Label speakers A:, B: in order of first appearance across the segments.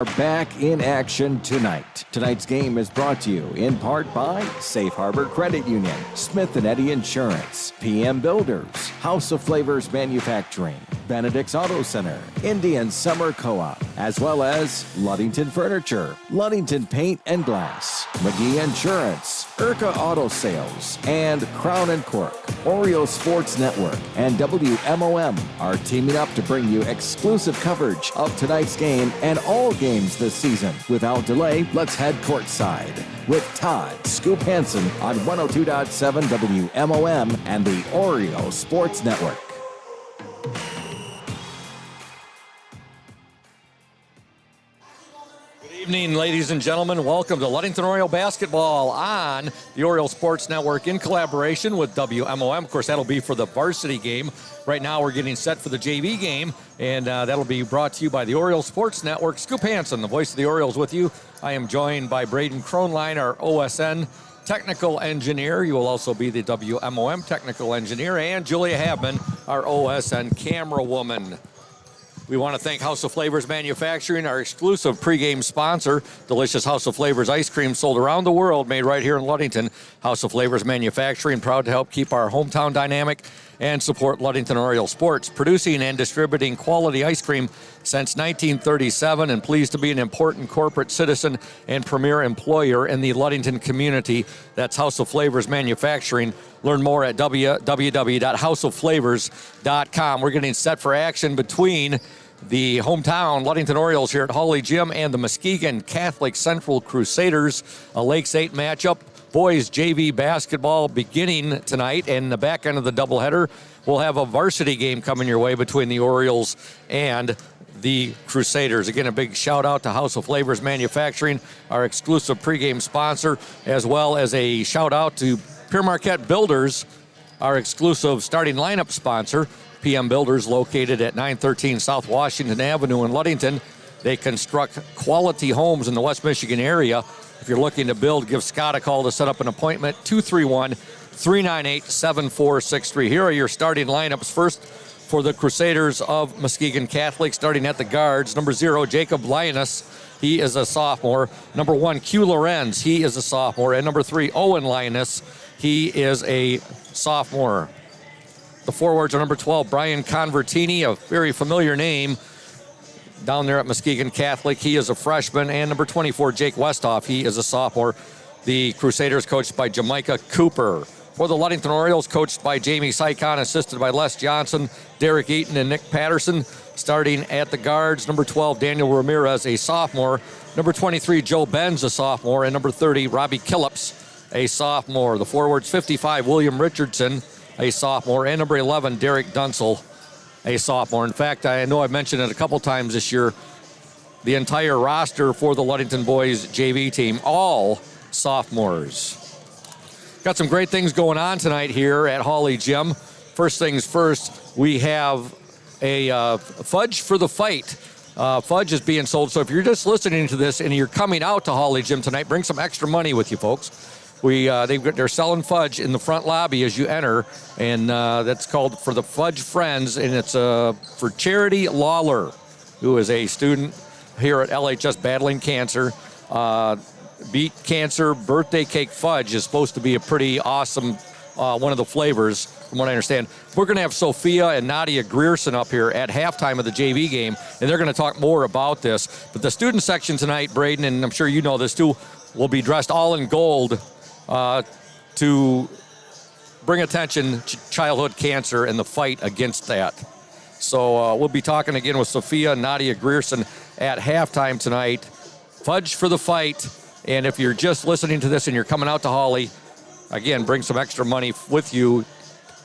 A: Are back in action tonight. Tonight's game is brought to you in part by Safe Harbor Credit Union, Smith & Eddy Insurance, PM Builders, House of Flavors Manufacturing, Benedict's Auto Center, Indian Summer Co-op, as well as Ludington Furniture, Ludington Paint and Glass, McGee Insurance, Urca Auto Sales, and Crown & Cork. Oreo Sports Network and WMOM are teaming up to bring you exclusive coverage of tonight's game and all games this season. Without delay, let's head courtside with Todd Scoop Hansen on 102.7 WMOM and the Oreo Sports Network.
B: Good evening, ladies and gentlemen. Welcome to Ludington Oriole basketball on the Oriole Sports Network in collaboration with WMOM. Of course, that'll be for the varsity game. Right now, we're getting set for the JV game, and that'll be brought to you by the Oriole Sports Network. Scoop Hansen, the voice of the Orioles, with you. I am joined by Braden Kronline, our OSN technical engineer. You will also be the WMOM technical engineer, and Julia Habman, our OSN camera woman. We want to thank House of Flavors Manufacturing, our exclusive pregame sponsor. Delicious House of Flavors ice cream sold around the world, made right here in Ludington. House of Flavors Manufacturing, proud to help keep our hometown dynamic and support Ludington Oriole sports. Producing and distributing quality ice cream since 1937, and pleased to be an important corporate citizen and premier employer in the Ludington community. That's House of Flavors Manufacturing. Learn more at www.houseofflavors.com. We're getting set for action between the hometown Ludington Orioles here at Hawley Gym and the Muskegon Catholic Central Crusaders, a Lakes 8 matchup. Boys JV basketball beginning tonight, and the back end of the doubleheader, we'll have a varsity game coming your way between the Orioles and the Crusaders. Again, a big shout out to House of Flavors Manufacturing, our exclusive pregame sponsor, as well as a shout out to Pure Marquette Builders, our exclusive starting lineup sponsor. PM Builders, located at 913 South Washington Avenue in Ludington. They construct quality homes in the West Michigan area. If you're looking to build, give Scott a call to set up an appointment, 231-398-7463. Here are your starting lineups. First, for the Crusaders of Muskegon Catholic, starting at the guards. Number 0, Jacob Linus. He is a sophomore. Number 1, Q Lorenz. He is a sophomore. And number 3, Owen Linus. He is a sophomore. The forwards are number 12, Brian Convertini, a very familiar name down there at Muskegon Catholic. He is a freshman. And number 24, Jake Westhoff. He is a sophomore. The Crusaders coached by Jamaica Cooper. For the Ludington Orioles, coached by Jamie Sycon, assisted by Les Johnson, Derek Eaton, and Nick Patterson. Starting at the guards, number 12, Daniel Ramirez, a sophomore. Number 23, Joe Benz, a sophomore. And number 30, Robbie Killips, a sophomore. The forwards, 55, William Richardson, a sophomore. And number 11, Derek Dunsel, a sophomore. In fact, I know I've mentioned it a couple times this year, the entire roster for the Ludington boys JV team, all sophomores. Got some great things going on tonight here at Hawley Gym. First things first, we have a fudge for the fight. Fudge is being sold, so if you're just listening to this and you're coming out to Hawley Gym tonight, bring some extra money with you, folks. They're selling fudge in the front lobby as you enter, and that's called For the Fudge Friends, and it's for Charity Lawler, who is a student here at LHS battling cancer. Beet cancer birthday cake fudge is supposed to be a pretty awesome one of the flavors, from what I understand. We're going to have Sophia and Nadia Grierson up here at halftime of the JV game, and they're going to talk more about this. But the student section tonight, Braden, and I'm sure you know this too, will be dressed all in gold to bring attention to childhood cancer and the fight against that. So we'll be talking again with Sophia and Nadia Grierson at halftime tonight. Fudge for the fight. And if you're just listening to this and you're coming out to Hawley, again, bring some extra money with you.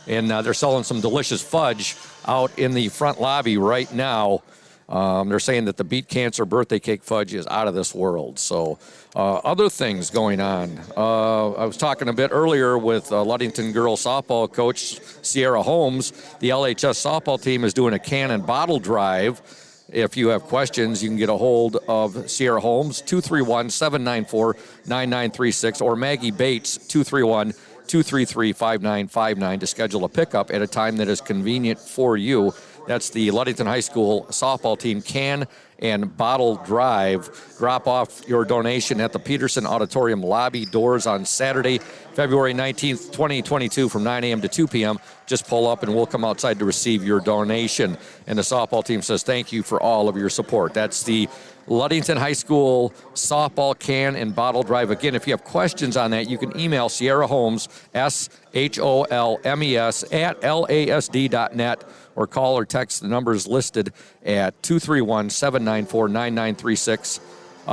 B: And they're selling some delicious fudge out in the front lobby right now. They're saying that the beet cancer birthday cake fudge is out of this world. So other things going on. I was talking a bit earlier with Ludington girls softball coach Sierra Holmes. The LHS softball team is doing a can and bottle drive. If you have questions, you can get a hold of Sierra Holmes, 231-794-9936, or Maggie Bates, 231-233-5959 to schedule a pickup at a time that is convenient for you. That's the Ludington High School softball team can and bottle drive. Drop off your donation at the Peterson Auditorium lobby doors on Saturday, February 19th, 2022 from 9 a.m. to 2 p.m. Just pull up and we'll come outside to receive your donation. And the softball team says thank you for all of your support. That's the Ludington High School softball can and bottle drive. Again, if you have questions on that, you can email Sierra Holmes, SHOLMES, at LASD.net, or call or text the numbers listed at 231-794-9936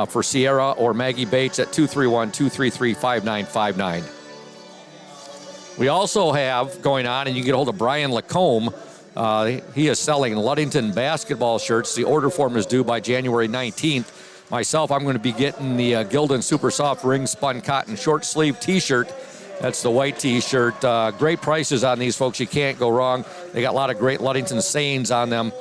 B: for Sierra, or Maggie Bates at 231-233-5959. We also have going on, and you can get a hold of Brian Lacombe. He is selling Ludington basketball shirts. The order form is due by January 19th. Myself, I'm going to be getting the Gildan Super Soft Ring Spun Cotton Short Sleeve T-shirt. That's the white T-shirt. Great prices on these, folks. You can't go wrong. They got a lot of great Ludington sayings on them.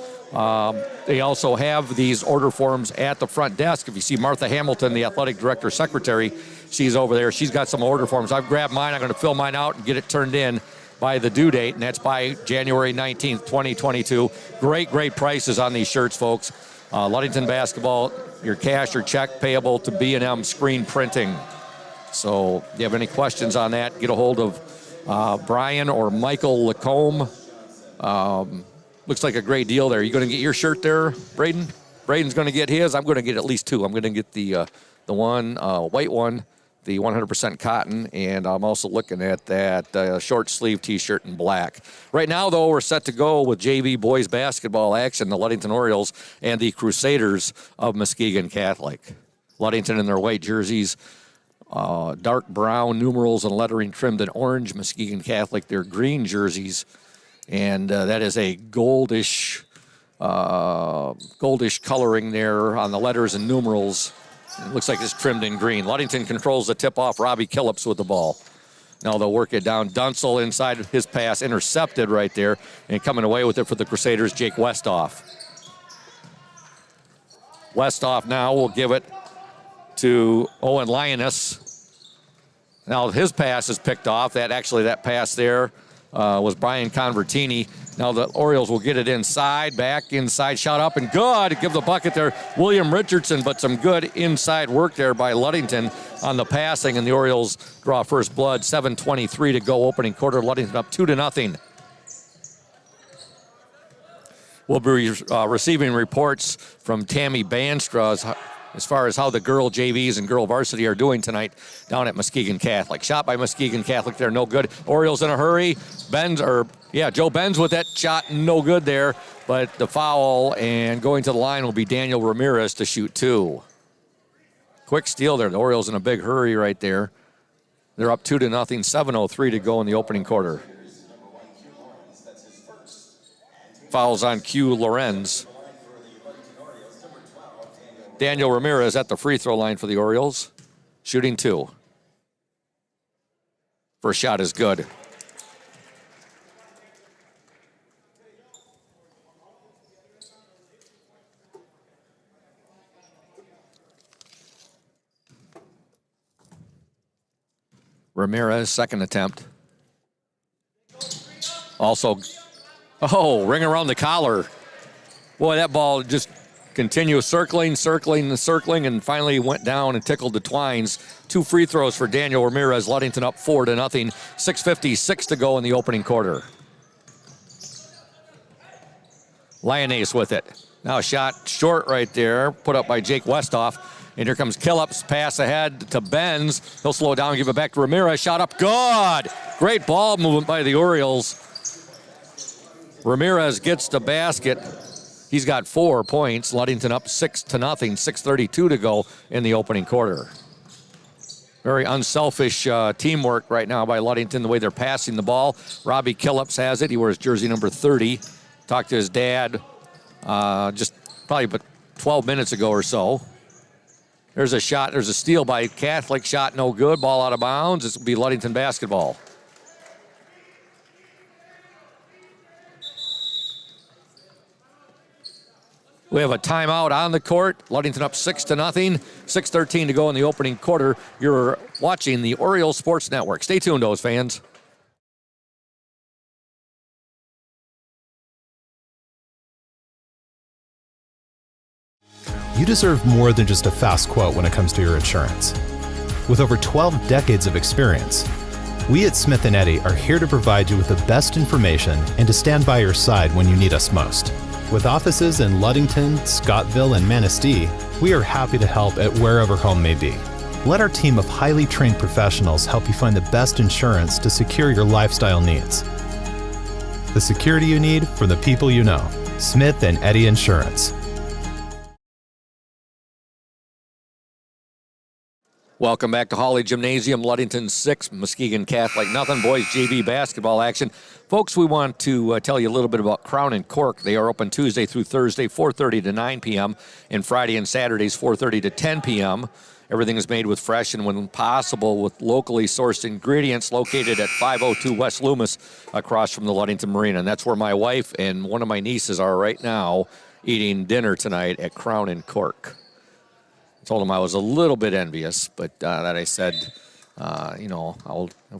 B: They also have these order forms at the front desk. If you see Martha Hamilton, the athletic director secretary, she's over there. She's got some order forms. I've grabbed mine. I'm going to fill mine out and get it turned in by the due date, and that's by January 19th, 2022. Great prices on these shirts, folks. Ludington basketball, your cash or check payable to B&M Screen Printing. So if you have any questions on that, get a hold of Brian or Michael Lacombe. Looks like a great deal there. You going to get your shirt there, Braden? Braden's going to get his. I'm going to get at least two. I'm going to get the one white one, the 100% cotton, and I'm also looking at that short sleeve T-shirt in black. Right now, though, we're set to go with JV boys basketball action, the Ludington Orioles and the Crusaders of Muskegon Catholic. Ludington in their white jerseys, dark brown numerals and lettering trimmed in orange. Muskegon Catholic, their green jerseys, and that is a goldish coloring there on the letters and numerals. It looks like it's trimmed in green. Ludington controls the tip-off. Robbie Killips with the ball. Now they'll work it down. Dunsel inside his pass, intercepted right there, and coming away with it for the Crusaders, Jake Westhoff. Westhoff now will give it to Owen Lioness. Now his pass is picked off. That pass there was Brian Convertini. Now the Orioles will get it inside, back inside, shot up and good. Give the bucket there, William Richardson, but some good inside work there by Ludington on the passing, and the Orioles draw first blood. 7:23 to go, opening quarter. Ludington up 2-0. We'll be receiving reports from Tammy Banstra as far as how the girl JVs and girl varsity are doing tonight down at Muskegon Catholic. Shot by Muskegon Catholic there, no good. Orioles in a hurry. Joe Benz with that shot, no good there. But the foul, and going to the line will be Daniel Ramirez to shoot two. Quick steal there. The Orioles in a big hurry right there. They're up 2-0, 7:03 to go in the opening quarter. Fouls on Q Lorenz. Daniel Ramirez at the free throw line for the Orioles, shooting two. First shot is good. Ramirez, second attempt. Also, ring around the collar. Boy, that ball just continues circling, and finally went down and tickled the twines. Two free throws for Daniel Ramirez. Ludington up 4-0. 6:56 to go in the opening quarter. Lyonnaise with it. Now a shot short right there, put up by Jake Westhoff. And here comes Killips, pass ahead to Benz. He'll slow down, give it back to Ramirez. Shot up, good. Great ball movement by the Orioles. Ramirez gets the basket. He's got 4 points. Ludington up 6-0, 6:32 to go in the opening quarter. Very unselfish teamwork right now by Ludington, the way they're passing the ball. Robbie Killips has it. He wears jersey number 30. Talked to his dad just probably about 12 minutes ago or so. There's a shot. There's a steal by Catholic. Shot no good. Ball out of bounds. This will be Ludington basketball. We have a timeout on the court. Ludington up 6-0. 6:13 to go in the opening quarter. You're watching the Orioles Sports Network. Stay tuned, those fans.
C: You deserve more than just a fast quote when it comes to your insurance. With over 12 decades of experience, we at Smith & Eddy are here to provide you with the best information and to stand by your side when you need us most. With offices in Ludington, Scottville, and Manistee, we are happy to help at wherever home may be. Let our team of highly trained professionals help you find the best insurance to secure your lifestyle needs. The security you need from the people you know. Smith & Eddy Insurance.
B: Welcome back to Hawley Gymnasium, Ludington 6, Muskegon Catholic nothing. Boys JV basketball action. Folks, we want to tell you a little bit about Crown and Cork. They are open Tuesday through Thursday, 4:30 to 9 p.m., and Friday and Saturdays, 4:30 to 10 p.m. Everything is made with fresh and, when possible, with locally sourced ingredients, located at 502 West Loomis, across from the Ludington Marina. And that's where my wife and one of my nieces are right now, eating dinner tonight at Crown and Cork. Told him I was a little bit envious, but that I said, I've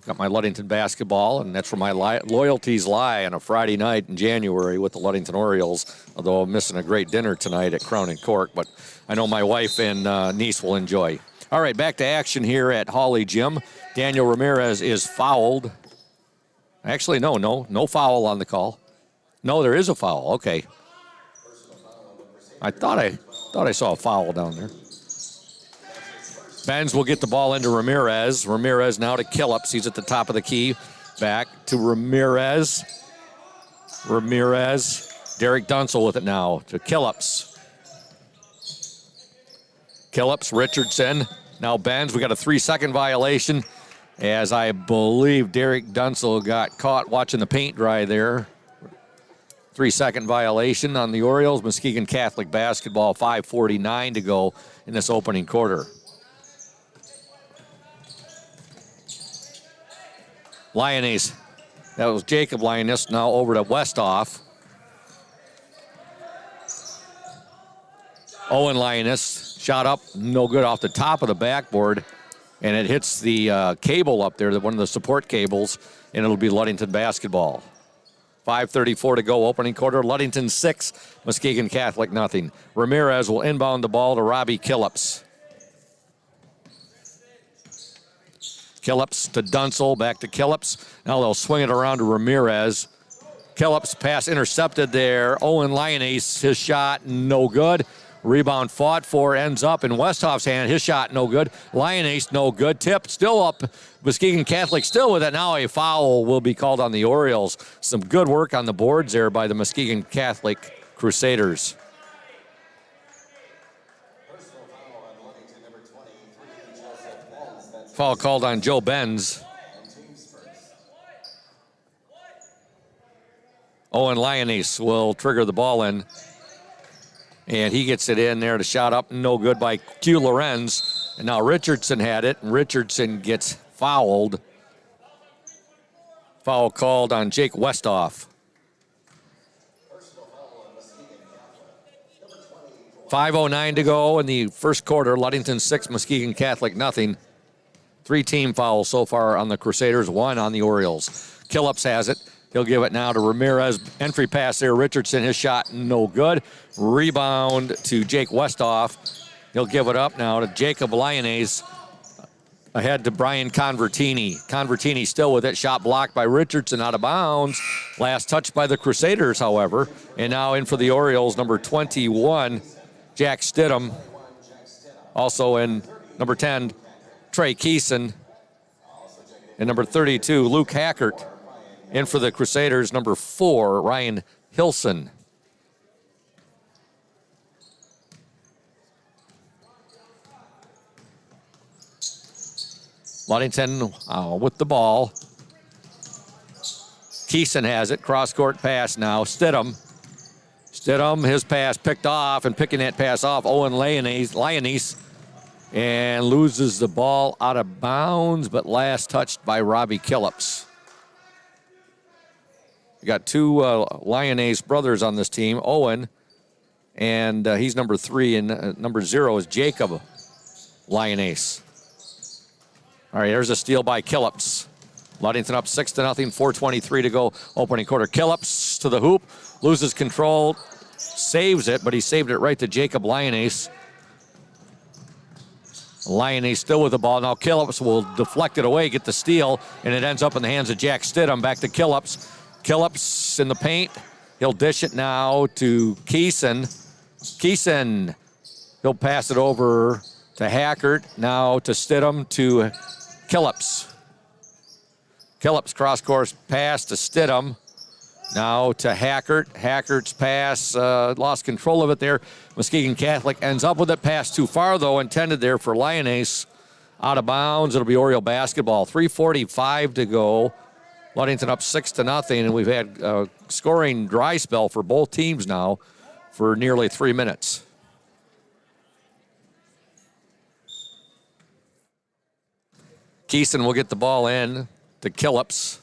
B: got my Ludington basketball, and that's where my loyalties lie on a Friday night in January with the Ludington Orioles, although I'm missing a great dinner tonight at Crown and Cork, but I know my wife and niece will enjoy. All right, back to action here at Hawley Gym. Daniel Ramirez is fouled. Actually, no foul on the call. No, there is a foul. Okay. I thought I saw a foul down there. Benz will get the ball into Ramirez. Ramirez now to Killups. He's at the top of the key. Back to Ramirez. Derek Dunsel with it now to Killups. Richardson. Now Benz. We got a 3-second violation, as I believe Derek Dunsel got caught watching the paint dry there. 3-second violation on the Orioles. Muskegon Catholic basketball, 5:49 to go in this opening quarter. Lyonese. That was Jacob Lyonese. Now over to Westhoff. Owen Lyonese. Shot up. No good off the top of the backboard. And it hits the cable up there, one of the support cables, and it'll be Ludington basketball. 5:34 to go, opening quarter. Ludington 6, Muskegon Catholic nothing. Ramirez will inbound the ball to Robbie Killups. Killups to Dunsel, back to Killups. Now they'll swing it around to Ramirez. Killups pass intercepted there. Owen Lyonese, his shot no good. Rebound fought for, ends up in Westhoff's hand. His shot no good. Lyonese no good. Tip still up. Muskegon Catholic still with it. Now a foul will be called on the Orioles. Some good work on the boards there by the Muskegon Catholic Crusaders. Foul called on Joe Benz. Owen Lyonese will trigger the ball in. And he gets it in there to shot up. No good by Q. Lorenz. And now Richardson had it. And Richardson gets fouled. Foul called on Jake Westhoff. 5:09 to go in the first quarter. Ludington 6, Muskegon Catholic nothing. 3 team fouls so far on the Crusaders, 1 on the Orioles. Killups has it. He'll give it now to Ramirez. Entry pass there. Richardson, his shot no good. Rebound to Jake Westhoff. He'll give it up now to Jacob Lyonese. Ahead to Brian Convertini. Convertini still with it. Shot blocked by Richardson, out of bounds. Last touch by the Crusaders, however. And now in for the Orioles, number 21, Jack Stidham. Also in number 10, Trey Keeson. And number 32, Luke Hackert. In for the Crusaders, number 4, Ryan Hilson. Ludington with the ball. Keeson has it. Cross-court pass now. Stidham, his pass picked off, and picking that pass off, Owen Lyonese, and loses the ball out of bounds, but last touched by Robbie Killups. We got 2 Lyonese brothers on this team, Owen, and he's number 3, and number 0 is Jacob Lyonese. All right, there's a steal by Killups. Ludington up 6-0, 4:23 to go, opening quarter. Killups to the hoop, loses control, saves it, but he saved it right to Jacob Lyonese. Lioness still with the ball. Now Killips will deflect it away, get the steal, and it ends up in the hands of Jack Stidham. Back to Killips. Killips in the paint. He'll dish it now to Keeson. Keeson, he'll pass it over to Hackert. Now to Stidham to Killips. Killips cross-course pass to Stidham. Now to Hackert. Hackert's pass, lost control of it there. Muskegon Catholic ends up with it. Pass too far, though, intended there for Lioness. Out of bounds. It'll be Oriole basketball. 3:45 to go. Ludington up 6-0, and we've had a scoring dry spell for both teams now for nearly 3 minutes. Keeson will get the ball in to Killips.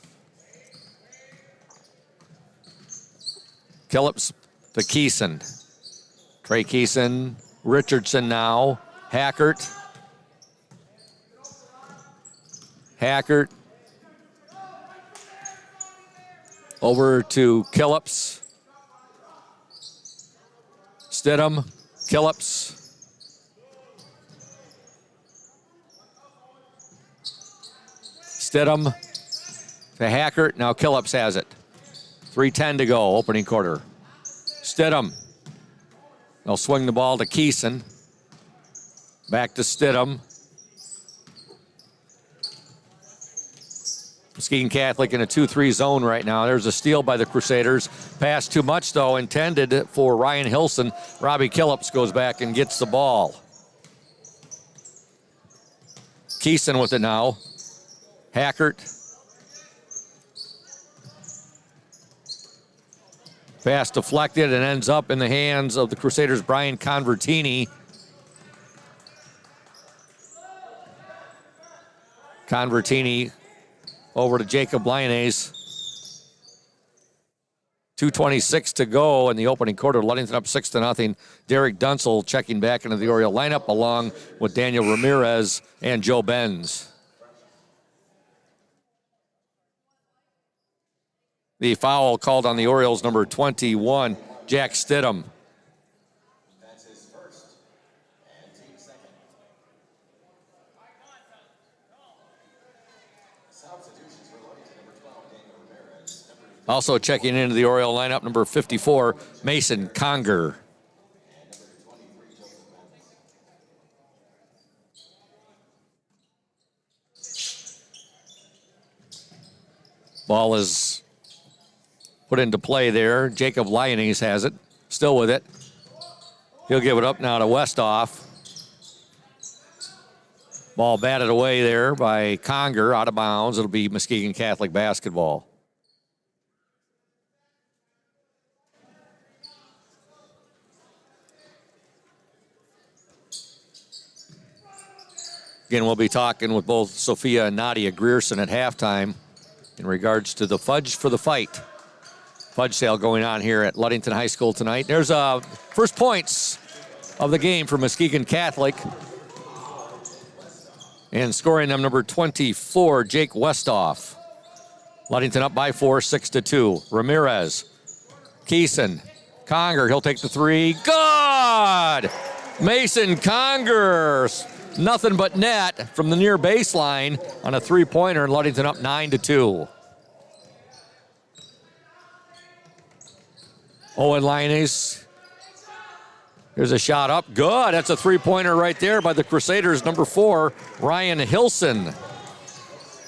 B: Killips to Keeson. Trey Keeson, Richardson now. Hackert. Hackert. Over to Killips. Stidham. Killips. Stidham to Hackert. Now Killips has it. 3:10 to go, opening quarter. Stidham. They'll swing the ball to Keeson. Back to Stidham. Muskegon Catholic in a 2-3 zone right now. There's a steal by the Crusaders. Pass too much, though, intended for Ryan Hilson. Robbie Killips goes back and gets the ball. Keeson with it now. Hackert. Pass deflected and ends up in the hands of the Crusaders' Brian Convertini. Convertini over to Jacob Lyonnaise. 2:26 to go in the opening quarter. Ludington up 6-0. Derek Dunsel checking back into the Oriole lineup along with Daniel Ramirez and Joe Benz. The foul called on the Orioles, number 21, Jack Stidham.
A: That's his first and team second. Substitutions for Ludington, number 12, Daniel Ramirez.
B: Also checking into the Oriole lineup, number 54, Mason Conger. Ball is put into play there. Jacob Lyonnaise has it. Still with it. He'll give it up now to Westhoff. Ball batted away there by Conger, out of bounds. It'll be Muskegon Catholic basketball. Again, we'll be talking with both Sophia and Nadia Grierson at halftime in regards to the Fudge for the Fight fudge sale going on here at Ludington High School tonight. There's first points of the game for Muskegon Catholic. And scoring them, number 24, Jake Westhoff. Ludington up by 4, 6-2. Ramirez, Keeson, Conger, he'll take the three. Good! Mason Conger, nothing but net from the near baseline on a three-pointer, and Ludington up 9-2. Owen Lyonnaise. Here's a shot up. Good. That's a three-pointer right there by the Crusaders. Number 4, Ryan Hilson.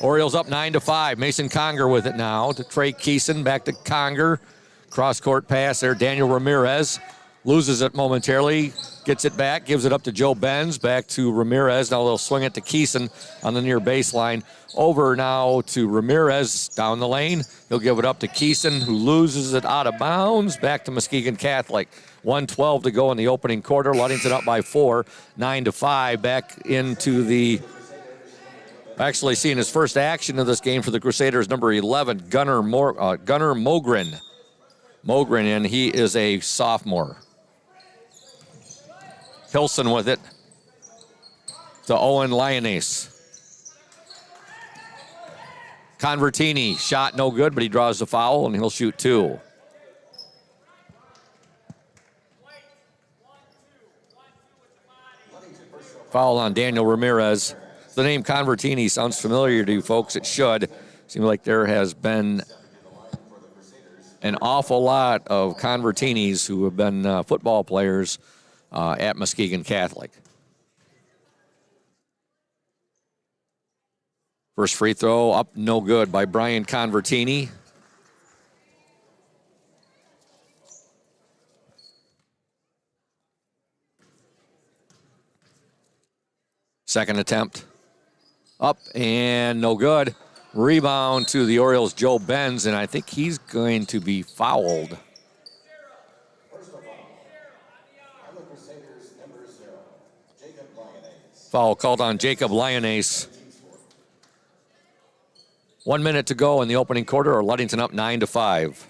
B: Orioles up 9-5. Mason Conger with it now to Trey Keeson. Back to Conger. Cross-court pass there. Daniel Ramirez loses it momentarily. Gets it back. Gives it up to Joe Benz. Back to Ramirez. Now they'll swing it to Keeson on the near baseline. Over now to Ramirez down the lane. He'll give it up to Keeson, who loses it out of bounds. Back to Muskegon Catholic. 1:12 to go in the opening quarter. Ludington up by 4, 9-5. Back into the, actually seeing his first action of this game for the Crusaders, number 11, Gunnar Mogren. Mogren, and he is a sophomore. Hilson with it to Owen Lyonnaise. Convertini, shot no good, but he draws the foul, and he'll shoot 2. Foul on Daniel Ramirez. The name Convertini sounds familiar to you folks. It should. Seems like there has been an awful lot of Convertinis who have been football players at Muskegon Catholic. First free throw up, no good by Brian Convertini. Second attempt up and no good. Rebound to the Orioles, Joe Benz, and I think he's going to be fouled. Foul called on Jacob Lyonnaise. 1 minute to go in the opening quarter, or Ludington up 9-5.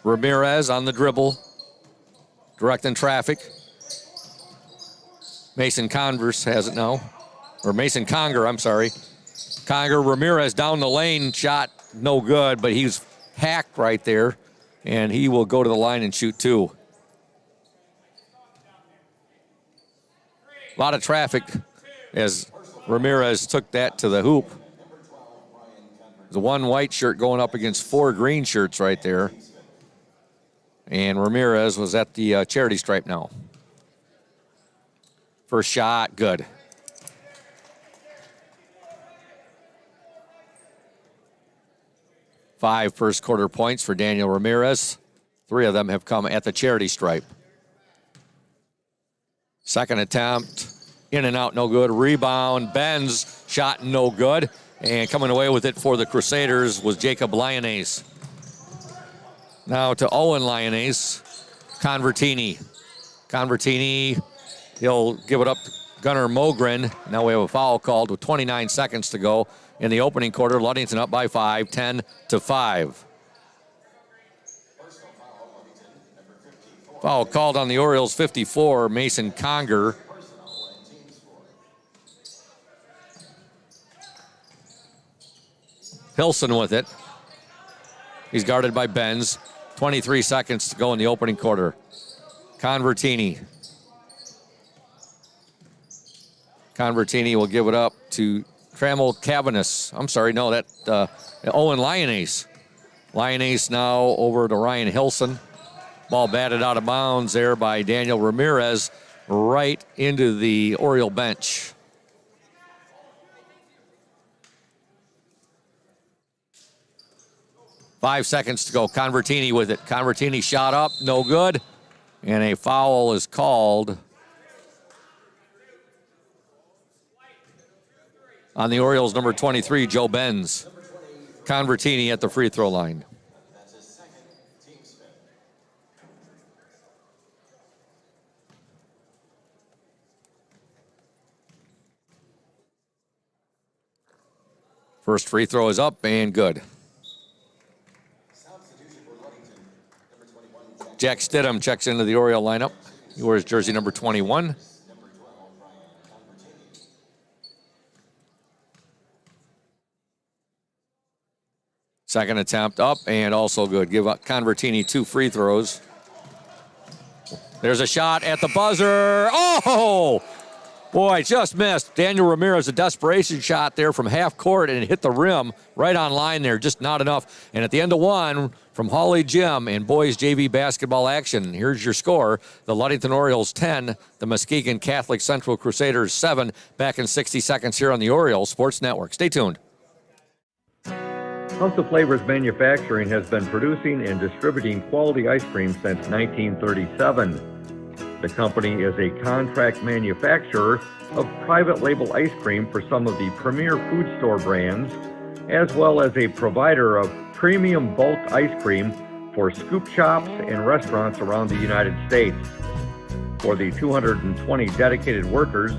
B: Ramirez on the dribble, directing traffic. Mason Converse has it now. Or Mason Conger, I'm sorry. Conger, Ramirez down the lane, shot no good, but he's hacked right there, and he will go to the line and shoot two. A lot of traffic as Ramirez took that to the hoop. The one white shirt going up against four green shirts right there. And Ramirez was at the charity stripe now. First shot, good. Five first quarter points for Daniel Ramirez. 3 of them have come at the charity stripe. Second attempt, in and out, no good. Rebound, Benz, shot no good. And coming away with it for the Crusaders was Jacob Lyonnaise. Now to Owen Lyonnaise, Convertini. Convertini, he'll give it up to Gunnar Mogren. Now we have a foul called with 29 seconds to go in the opening quarter. Ludington up by 5, 10-5. Foul called on the Orioles, 54, Mason Conger. Hilson with it. He's guarded by Benz. 23 seconds to go in the opening quarter. Convertini. Convertini will give it up to Trammell Cavanis. I'm sorry, no, that Owen Lyonnaise. Lyonnaise now over to Ryan Hilson. Ball batted out of bounds there by Daniel Ramirez right into the Oriole bench. Five seconds to go. Convertini with it. Convertini shot up, no good. And a foul is called on the Orioles, number 23, Joe Benz. Convertini at the free throw line. First free throw is up and good. Jack Stidham checks into the Oriole lineup. He wears jersey number 21. Second attempt up and also good. Give up Convertini 2 free throws. There's a shot at the buzzer. Oh! Boy, just missed. Daniel Ramirez, a desperation shot there from half court, and it hit the rim right on line there. Just not enough. And at the end of one, from Hawley Gym in boys JV basketball action, here's your score. The Ludington Orioles 10, the Muskegon Catholic Central Crusaders 7. Back in 60 seconds here on the Orioles Sports Network. Stay tuned.
D: House of Flavors Manufacturing has been producing and distributing quality ice cream since 1937. The company is a contract manufacturer of private label ice cream for some of the premier food store brands, as well as a provider of premium bulk ice cream for scoop shops and restaurants around the United States. For the 220 dedicated workers,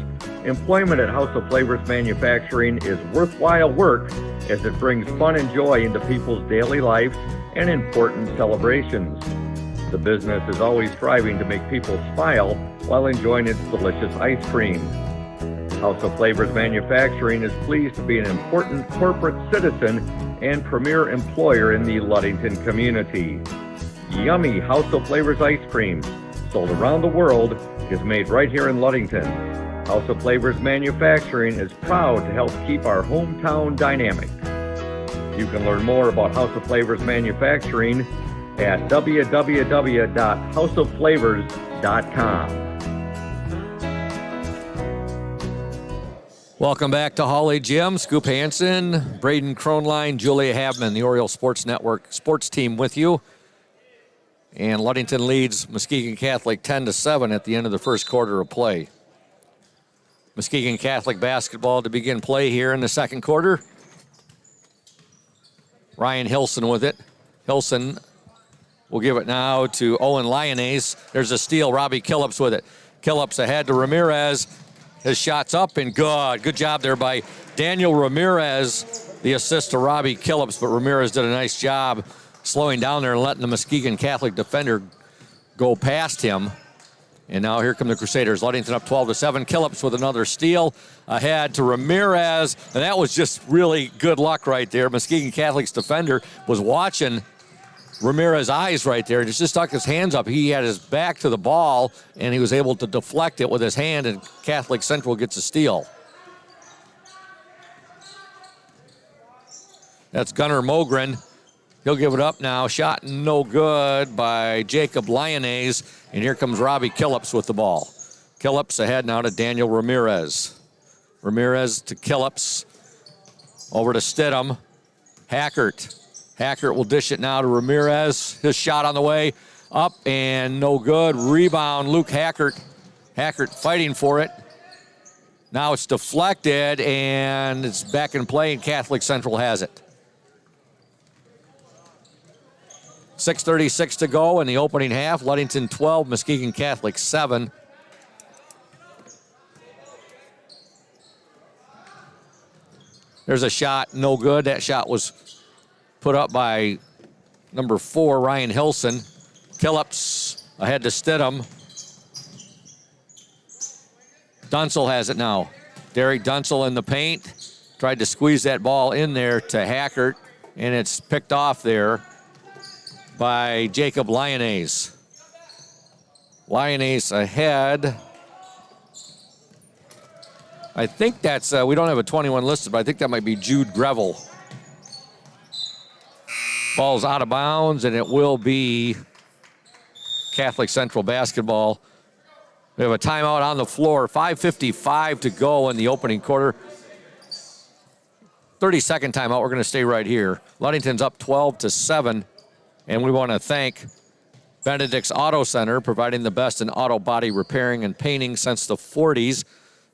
D: employment at House of Flavors Manufacturing is worthwhile work as it brings fun and joy into people's daily lives and important celebrations. The business is always striving to make people smile while enjoying its delicious ice cream. House of Flavors Manufacturing is pleased to be an important corporate citizen and premier employer in the Ludington community. Yummy House of Flavors ice cream, sold around the world, is made right here in Ludington. House of Flavors Manufacturing is proud to help keep our hometown dynamic. You can learn more about House of Flavors Manufacturing at www.houseofflavors.com.
B: Welcome back to Hawley Gym. Scoop Hansen, Braden Kronline, Julia Havman, the Oriole Sports Network sports team with you. And Ludington leads Muskegon Catholic 10-7 at the end of the first quarter of play. Muskegon Catholic basketball to begin play here in the second quarter. Ryan Hilson with it. Hilson will give it now to Owen Lyonnaise. There's a steal. Robbie Killips with it. Killips ahead to Ramirez. His shot's up and good. Good job there by Daniel Ramirez. The assist to Robbie Killips, but Ramirez did a nice job slowing down there and letting the Muskegon Catholic defender go past him. And now here come the Crusaders. Ludington up 12-7. Killips with another steal ahead to Ramirez. And that was just really good luck right there. Muskegon Catholic's defender was watching Ramirez's eyes right there. He just stuck his hands up. He had his back to the ball, and he was able to deflect it with his hand, and Catholic Central gets a steal. That's Gunnar Mogren. He'll give it up now. Shot no good by Jacob Lyonnaise, and here comes Robbie Killips with the ball. Killips ahead now to Daniel Ramirez. Ramirez to Killips. Over to Stidham. Hackert. Hackert will dish it now to Ramirez. His shot on the way. Up and no good. Rebound, Luke Hackert. Hackert fighting for it. Now it's deflected, and it's back in play, and Catholic Central has it. 6:36 to go in the opening half. Ludington 12, Muskegon Catholic 7. There's a shot, no good. That shot was put up by number 4, Ryan Hilson. Killips ahead to Stidham. Dunsel has it now. Derek Dunsel in the paint. Tried to squeeze that ball in there to Hackert, and it's picked off there by Jacob Lyonnaise. Lyonnaise ahead. I think that's, we don't have a 21 listed, but I think that might be Jude Greville. Ball's out of bounds, and it will be Catholic Central basketball. We have a timeout on the floor. 5:55 to go in the opening quarter. 30-second timeout. We're going to stay right here. Ludington's up 12-7, and we want to thank Benedict's Auto Center, providing the best in auto body repairing and painting since the 40s.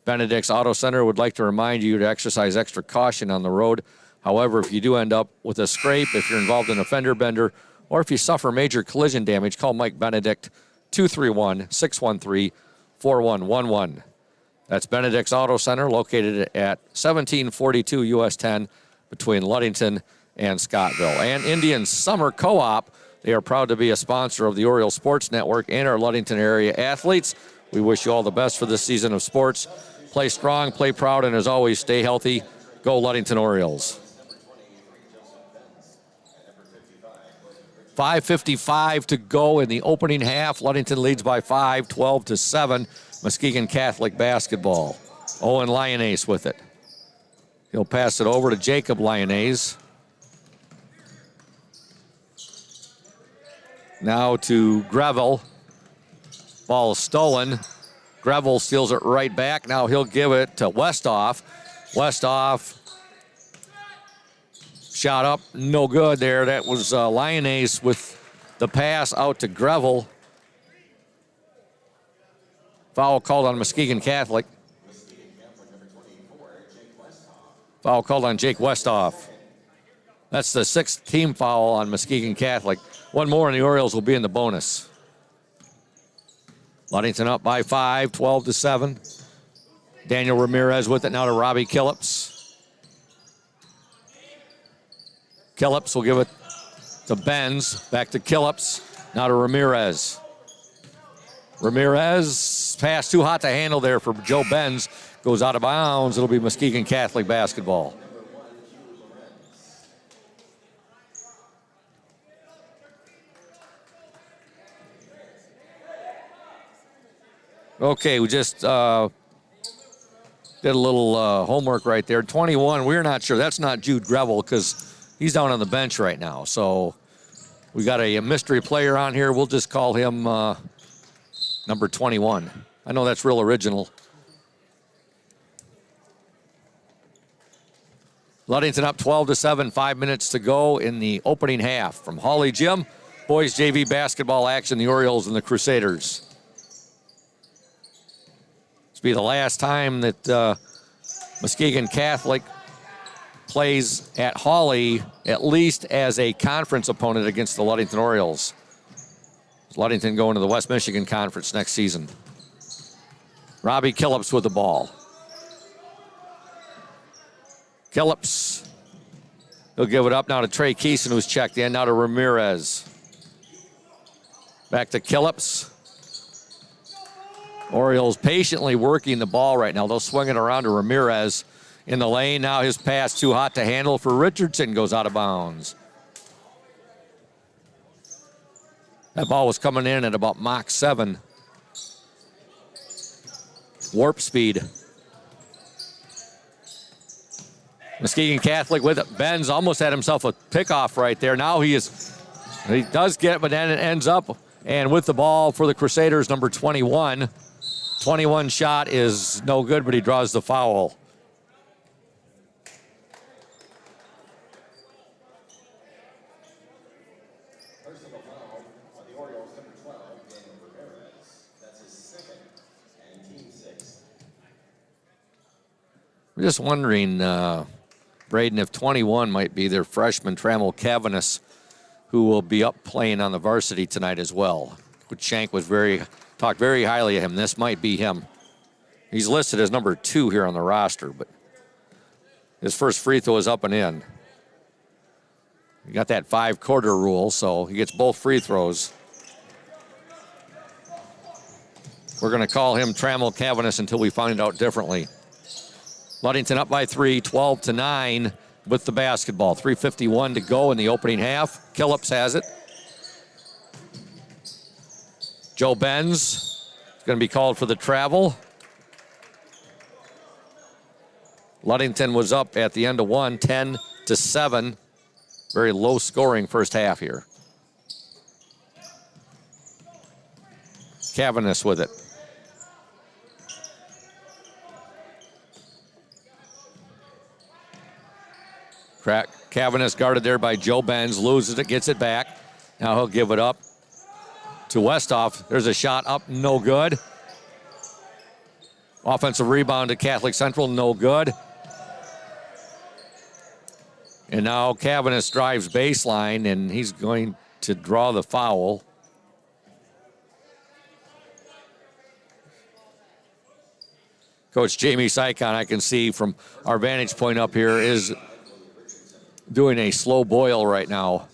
B: Benedict's Auto Center would like to remind you to exercise extra caution on the road. However, if you do end up with a scrape, if you're involved in a fender bender, or if you suffer major collision damage, call Mike Benedict, 231-613-4111. That's Benedict's Auto Center, located at 1742 US 10 between Ludington and Scottville. And Indian Summer Co-op, they are proud to be a sponsor of the Oriole Sports Network and our Ludington area athletes. We wish you all the best for this season of sports. Play strong, play proud, and as always, stay healthy. Go Ludington Orioles. 5:55 to go in the opening half. Ludington leads by 5, 12-7. Muskegon Catholic basketball. Owen Lyonnaise with it. He'll pass it over to Jacob Lyonnaise. Now to Greville. Ball stolen. Greville steals it right back. Now he'll give it to Westhoff. Westhoff. Shot up, no good there. That was Lyonnaise with the pass out to Greville. Foul called on Muskegon Catholic. Foul called on Jake Westhoff. That's the 6th team foul on Muskegon Catholic. One more and the Orioles will be in the bonus. Ludington up by 5, 12-7. Daniel Ramirez with it now to Robbie Killips. Killips will give it to Benz. Back to Killips. Now to Ramirez. Ramirez, pass too hot to handle there for Joe Benz. Goes out of bounds. It'll be Muskegon Catholic basketball. Okay, we just did a little homework right there. 21, we're not sure. That's not Jude Greville because he's down on the bench right now. So we got a mystery player on here. We'll just call him number 21. I know that's real original. Ludington up 12-7, 5 minutes to go in the opening half. From Hawley Gym, boys JV basketball action, the Orioles and the Crusaders. This will be the last time that Muskegon Catholic plays at Hawley, at least as a conference opponent against the Ludington Orioles. Ludington going to the West Michigan Conference next season. Robbie Killips with the ball. Killips, he'll give it up now to Trey Keeson, who's checked in. Now to Ramirez. Back to Killips. Orioles patiently working the ball right now. They'll swing it around to Ramirez in the lane. Now his pass too hot to handle for Richardson, goes out of bounds. That ball was coming in at about Mach 7. Warp speed. Muskegon Catholic with it. Benz almost had himself a pickoff right there. Now he does get it, but then it ends up. And with the ball for the Crusaders, number 21. 21 shot is no good, but he draws the foul. I'm just wondering, Braden, if 21 might be their freshman, Trammell Cavanis, who will be up playing on the varsity tonight as well. Coach Shank was talked very highly of him. This might be him. He's listed as number 2 here on the roster, but his first free throw is up and in. He got that 5-quarter rule, so he gets both free throws. We're going to call him Trammell Cavanis until we find out differently. Ludington up by 3, 12-9 with the basketball. 3:51 to go in the opening half. Killips has it. Joe Benz is going to be called for the travel. Ludington was up at the end of 1, 10-7. Very low scoring first half here. Cavanis with it. Cavanis guarded there by Joe Benz, loses it, gets it back. Now he'll give it up to Westhoff. There's a shot up, no good. Offensive rebound to Catholic Central, no good. And now Cavanis drives baseline, and he's going to draw the foul. Coach Jamie Sycon, I can see from our vantage point up here, is doing a slow boil right now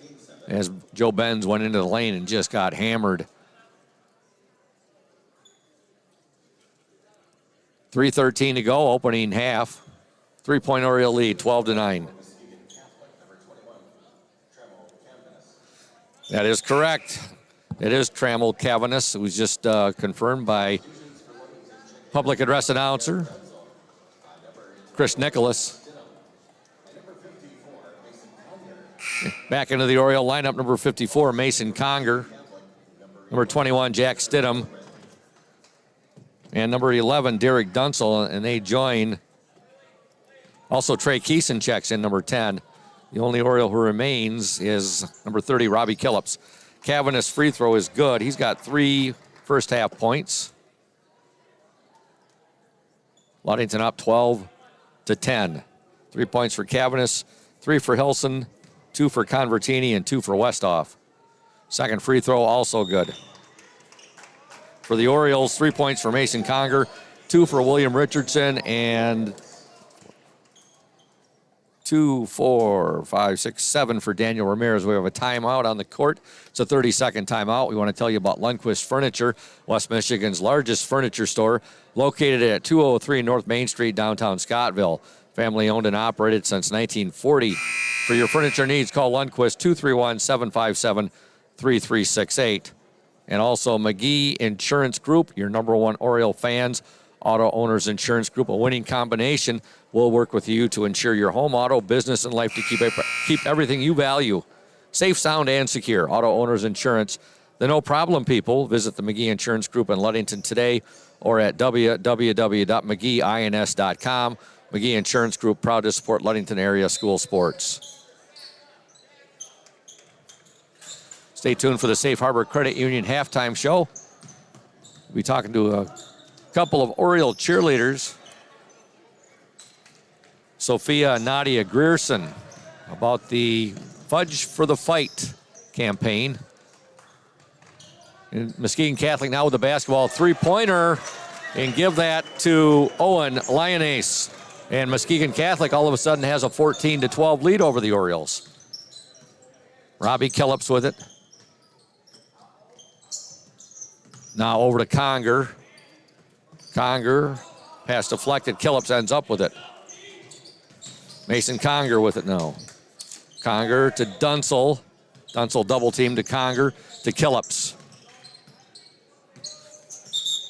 B: as Joe Benz went into the lane and just got hammered. 3:13 to go, opening half. 3-point Oriole lead, 12-9. That is correct. It is Trammell Cavanis. It was just confirmed by public address announcer Chris Nicholas. Back into the Oriole lineup, number 54, Mason Conger. Number 21, Jack Stidham. And number 11, Derek Dunsel, and they join. Also, Trey Keeson checks in, number 10. The only Oriole who remains is number 30, Robbie Killips. Cavanis' free throw is good. He's got 3 first-half points. Ludington up 12-10. 3 points for Cavanis, 3 for Hilson, 2 for Convertini, and 2 for Westhoff. Second free throw, also good. For the Orioles, 3 points for Mason Conger, 2 for William Richardson, and 2, 4, 5, 6, 7 for Daniel Ramirez. We have a timeout on the court. It's a 30-second timeout. We want to tell you about Lundquist Furniture, West Michigan's largest furniture store, located at 203 North Main Street, downtown Scottville. Family owned and operated since 1940. For your furniture needs, call Lundquist 231-757-3368. And also McGee Insurance Group, your #1 Oriole fans. Auto Owners Insurance Group, a winning combination. We'll work with you to insure your home, auto, business, and life to keep everything you value safe, sound, and secure. Auto Owners Insurance, the no problem people. Visit the McGee Insurance Group in Ludington today or at www.mcgeeins.com. McGee Insurance Group, proud to support Ludington area school sports. Stay tuned for the Safe Harbor Credit Union halftime show. We'll be talking to a couple of Oriole cheerleaders, Sophia and Nadia Grierson, about the Fudge for the Fight campaign. And Muskegon Catholic now with the basketball, three-pointer, and give that to Owen Lyonnaise. And Muskegon Catholic all of a sudden has a 14-12 lead over the Orioles. Robbie Killips with it. Now over to Conger. Conger, pass deflected. Killips ends up with it. Mason Conger with it now. Conger to Dunsel. Dunsel double team to Conger to Killips.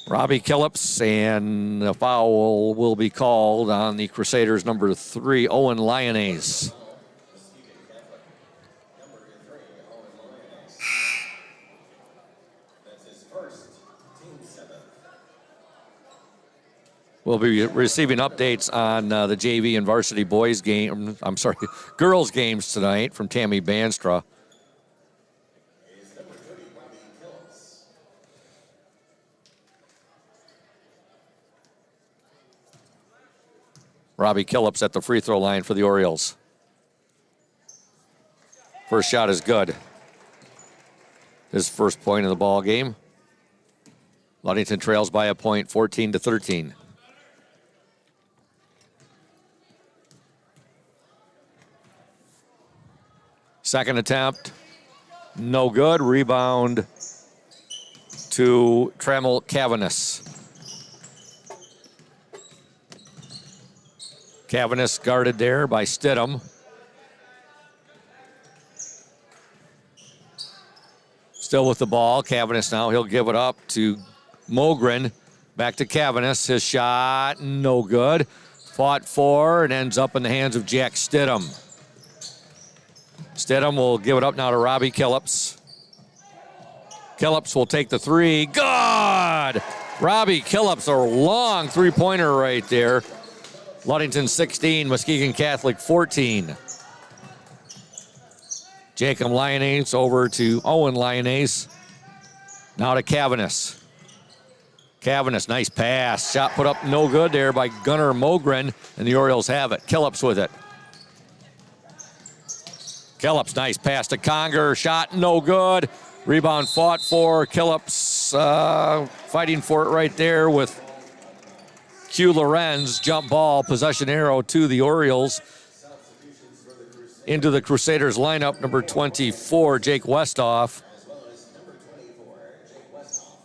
B: Robbie Killips, and a foul will be called on the Crusaders #3, Owen Lyonnaise. We'll be receiving updates on the JV and varsity boys game. Girls games tonight from Tammy Banstra. Robbie Killips at the free throw line for the Orioles. First shot is good. His first point of the ball game. Ludington trails by a point, 14-13. Second attempt, no good. Rebound to Trammell Cavanis. Cavanis guarded there by Stidham. Still with the ball. Cavanis now, he'll give it up to Mogren. Back to Cavanis. His shot, no good. Fought for and ends up in the hands of Jack Stidham. Stidham will give it up now to Robbie Killips. Killips will take the three. Good! Robbie Killips, a long three-pointer right there. Ludington 16, Muskegon Catholic 14. Jacob Lyonnaise over to Owen Lyonnaise. Now to Cavanis. Cavanis, nice pass. Shot put up no good there by Gunnar Mogren, and the Orioles have it. Killips with it. Killips, nice pass to Conger. Shot no good. Rebound fought for. Killips fighting for it right there with Q Lorenz. Jump ball, possession arrow to the Orioles. Into the Crusaders lineup, number 24, Jake Westhoff.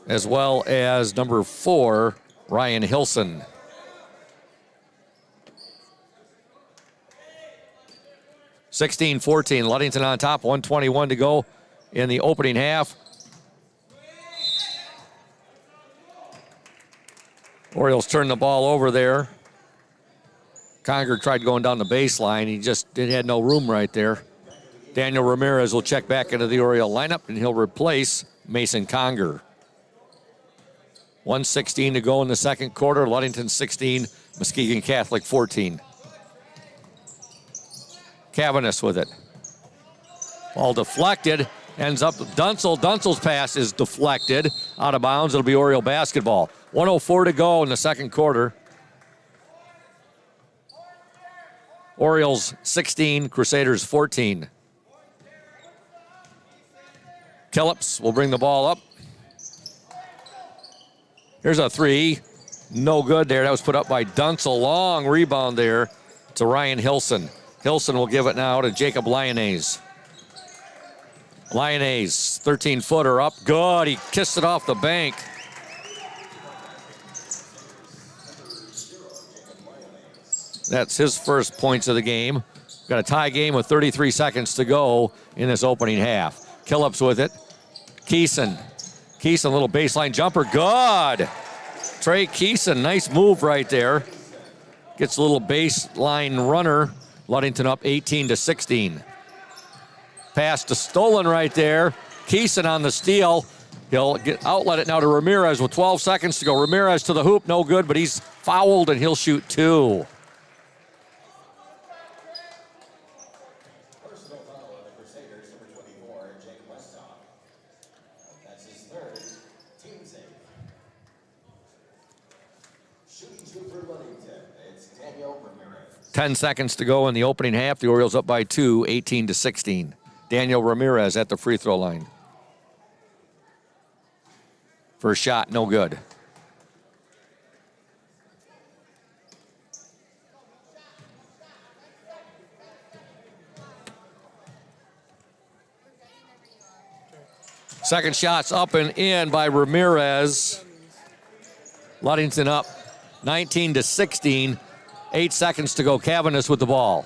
B: As well as number 4, Ryan Hilson. (16-14), Ludington on top, 1:21 to go in the opening half. Orioles turned the ball over there. Conger tried going down the baseline. He just had no room right there. Daniel Ramirez will check back into the Oriole lineup, and he'll replace Mason Conger. 1:16 to go in the second quarter. Ludington 16, Muskegon Catholic 14. Cavanis with it. Ball deflected. Ends up with Dunsel. Dunsel's pass is deflected. Out of bounds. It'll be Oriole basketball. 1:04 to go in the second quarter. Orioles 16, Crusaders 14. Killips will bring the ball up. Here's a three. No good there. That was put up by Dunsel. Long rebound there to Ryan Hilson. Hilson will give it now to Jacob Lyonnaise. Lyonnaise, 13-footer up. Good. He kissed it off the bank. That's his first points of the game. Got a tie game with 33 seconds to go in this opening half. Killips with it. Keeson. Keeson, a little baseline jumper. Good. Trey Keeson, nice move right there. Gets a little baseline runner. Ludington up 18-16. Pass to Stolen right there. Keeson on the steal. He'll outlet it now to Ramirez with 12 seconds to go. Ramirez to the hoop, no good, but he's fouled and he'll shoot 2.
A: That's his third. Team save. Shooting 2 for Ludington. It's Daniel Ramirez.
B: 10 seconds to go in the opening half. The Orioles up by 2, 18-16. Daniel Ramirez at the free throw line. First shot, no good. Second shot's up and in by Ramirez. Ludington up 19-16. 8 seconds to go. Cavanis with the ball.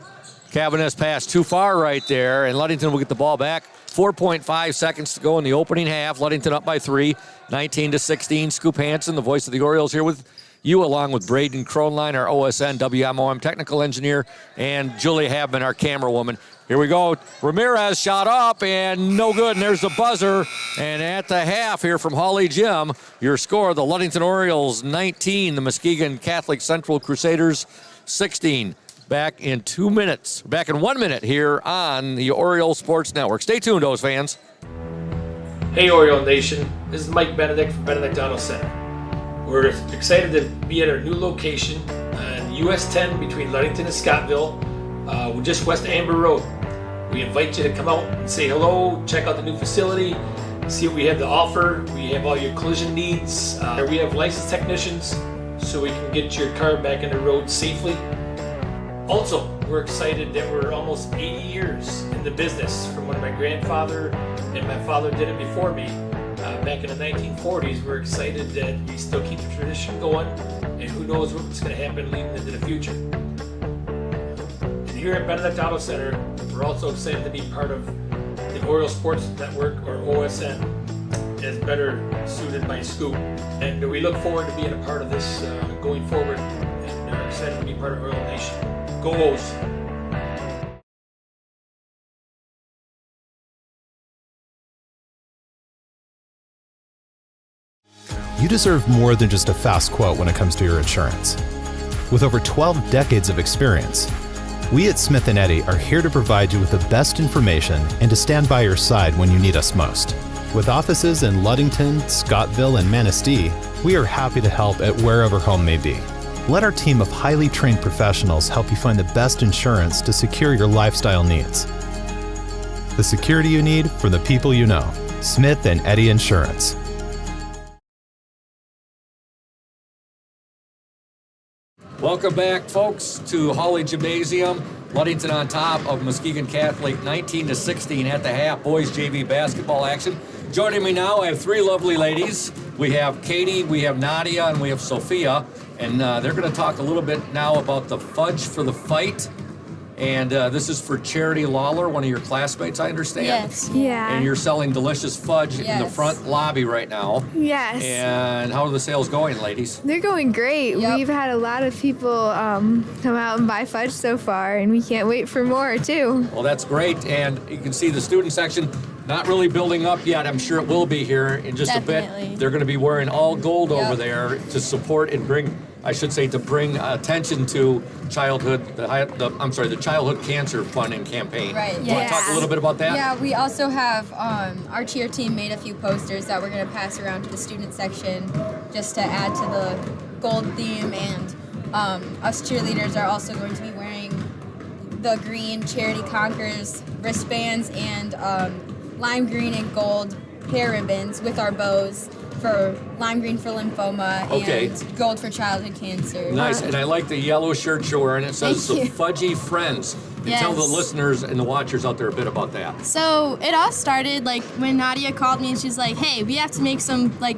B: Cavanis passed too far right there, and Ludington will get the ball back. 4.5 seconds to go in the opening half. Ludington up by 3, 19-16. Scoop Hansen, the voice of the Orioles, here with you, along with Braden Kronline, our OSN WMOM technical engineer, and Julie Habman, our camera woman. Here we go. Ramirez shot up and no good, and there's the buzzer. And at the half here from Hawley Gym, your score, the Ludington Orioles 19, the Muskegon Catholic Central Crusaders 16. Back in 1 minute here on the Oriole Sports Network. Stay tuned, O's fans.
E: Hey Oriole Nation, this is Mike Benedict from Benedict Auto Center. We're excited to be at our new location on US 10 between Ludington and Scottville. We're just west of Amber Road. We invite you to come out and say hello, check out the new facility, see what we have to offer. We have all your collision needs. We have licensed technicians so we can get your car back on the road safely. Also, we're excited that we're almost 80 years in the business from when my grandfather and my father did it before me. Back in the 1940s, we're excited that we still keep the tradition going, and who knows what's going to happen leading into the future. And here at Benedict Auto Center, we're also excited to be part of the Oriole Sports Network, or OSN, as better suited by Scoop. And we look forward to being a part of this going forward, and are excited to be part of Oriole Nation. Go O's!
C: You deserve more than just a fast quote when it comes to your insurance. With over 12 decades of experience, we at Smith & Eddy are here to provide you with the best information and to stand by your side when you need us most. With offices in Ludington, Scottville, and Manistee, we are happy to help at wherever home may be. Let our team of highly trained professionals help you find the best insurance to secure your lifestyle needs. The security you need from the people you know. Smith & Eddy Insurance.
B: Welcome back, folks, to Hawley Gymnasium. Ludington on top of Muskegon Catholic, 19-16 at the half. Boys JV basketball action. Joining me now, I have 3 lovely ladies. We have Katie, we have Nadia, and we have Sophia. And they're going to talk a little bit now about the Fudge for the Fight. And this is for Charity Lawler, one of your classmates, I understand.
F: Yes.
G: Yeah.
B: And you're selling delicious fudge in the front lobby right now.
G: Yes.
B: And how are the sales going, ladies?
G: They're going great.
F: Yep.
G: We've had a lot of people come out and buy fudge so far, and we can't wait for more, too.
B: Well, that's great. And you can see the student section not really building up yet. I'm sure it will be here in just a
F: Definitely.
B: bit. They're going to be wearing all gold
F: Yep.
B: over there to support and bring, to bring attention to the Childhood Cancer Fund and Campaign.
F: Right,
B: You want to talk a little bit about that?
F: Yeah, we also have our cheer team made a few posters that we're going to pass around to the student section just to add to the gold theme, and us cheerleaders are also going to be wearing the green Charity Conquers wristbands and lime green and gold hair ribbons with our bows for lime green for lymphoma and gold for childhood cancer.
B: Nice, and I like the yellow shirt you're wearing. It says the
F: Thank you.
B: Fudgy Friends. And
F: Yes.
B: tell the listeners and the watchers out there a bit about that.
H: So it all started like when Nadia called me and she's like, hey, we have to make some like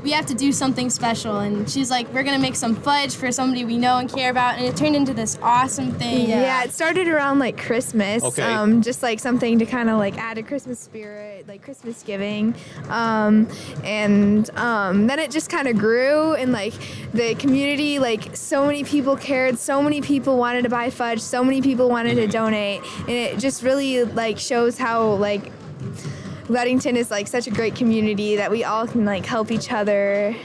H: we have to do something special. And she's like, we're going to make some fudge for somebody we know and care about. And it turned into this awesome thing.
G: Yeah, it started around like Christmas.
B: Okay.
G: Just like something to kind of like add a Christmas spirit, like Christmas giving. Then it just kind of grew, and like the community, like so many people cared, so many people wanted to buy fudge, so many people wanted to donate, and it just really like shows how like Ludington is like such a great community that we all can like help each other.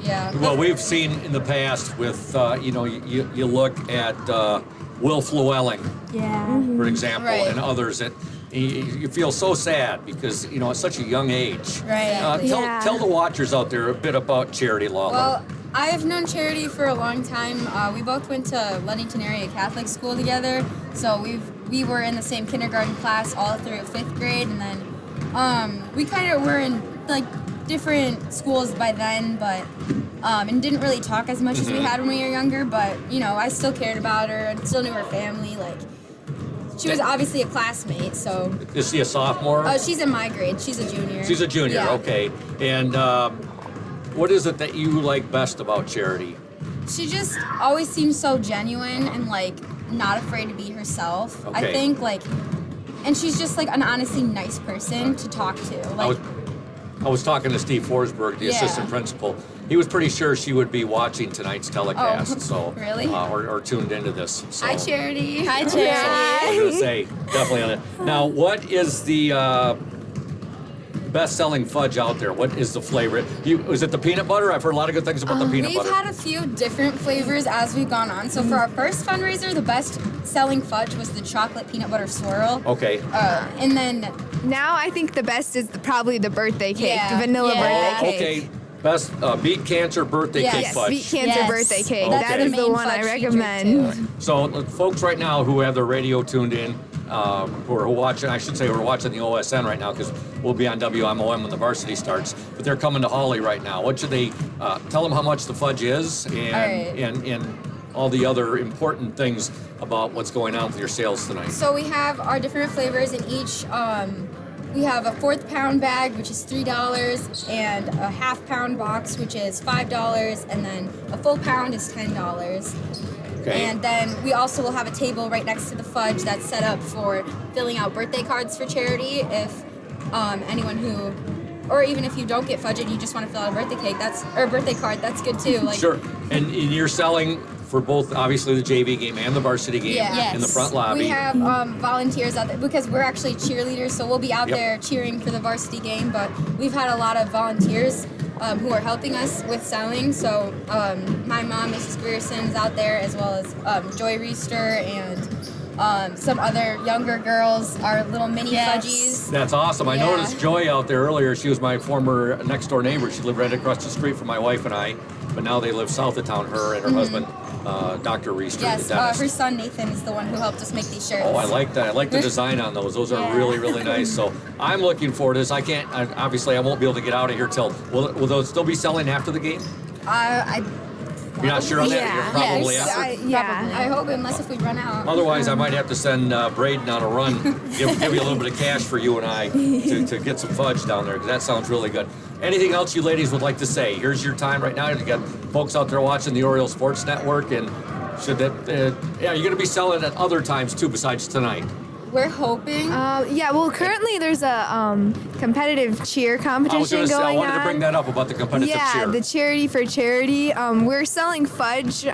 F: Yeah.
B: Well, we've seen in the past with, you look at Will Llewellyn, for example,
F: Right.
B: and others that you feel so sad because, at such a young age.
F: Right.
B: Tell the watchers out there a bit about Charity, Lala.
F: Well, I've known Charity for a long time. We both went to Ludington area Catholic school together, so we were in the same kindergarten class all through 5th grade, and then we kind of were in like different schools by then, but and didn't really talk as much as we had when we were younger. But I still cared about her and still knew her family. Like she was obviously a classmate. So
B: is she a sophomore?
F: she's in my grade. She's a junior.
B: She's a junior.
F: Yeah.
B: Okay. And what is it that you like best about Charity?
F: She just always seems so genuine and like not afraid to be herself.
B: Okay.
F: I think and she's just like an honestly nice person to talk to. Like
B: I was talking to Steve Forsberg, the assistant principal. He was pretty sure she would be watching tonight's telecast. So
F: really?
B: Or tuned into this. So.
F: Hi, Charity.
H: Hi,
B: So
H: Charity.
B: I was going to say, definitely on it. Now, what is the best-selling fudge out there? What is the flavor? Is it the peanut butter? I've heard a lot of good things about the peanut
F: We've
B: butter.
F: had a few different flavors as we've gone on. So for our first fundraiser, the best selling fudge was the chocolate peanut butter swirl.
B: Okay.
F: And then
G: Now I think the best is probably the birthday cake,
F: Yeah.
G: the vanilla
H: Yeah.
G: birthday cake.
B: Okay. Best beet cancer birthday cake
F: Yes,
B: fudge.
G: Beet cancer
H: Yes.
G: birthday cake.
B: That's
G: That
B: the
G: is the
F: main
G: one I
F: fudge featured,
G: recommend.
F: too.
B: So, folks right now who have their radio tuned in, who are watching, I should say, who are watching the OSN right now, because we'll be on WMOM when the Varsity starts. But they're coming to Holly right now. What should they tell them how much the fudge is, and all the other important things about what's going on with your sales tonight?
F: So we have our different flavors in each. We have a 1/4 pound bag, which is $3, and a 1/2 pound box, which is $5, and then a full pound is $10.
B: Okay.
F: And then we also will have a table right next to the fudge that's set up for filling out birthday cards for charity. If anyone who, or even if you don't get fudge and you just want to fill out a birthday cake, or a birthday card, that's good too. Like,
B: Sure. And you're selling for both, obviously, the JV game and the varsity game
F: Yeah.
B: in the front lobby.
F: We have volunteers out there because we're actually cheerleaders, so we'll be out
B: Yep.
F: there cheering for the varsity game. But we've had a lot of volunteers who are helping us with selling. So my mom, Mrs. Grierson, is out there, as well as Joy Reister and some other younger girls, our little mini
H: Yes.
F: fudgies.
B: That's awesome. I
F: Yeah.
B: noticed Joy out there earlier. She was my former next door neighbor. She lived right across the street from my wife and I, but now they live south of town, her and her husband, Dr. Reister,
F: Yes,
B: the dentist.
F: her son Nathan is the one who helped us make these shirts.
B: Oh, I like that. I like the design on those. Those are
H: Yeah.
B: really, really nice. So I'm looking forward to this. Obviously, I won't be able to get out of here till, will those still be selling after the game? You're not sure on that?
G: Yeah.
B: You're probably
F: Yes.
B: after?
F: I hope, unless if we run out.
B: Otherwise, I might have to send Braden on a run, give you a little bit of cash for you and I to get some fudge down there, because that sounds really good. Anything else you ladies would like to say? Here's your time right now. You got folks out there watching the Oriole Sports Network, and should that, you're going to be selling at other times too besides tonight.
F: We're hoping.
G: Well, currently there's a competitive cheer competition going on.
B: I wanted to bring that up about the competitive cheer.
G: The Charity for Charity. We're selling fudge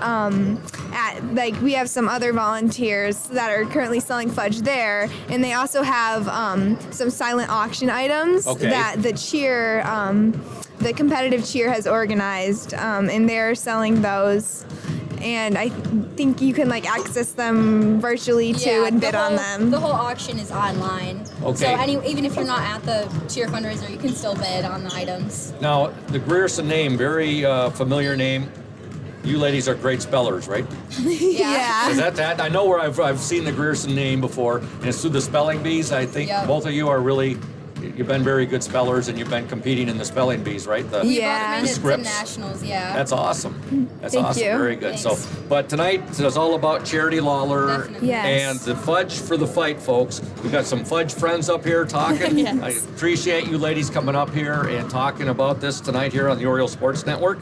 G: we have some other volunteers that are currently selling fudge there, and they also have some silent auction items that the cheer, the competitive cheer has organized, and they're selling those. And I think you can access them virtually too and bid on them.
F: The whole auction is online.
B: Okay.
F: So even if you're not at the cheer fundraiser, you can still bid on the items.
B: Now, the Grierson name, very familiar name. You ladies are great spellers, right?
G: Yeah.
B: Is that? I know where I've seen the Grierson name before, and it's through the spelling bees. I think
F: Yep.
B: both of you are really you've been very good spellers, and you've been competing in the spelling bees, right? The,
F: We
G: Yeah.
F: both made it to
B: Scripts.
F: nationals, yeah.
B: That's awesome. That's
G: Thank
B: awesome.
G: you.
B: Very good.
F: Thanks.
B: So, but tonight is all about Charity Lawler
F: Definitely.
G: Yes.
B: and the fudge for the fight, folks. We've got some fudge friends up here talking.
H: Yes.
B: I appreciate you ladies coming up here and talking about this tonight here on the Oriole Sports Network.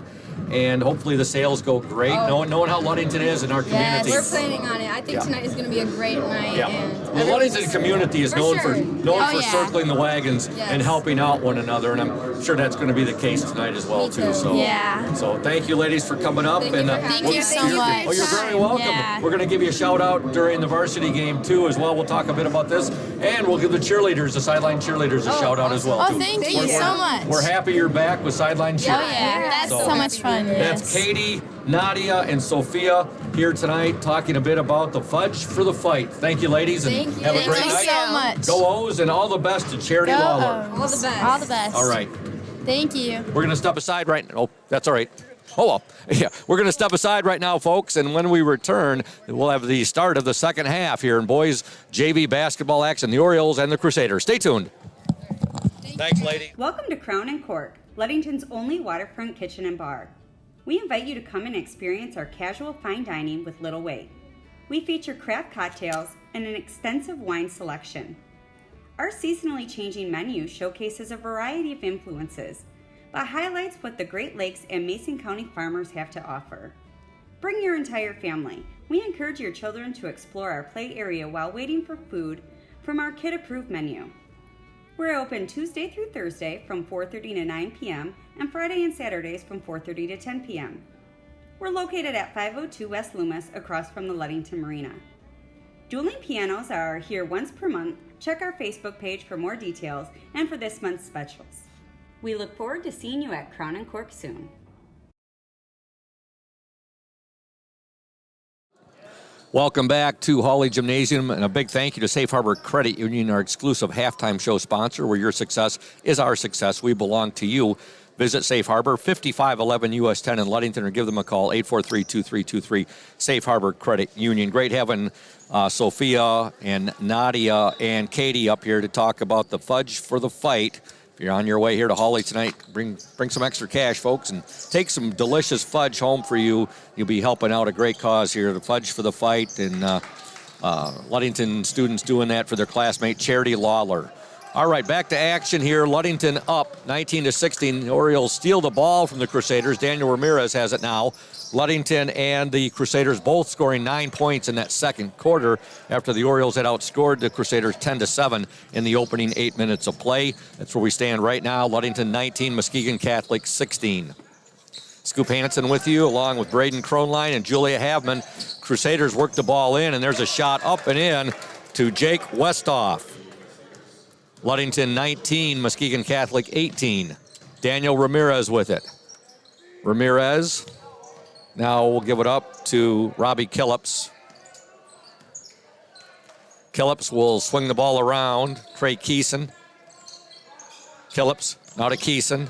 B: And hopefully the sales go great.
F: Oh.
B: Knowing how Ludington is in our
H: Yes.
B: community.
F: We're planning on it. I think
B: Yeah.
F: tonight is going to be a great night.
B: Yeah.
F: And
B: The Ludington
F: everyone's-
B: community is
F: For
B: known
F: sure.
H: Oh,
B: for
H: yeah.
B: circling the wagons
F: Yes.
B: and helping out one another, and I'm sure that's going to be the case tonight as well
F: Me
B: too.
F: too.
B: So
H: Yeah.
B: So thank you, ladies, for coming up.
F: Thank you
B: and
F: for having
H: Thank
F: us.
H: you so
F: Thank
H: much.
B: Oh, you're very welcome.
H: Yeah.
B: We're going to give you a shout out during the varsity game too, as well. We'll talk a bit about this, and we'll give the cheerleaders, the sideline cheerleaders, a shout out as well
H: Oh,
B: too.
H: thank you
B: We're-
H: so much.
B: We're happy you're back with sideline cheer.
H: Oh yeah, that's
B: So-
H: so much fun.
B: That's
H: Yes.
B: Katie, Nadia, and Sophia here tonight talking a bit about the fudge for the fight. Thank you, ladies, and
F: Thank you.
B: have a
H: Thank
B: great
H: you
B: night.
H: so much.
B: Go O's, and all the best to Charity
H: Go
B: Lawler.
H: O's.
F: All the best.
H: All the best.
B: All right.
H: Thank you.
B: We're going to step aside right now. Oh, that's all right. Oh, well. Yeah, we're going to step aside right now, folks, and when we return, we'll have the start of the second half here in boys JV basketball action, the Orioles and the Crusaders. Stay tuned. Thanks, lady.
I: Welcome to Crown and Cork, Ludington's only waterfront kitchen and bar. We invite you to come and experience our casual fine dining with little wait. We feature craft cocktails and an extensive wine selection. Our seasonally changing menu showcases a variety of influences, but highlights what the Great Lakes and Mason County farmers have to offer. Bring your entire family. We encourage your children to explore our play area while waiting for food from our kid-approved menu. We're open Tuesday through Thursday from 4:30 to 9 p.m. and Friday and Saturdays from 4:30 to 10 p.m. We're located at 502 West Loomis across from the Ludington Marina. Dueling pianos are here once per month. Check our Facebook page for more details and for this month's specials. We look forward to seeing you at Crown and Cork soon.
B: Welcome back to Hawley Gymnasium, and a big thank you to Safe Harbor Credit Union, our exclusive halftime show sponsor, where your success is our success. We belong to you. Visit Safe Harbor, 5511 US 10 in Ludington, or give them a call, 843-2323, Safe Harbor Credit Union. Great having Sophia and Nadia and Katie up here to talk about the fudge for the fight. If you're on your way here to Hawley tonight, bring some extra cash, folks, and take some delicious fudge home for you. You'll be helping out a great cause here, the fudge for the fight, and Ludington students doing that for their classmate, Charity Lawler. All right, back to action here. Ludington up 19-16. The Orioles steal the ball from the Crusaders. Daniel Ramirez has it now. Ludington and the Crusaders both scoring 9 points in that second quarter after the Orioles had outscored the Crusaders 10-7 in the opening 8 minutes of play. That's where we stand right now. Ludington 19, Muskegon Catholic 16. Scoop Hansen with you, along with Braden Kronline and Julia Havman. Crusaders work the ball in, and there's a shot up and in to Jake Westhoff. Ludington 19, Muskegon Catholic 18. Daniel Ramirez with it. Ramirez. Now we'll give it up to Robbie Killips. Killips will swing the ball around. Trey Keeson. Killips, now to Keeson.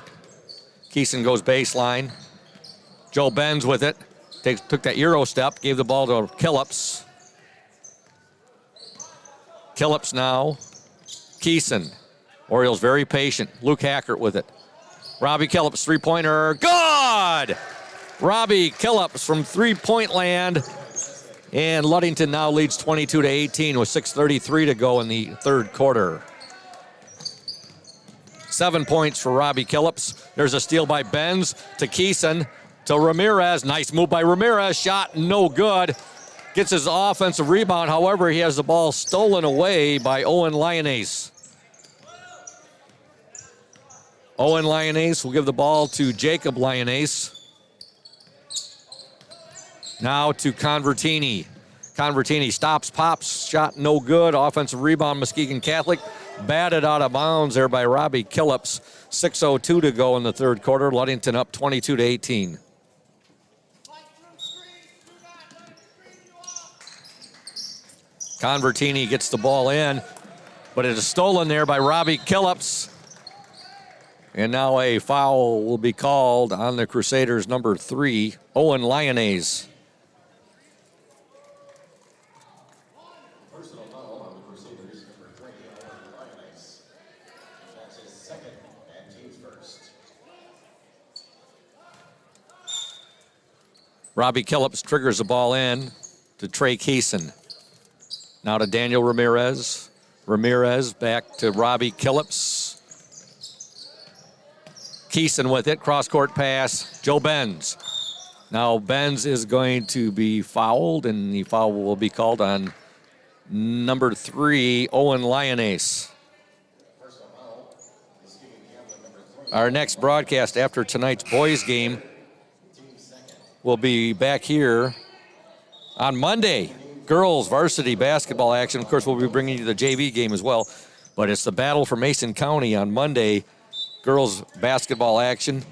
B: Keeson goes baseline. Joe Benz with it. Took that Euro step, gave the ball to Killips. Killips now. Keeson. Orioles very patient. Luke Hackert with it. Robbie Killips, three-pointer. Good! Robbie Killips from three-point land. And Ludington now leads 22-18 with 6:33 to go in the third quarter. 7 points for Robbie Killips. There's a steal by Benz to Keeson to Ramirez. Nice move by Ramirez. Shot no good. Gets his offensive rebound. However, he has the ball stolen away by Owen Lyonnaise. Owen Lyonnaise will give the ball to Jacob Lyonnaise. Now to Convertini. Convertini stops, pops, shot no good. Offensive rebound, Muskegon Catholic. Batted out of bounds there by Robbie Killips. 6:02 to go in the third quarter. Ludington up 22-18. Convertini gets the ball in, but it is stolen there by Robbie Killips. And now a foul will be called on the Crusaders' number 3, Owen Lyonnaise. Robbie Killips triggers the ball in to Trey Keeson. Now to Daniel Ramirez. Ramirez back to Robbie Killips. Keeson with it, cross-court pass. Joe Benz. Now Benz is going to be fouled, and the foul will be called on number 3, Owen Lyonnaise. Our next broadcast after tonight's boys game will be back here on Monday. Girls varsity basketball action. Of course, we'll be bringing you the JV game as well, but it's the battle for Mason County on Monday. Girls basketball action.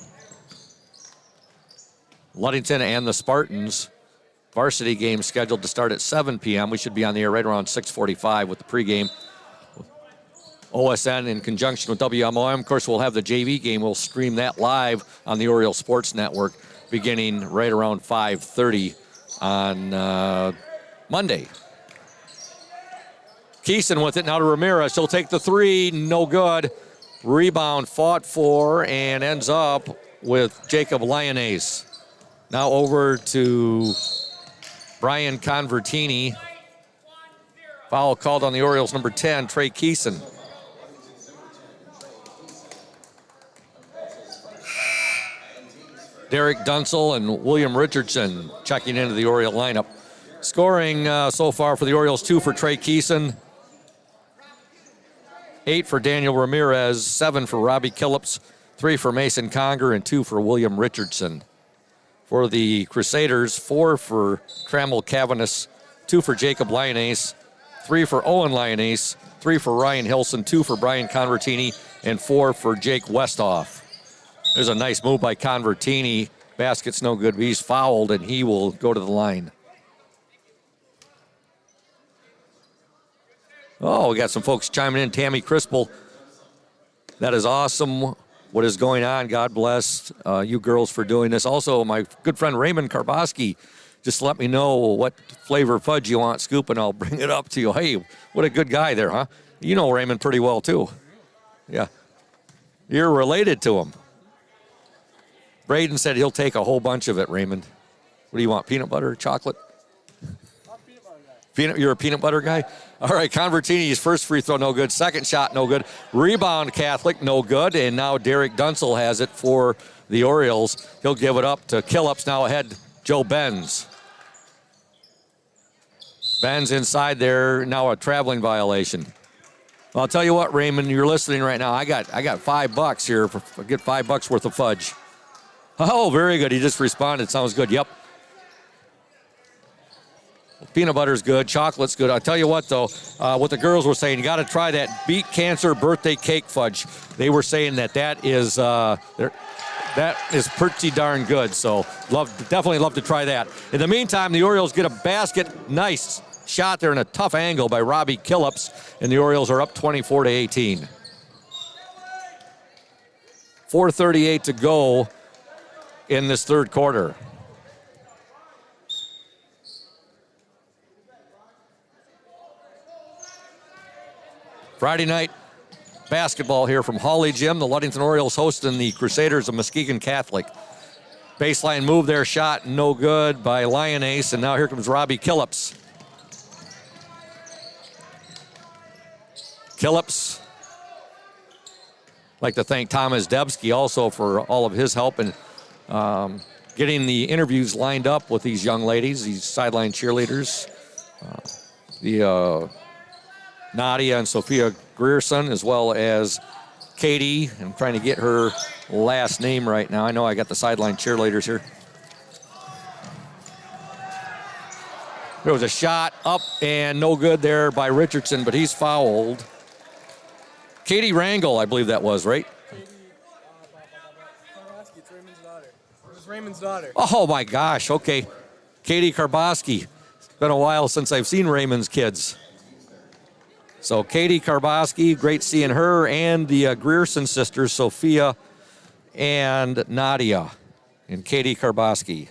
B: Ludington and the Spartans. Varsity game scheduled to start at 7 p.m. We should be on the air right around 6:45 with the pregame. OSN in conjunction with WMOM. Of course, we'll have the JV game. We'll stream that live on the Oriole Sports Network beginning right around 5:30 on Monday. Keeson with it now to Ramirez. He'll take the 3, no good. Rebound fought for and ends up with Jacob Lyonnaise. Now over to Brian Convertini. Foul called on the Orioles, number 10, Trey Keeson. Derek Dunsel and William Richardson checking into the Oriole lineup. Scoring so far for the Orioles, 2 for Trey Keeson, 8 for Daniel Ramirez, 7 for Robbie Killips, 3 for Mason Conger, and 2 for William Richardson. For the Crusaders, 4 for Trammell Cavanis, 2 for Jacob Lyonnaise, 3 for Owen Lyonnaise, 3 for Ryan Hilson, 2 for Brian Convertini, and 4 for Jake Westhoff. There's a nice move by Convertini. Basket's no good, but he's fouled, and he will go to the line. Oh, we got some folks chiming in. Tammy Crispel. That is awesome. What is going on? God bless you girls for doing this. Also, my good friend Raymond Karboski, just let me know what flavor fudge you want, Scoop, and I'll bring it up to you. Hey, what a good guy there, huh? You know Raymond pretty well, too. Yeah. You're related to him. Braden said he'll take a whole bunch of it, Raymond. What do you want, peanut butter, chocolate? You're a peanut butter guy? All right, Convertini's first free throw, no good. Second shot, no good. Rebound, Catholic, no good. And now Derek Dunsel has it for the Orioles. He'll give it up to Killips. Now ahead, Joe Benz. Benz inside there, now a traveling violation. Well, I'll tell you what, Raymond, you're listening right now. I got $5 here. Get $5 worth of fudge. Oh, very good. He just responded. Sounds good. Yep. Peanut butter's good. Chocolate's good. I'll tell you what, though, what the girls were saying, you got to try that Beat Cancer birthday cake fudge. They were saying that is pretty darn good. So definitely love to try that. In the meantime, the Orioles get a basket. Nice shot there in a tough angle by Robbie Killips, and the Orioles are up 24-18. 4:38 to go in this third quarter. Friday night basketball here from Hawley Gym. The Ludington Orioles hosting the Crusaders of Muskegon Catholic. Baseline move there, shot no good by Lyonnaise, and now here comes Robbie Killips. Killips. I'd like to thank Thomas Debski also for all of his help in getting the interviews lined up with these young ladies, these sideline cheerleaders. Nadia and Sophia Grierson, as well as Katie. I'm trying to get her last name right now. I know I got the sideline cheerleaders here. There was a shot up and no good there by Richardson, but he's fouled. Katie Rangel, I believe that was, right?
J: It's Raymond's daughter. It was Raymond's daughter.
B: Oh, my gosh. Okay. Katie Karboski. It's been a while since I've seen Raymond's kids. So Katie Karboski, great seeing her, and the Grierson sisters, Sophia and Nadia, and Katie Karboski.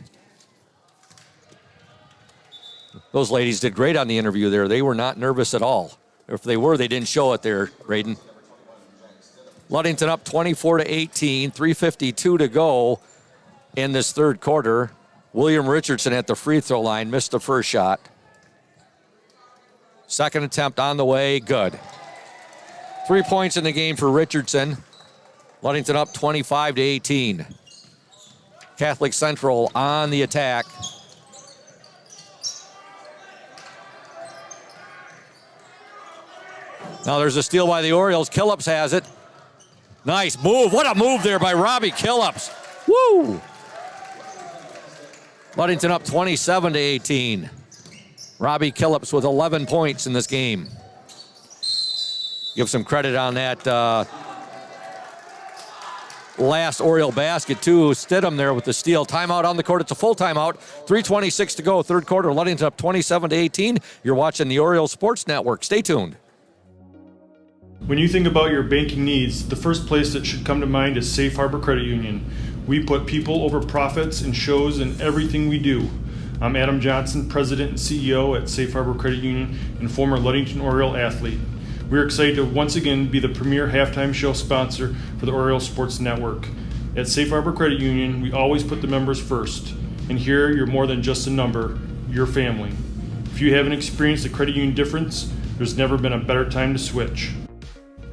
B: Those ladies did great on the interview there. They were not nervous at all. If they were, they didn't show it there, Braden. Ludington up 24-18, 3:52 to go in this third quarter. William Richardson at the free throw line, missed the first shot. Second attempt on the way, good. 3 points in the game for Richardson. Ludington up 25-18. Catholic Central on the attack. Now there's a steal by the Orioles. Killups has it. Nice move. What a move there by Robbie Killups. Woo! Ludington up 27-18. Robbie Killups with 11 points in this game. Give some credit on that last Oriole basket, too. Stidham there with the steal. Timeout on the court. It's a full timeout. 3:26 to go, third quarter. Ludington up 27-18. You're watching the Oriole Sports Network. Stay tuned.
K: When you think about your banking needs, the first place that should come to mind is Safe Harbor Credit Union. We put people over profits and shows in everything we do. I'm Adam Johnson, President and CEO at Safe Harbor Credit Union and former Ludington Oriole athlete. We're excited to once again be the premier halftime show sponsor for the Oriole Sports Network. At Safe Harbor Credit Union, we always put the members first. And here, you're more than just a number, you're family. If you haven't experienced the credit union difference, there's never been a better time to switch.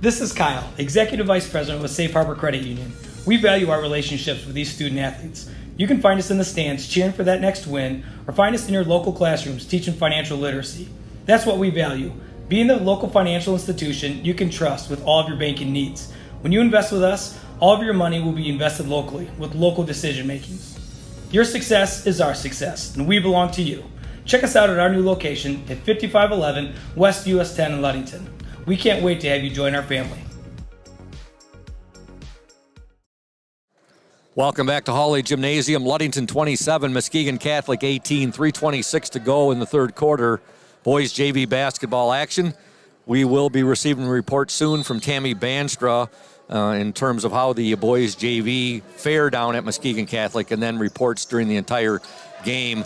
L: This is Kyle, Executive Vice President with Safe Harbor Credit Union. We value our relationships with these student athletes. You can find us in the stands cheering for that next win, or find us in your local classrooms teaching financial literacy. That's what we value. Being the local financial institution you can trust with all of your banking needs. When you invest with us, all of your money will be invested locally with local decision making. Your success is our success, and we belong to you. Check us out at our new location at 5511 West US 10 in Ludington. We can't wait to have you join our family.
B: Welcome back to Hawley Gymnasium. Ludington 27, Muskegon Catholic 18, 3:26 to go in the third quarter. Boys JV basketball action. We will be receiving a report soon from Tammy Banstra in terms of how the boys JV fare down at Muskegon Catholic, and then reports during the entire game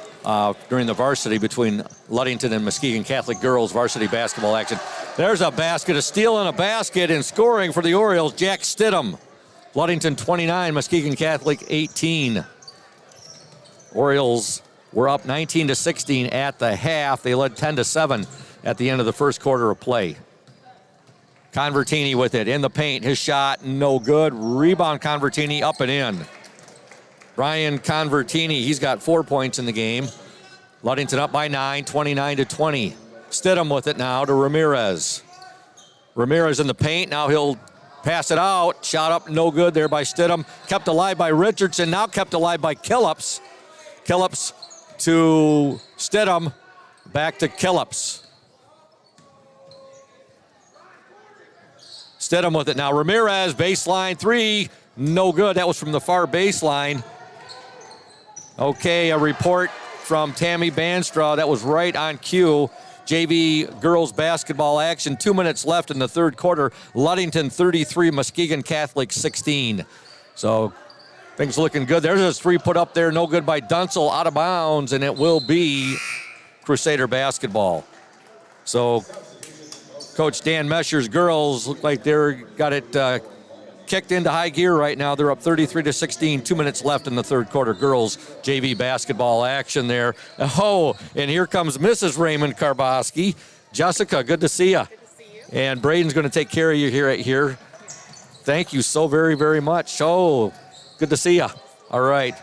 B: during the varsity between Ludington and Muskegon Catholic girls varsity basketball action. There's a basket, a steal and a basket, and scoring for the Orioles, Jack Stidham. Ludington 29, Muskegon Catholic 18. Orioles were up 19-16 at the half. They led 10-7 at the end of the first quarter of play. Convertini with it in the paint. His shot, no good. Rebound Convertini, up and in. Brian Convertini, he's got 4 points in the game. Ludington up by 9, 29-20. Stidham with it now to Ramirez. Ramirez in the paint. Now he'll pass it out. Shot up, no good there by Stidham. Kept alive by Richardson. Now kept alive by Killups. Killups to Stidham. Back to Killups. Stidham with it now. Ramirez, baseline three. No good. That was from the far baseline. Okay, a report from Tammy Banstra. That was right on cue. JV girls basketball action. 2 minutes left in the third quarter. Ludington 33, Muskegon Catholic 16. So things looking good. There's a three put up there. No good by Dunsel, out of bounds, and it will be Crusader basketball. So Coach Dan Mesher's girls look like they're got it kicked into high gear right now. They're up 33-16. 2 minutes left in the third quarter. Girls JV basketball action there. Oh, and here comes Mrs. Raymond Karboski. Jessica, good to see you. And Braden's going to take care of you here. Thank you so very, very much. Oh, good to see you. All right.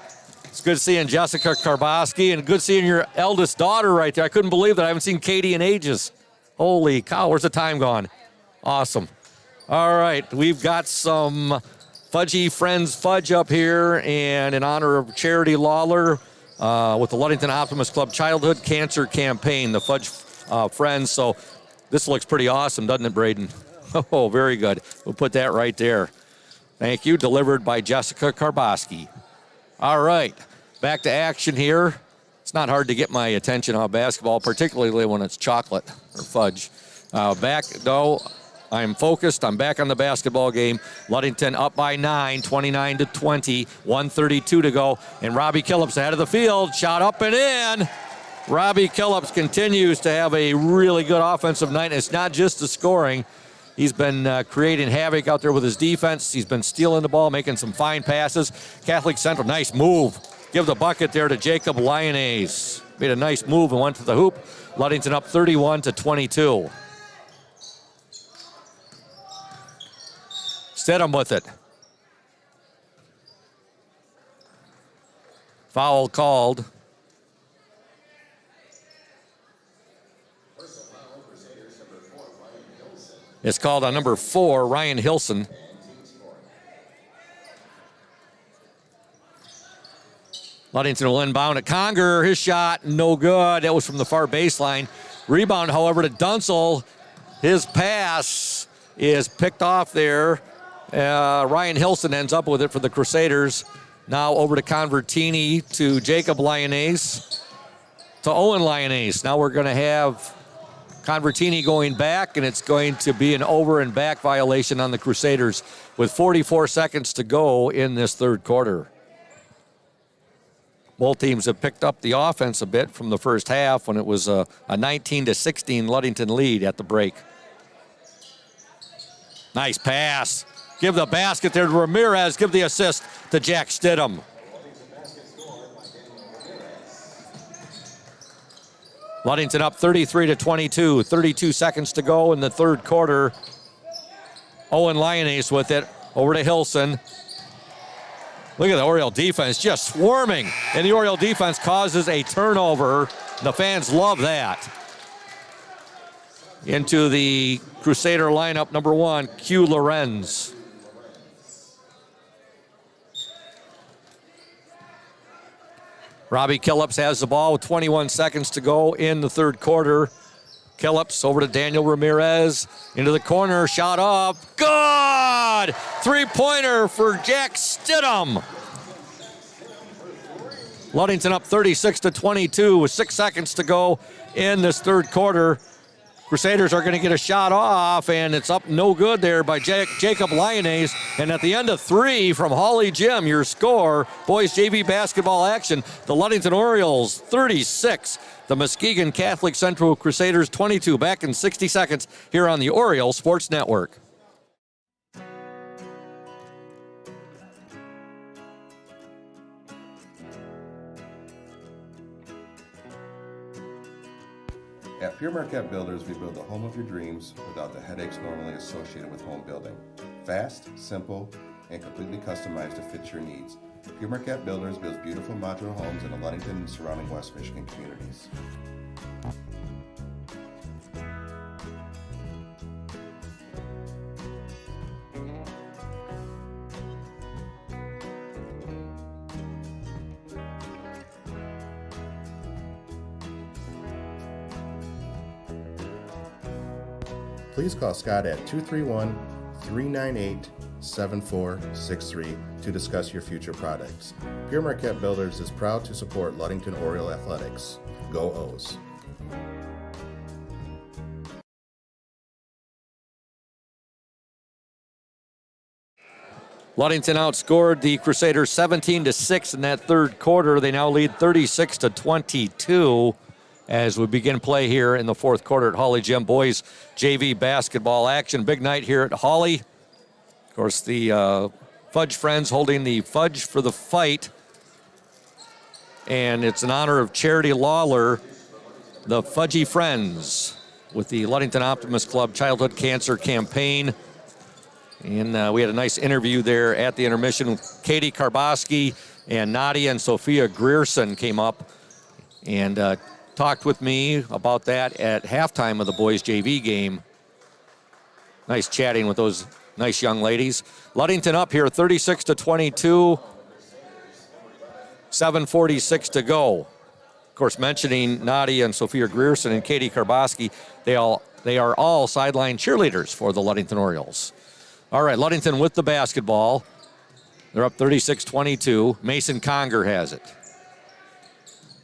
B: It's good seeing Jessica Karboski and good seeing your eldest daughter right there. I couldn't believe that. I haven't seen Katie in ages. Holy cow, where's the time gone? Awesome. All right, we've got some Fudgy Friends Fudge up here, and in honor of Charity Lawler with the Ludington Optimist Club Childhood Cancer Campaign, the Fudge Friends. So this looks pretty awesome, doesn't it, Braden? Oh, very good. We'll put that right there. Thank you. Delivered by Jessica Karboski. All right, back to action here. It's not hard to get my attention on basketball, particularly when it's chocolate or fudge. I'm focused. I'm back on the basketball game. Ludington up by 9, 29-20, 1:32 to go. And Robbie Killups ahead of the field. Shot up and in. Robbie Killups continues to have a really good offensive night. It's not just the scoring. He's been creating havoc out there with his defense. He's been stealing the ball, making some fine passes. Catholic Central, nice move. give the bucket there to Jacob Lyonnaise. Made a nice move and went to the hoop. Ludington up 31-22. Stidham with it. Foul called. It's called on number 4, Ryan Hilson. Ludington will inbound at Conger. His shot, no good. That was from the far baseline. Rebound, however, to Dunsel. His pass is picked off there. Ryan Hilson ends up with it for the Crusaders. Now over to Convertini, to Jacob Lyonnaise, to Owen Lyonnaise. Now we're going to have Convertini going back, and it's going to be an over and back violation on the Crusaders with 44 seconds to go in this third quarter. Both teams have picked up the offense a bit from the first half when it was a 19-16 Ludington lead at the break. Nice pass. Give the basket there to Ramirez. Give the assist to Jack Stidham. Ludington up 33-22. 32 seconds to go in the third quarter. Owen Lyonnaise with it. Over to Hilson. Look at the Oriole defense just swarming. And the Oriole defense causes a turnover. The fans love that. Into the Crusader lineup, number 1, Q Lorenz. Robbie Killips has the ball with 21 seconds to go in the third quarter. Killips over to Daniel Ramirez. Into the corner, shot up. Good! Three-pointer for Jack Stidham. Ludington up 36-22 with 6 seconds to go in this third quarter. Crusaders are going to get a shot off, and it's up no good there by Jacob Lyonnaise. And at the end of 3 from Hawley Gym, your score, boys JV basketball action, the Ludington Orioles 36, the Muskegon Catholic Central Crusaders 22. Back in 60 seconds here on the Oriole Sports Network.
M: At Pure Marquette Builders, we build the home of your dreams without the headaches normally associated with home building. Fast, simple, and completely customized to fit your needs. Pure Marquette Builders builds beautiful modular homes in the Ludington and surrounding West Michigan communities. Please call Scott at 231-398-7463 to discuss your future projects. Pure Marquette Builders is proud to support Ludington Oriole Athletics. Go O's!
B: Ludington outscored the Crusaders 17-6 in that third quarter. They now lead 36-22. As we begin play here in the fourth quarter at Hawley Gym. Boys JV basketball action. Big night here at Hawley. Of course, the Fudge Friends holding the Fudge for the Fight. And it's in honor of Charity Lawler, the Fudgy Friends, with the Ludington Optimist Club Childhood Cancer Campaign. And we had a nice interview there at the intermission. Katie Karboski and Nadia and Sophia Grierson came up and talked with me about that at halftime of the boys JV game. Nice chatting with those nice young ladies. Ludington up here 36-22. 7:46 to go. Of course, mentioning Nadia and Sophia Grierson and Katie Karboski, they are all sideline cheerleaders for the Ludington Orioles. All right, Ludington with the basketball. They're up 36-22. Mason Conger has it.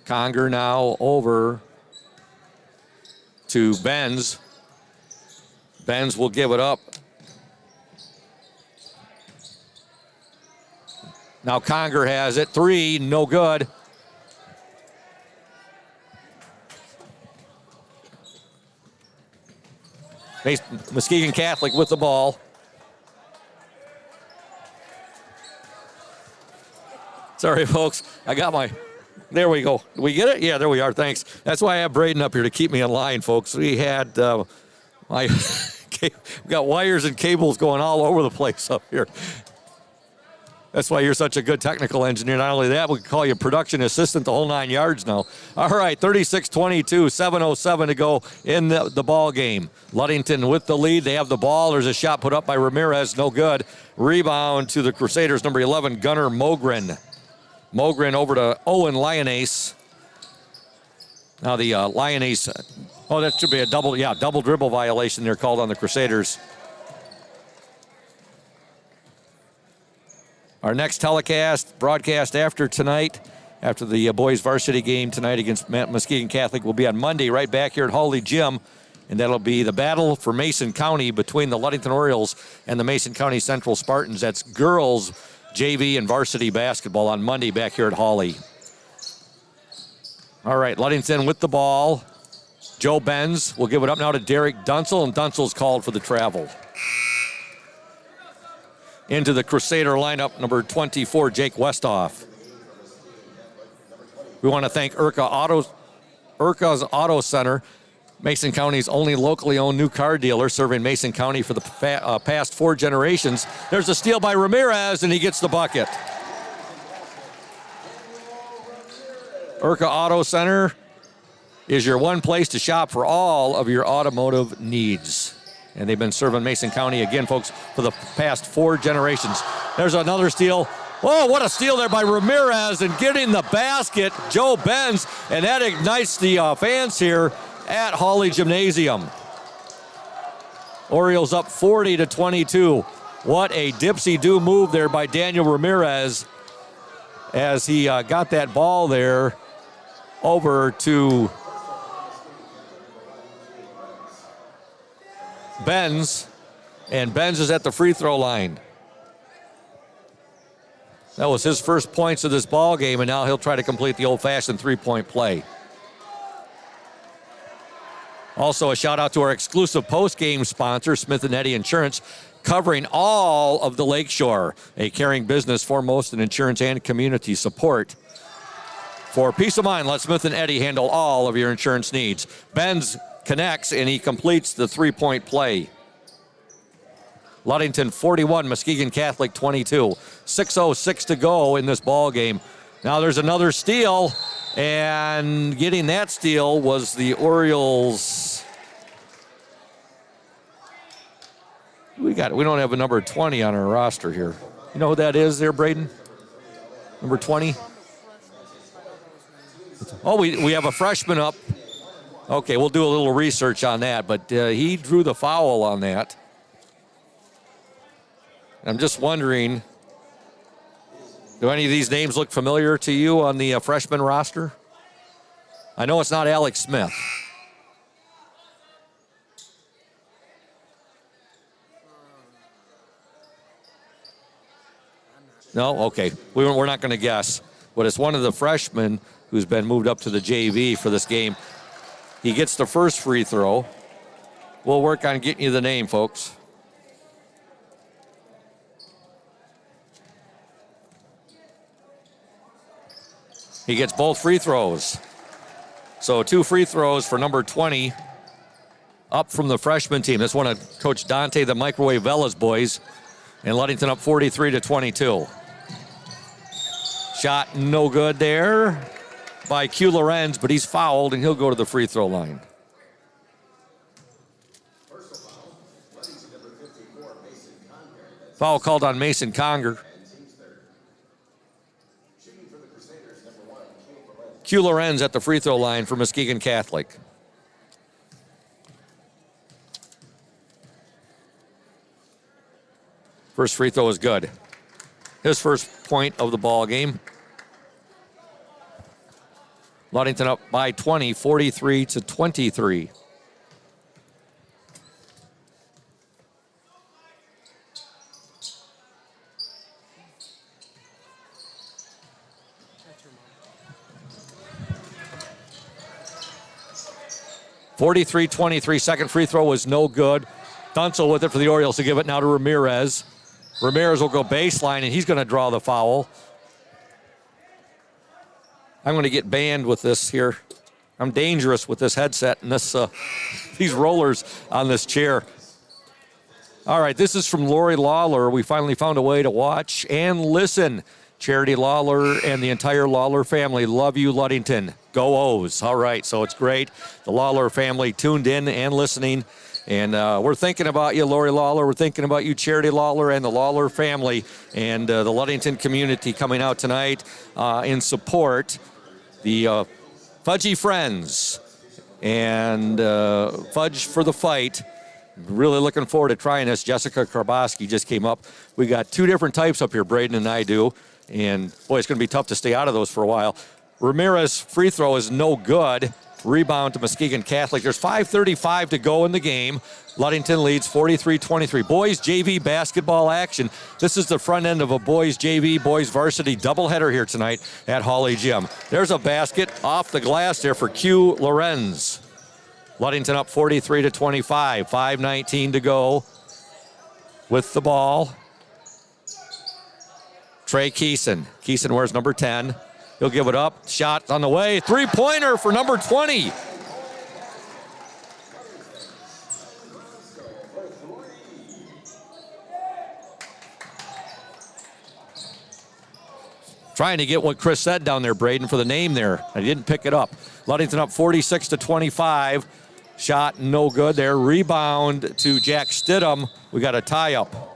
B: Conger now over to Benz. Benz will give it up. Now Conger has it. 3, no good. Muskegon Catholic with the ball. Sorry, folks. I got my... There we go. We get it? Yeah, there we are. Thanks. That's why I have Braden up here to keep me in line, folks. We had we got wires and cables going all over the place up here. That's why you're such a good technical engineer. Not only that, we can call you production assistant the whole 9 yards now. All right, 36-22, 7:07 to go in the ball game. Ludington with the lead. They have the ball. There's a shot put up by Ramirez. No good. Rebound to the Crusaders, number 11, Gunnar Mogren. Mogren over to Owen Lyonnaise. Now the Lyonnaise, that should be a double dribble violation there called on the Crusaders. Our next broadcast after tonight, after the boys varsity game tonight against Muskegon Catholic, will be on Monday right back here at Hawley Gym. And that'll be the battle for Mason County between the Ludington Orioles and the Mason County Central Spartans. That's girls JV and varsity basketball on Monday back here at Hawley. All right, Ludington with the ball. Joe Benz will give it up now to Derek Dunsel, and Dunsel's called for the travel. Into the Crusader lineup, number 24, Jake Westhoff. We want to thank Urka's Auto Center, Mason County's only locally owned new car dealer, serving Mason County for the past 4 generations. There's a steal by Ramirez, and he gets the bucket. Urka Auto Center is your one place to shop for all of your automotive needs. And they've been serving Mason County, again, folks, for the past 4 generations. There's another steal. Oh, what a steal there by Ramirez, and getting the basket, Joe Benz, and that ignites the fans here at Hawley Gymnasium. Orioles up 40-22. What a dipsy-do move there by Daniel Ramirez as he got that ball there over to Benz, and Benz is at the free throw line. That was his first points of this ball game, and now he'll try to complete the old-fashioned three-point play. Also, a shout-out to our exclusive post-game sponsor, Smith & Eddy Insurance, covering all of the Lakeshore, a caring business foremost in insurance and community support. For peace of mind, let Smith & Eddy handle all of your insurance needs. Benz connects, and he completes the three-point play. Ludington 41, Muskegon Catholic 22. 6:06 to go in this ball game. Now there's another steal, and getting that steal was the Orioles. We don't have a number 20 on our roster here. You know who that is there, Braden? Number 20? Oh, we have a freshman up. Okay, we'll do a little research on that, but he drew the foul on that. I'm just wondering, do any of these names look familiar to you on the freshman roster? I know it's not Alex Smith. No? Okay. We're not going to guess. But it's one of the freshmen who's been moved up to the JV for this game. He gets the first free throw. We'll work on getting you the name, folks. He gets both free throws. So 2 free throws for number 20 up from the freshman team. That's one of Coach Dante, the Microwave Velas boys. And Ludington up 43-22. Shot no good there by Q Lorenz, but he's fouled, and he'll go to the free throw line. Foul called on Mason Conger. Q Lorenz at the free throw line for Muskegon Catholic. First free throw is good. His first point of the ball game. Ludington up by 20, 43-23. Second free throw was no good. Dunsel with it for the Orioles to give it now to Ramirez. Ramirez will go baseline, and he's going to draw the foul. I'm going to get banned with this here. I'm dangerous with this headset and this these rollers on this chair. All right, this is from Lori Lawler. We finally found a way to watch and listen. Charity Lawler and the entire Lawler family love you, Ludington. Go O's. All right, so it's great. The Lawler family tuned in and listening. And we're thinking about you, Lori Lawler. We're thinking about you, Charity Lawler, and the Lawler family and the Ludington community coming out tonight in support. The Fudgy Friends and Fudge for the Fight. Really looking forward to trying this. Jessica Karboski just came up. We got 2 different types up here, Braden and I do. And, boy, it's going to be tough to stay out of those for a while. Ramirez free throw is no good. Rebound to Muskegon Catholic. There's 5:35 to go in the game. Ludington leads 43-23. Boys JV basketball action. This is the front end of a boys JV, boys varsity doubleheader here tonight at Hawley Gym. There's a basket off the glass there for Q Lorenz. Ludington up 43-25. 5:19 to go with the ball. Trey Keeson. Keeson wears number 10. He'll give it up. Shot on the way. Three-pointer for number 20. Trying to get what Chris said down there, Braden, for the name there. I didn't pick it up. Ludington up 46-25. Shot no good there. Rebound to Jack Stidham. We got a tie-up.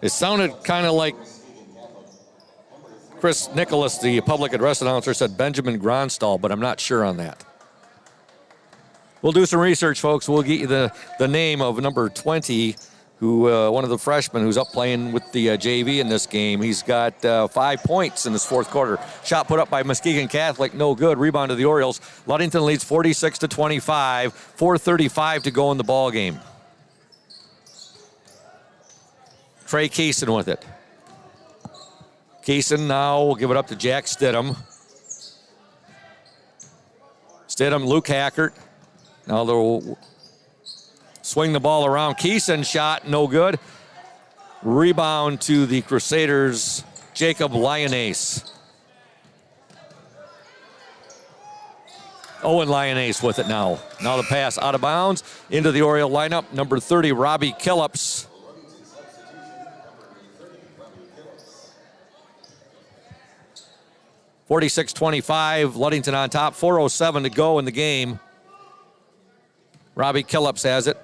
B: It sounded kind of like Chris Nicholas, the public address announcer, said Benjamin Gronstall, but I'm not sure on that. We'll do some research, folks. We'll get you the name of number 20, who one of the freshmen who's up playing with the JV in this game. He's got 5 points in this fourth quarter. Shot put up by Muskegon Catholic, no good. Rebound to the Orioles. Ludington leads 46-25. 4:35 to go in the ball game. Trey Keeson with it. Keeson now will give it up to Jack Stidham. Stidham, Luke Hackert. Now they'll swing the ball around. Keeson shot, no good. Rebound to the Crusaders, Jacob Lyonnaise. Owen Lyonnaise with it now. Now the pass out of bounds into the Oriole lineup. Number 30, Robbie Killups. (46-25), Ludington on top, 4:07 to go in the game. Robbie Killups has it.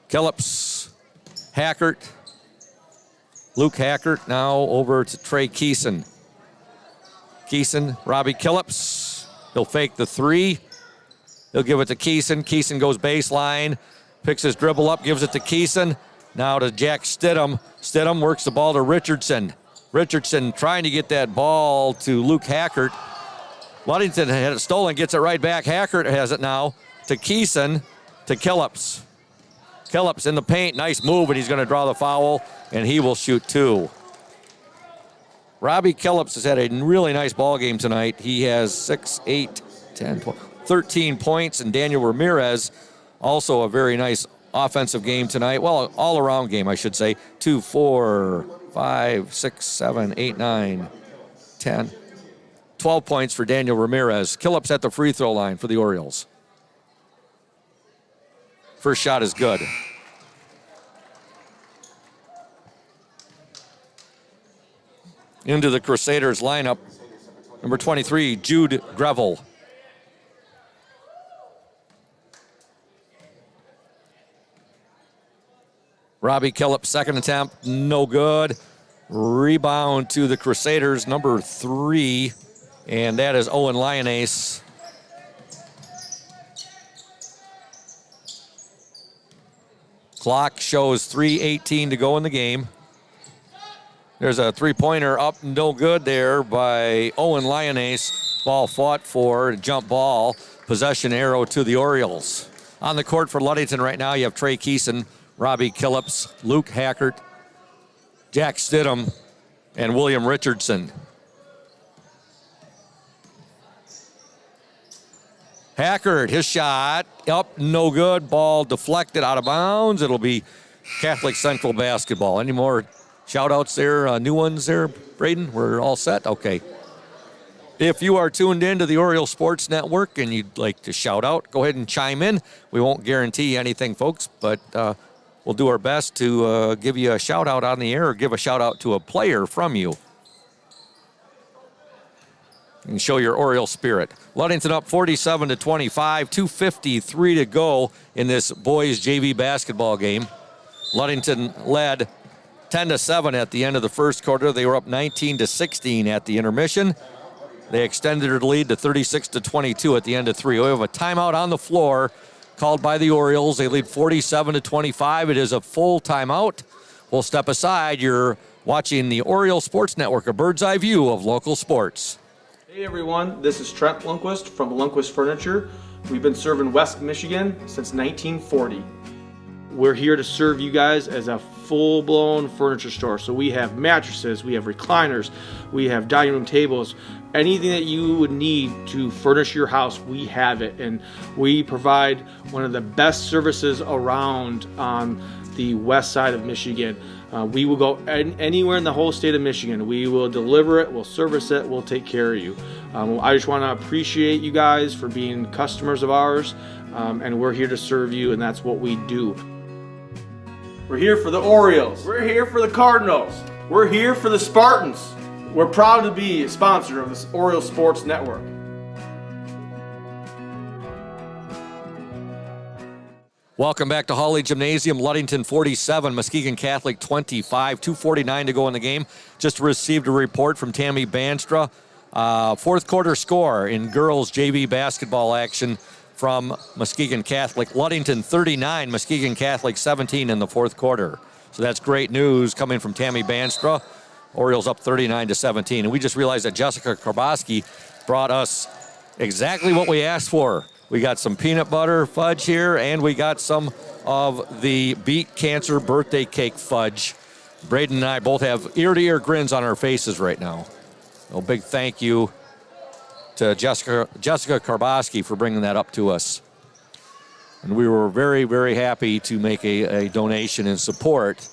B: Killups, Hackert, Luke Hackert now over to Trey Keeson. Keeson, Robbie Killups. He'll fake the three. He'll give it to Keeson. Keeson goes baseline, picks his dribble up, gives it to Keeson. Now to Jack Stidham. Stidham works the ball to Richardson. Richardson trying to get that ball to Luke Hackert. Ludington had it stolen, gets it right back. Hackert has it now to Keeson, to Killups. Killups in the paint, nice move, and he's going to draw the foul, and he will shoot 2. Robbie Killups has had a really nice ball game tonight. He has 6, 8, 10, 12, 13 points, and Daniel Ramirez, also a very nice offensive game tonight. Well, all-around game, I should say. 2, 4, 5, 6, 7, 8, 9, 10. 12 points for Daniel Ramirez. Killups at the free throw line for the Orioles. First shot is good. Into the Crusaders lineup, number 23, Jude Greville. Robbie Killups, second attempt, no good. Rebound to the Crusaders, number 3, and that is Owen Lyonnaise. Clock shows 3:18 to go in the game. There's a three-pointer up, no good there by Owen Lyonnaise. Ball fought for, jump ball, possession arrow to the Orioles. On the court for Ludington right now, you have Trey Keeson, Robbie Killups, Luke Hackert, Jack Stidham, and William Richardson. Hackert, his shot, up, no good. Ball deflected out of bounds. It'll be Catholic Central basketball. Any more shout-outs there, new ones there, Braden? We're all set? Okay. If you are tuned in to the Oriole Sports Network and you'd like to shout out, go ahead and chime in. We won't guarantee anything, folks, but we'll do our best to give you a shout-out on the air or give a shout-out to a player from you. And show your Oriole spirit. Ludington up 47-25, 2:53 to go in this boys JV basketball game. Ludington led 10-7 at the end of the first quarter. They were up 19-16 at the intermission. They extended their lead to 36-22 at the end of three. We have a timeout on the floor called by the Orioles. They lead 47-25. It is a full timeout. We'll step aside. You're watching the Oriole Sports Network, a bird's eye view of local sports.
N: Hey everyone, this is Trent Lundquist from Lundquist Furniture. We've been serving West Michigan since 1940. We're here to serve you guys as a full-blown furniture store. So we have mattresses, we have recliners, we have dining room tables, anything that you would need to furnish your house, we have it. And we provide one of the best services around on the west side of Michigan. We will go anywhere in the whole state of Michigan. We will deliver it, we'll service it, we'll take care of you. I just want to appreciate you guys for being customers of ours, and we're here to serve you, and that's what we do. We're here for the Orioles. We're here for the Cardinals. We're here for the Spartans. We're proud to be a sponsor of this Oriole Sports Network.
B: Welcome back to Hawley Gymnasium. Ludington 47, Muskegon Catholic 25, 2:49 to go in the game. Just received a report from Tammy Banstra. Fourth quarter score in girls JV basketball action from Muskegon Catholic. Ludington 39, Muskegon Catholic 17 in the fourth quarter. So that's great news coming from Tammy Banstra. Orioles up 39-17. And we just realized that Jessica Karboski brought us exactly what we asked for. We got some peanut butter fudge here, and we got some of the Beat Cancer birthday cake fudge. Braden and I both have ear-to-ear grins on our faces right now. A big thank you to Jessica Karboski for bringing that up to us. And we were very, very happy to make a donation in support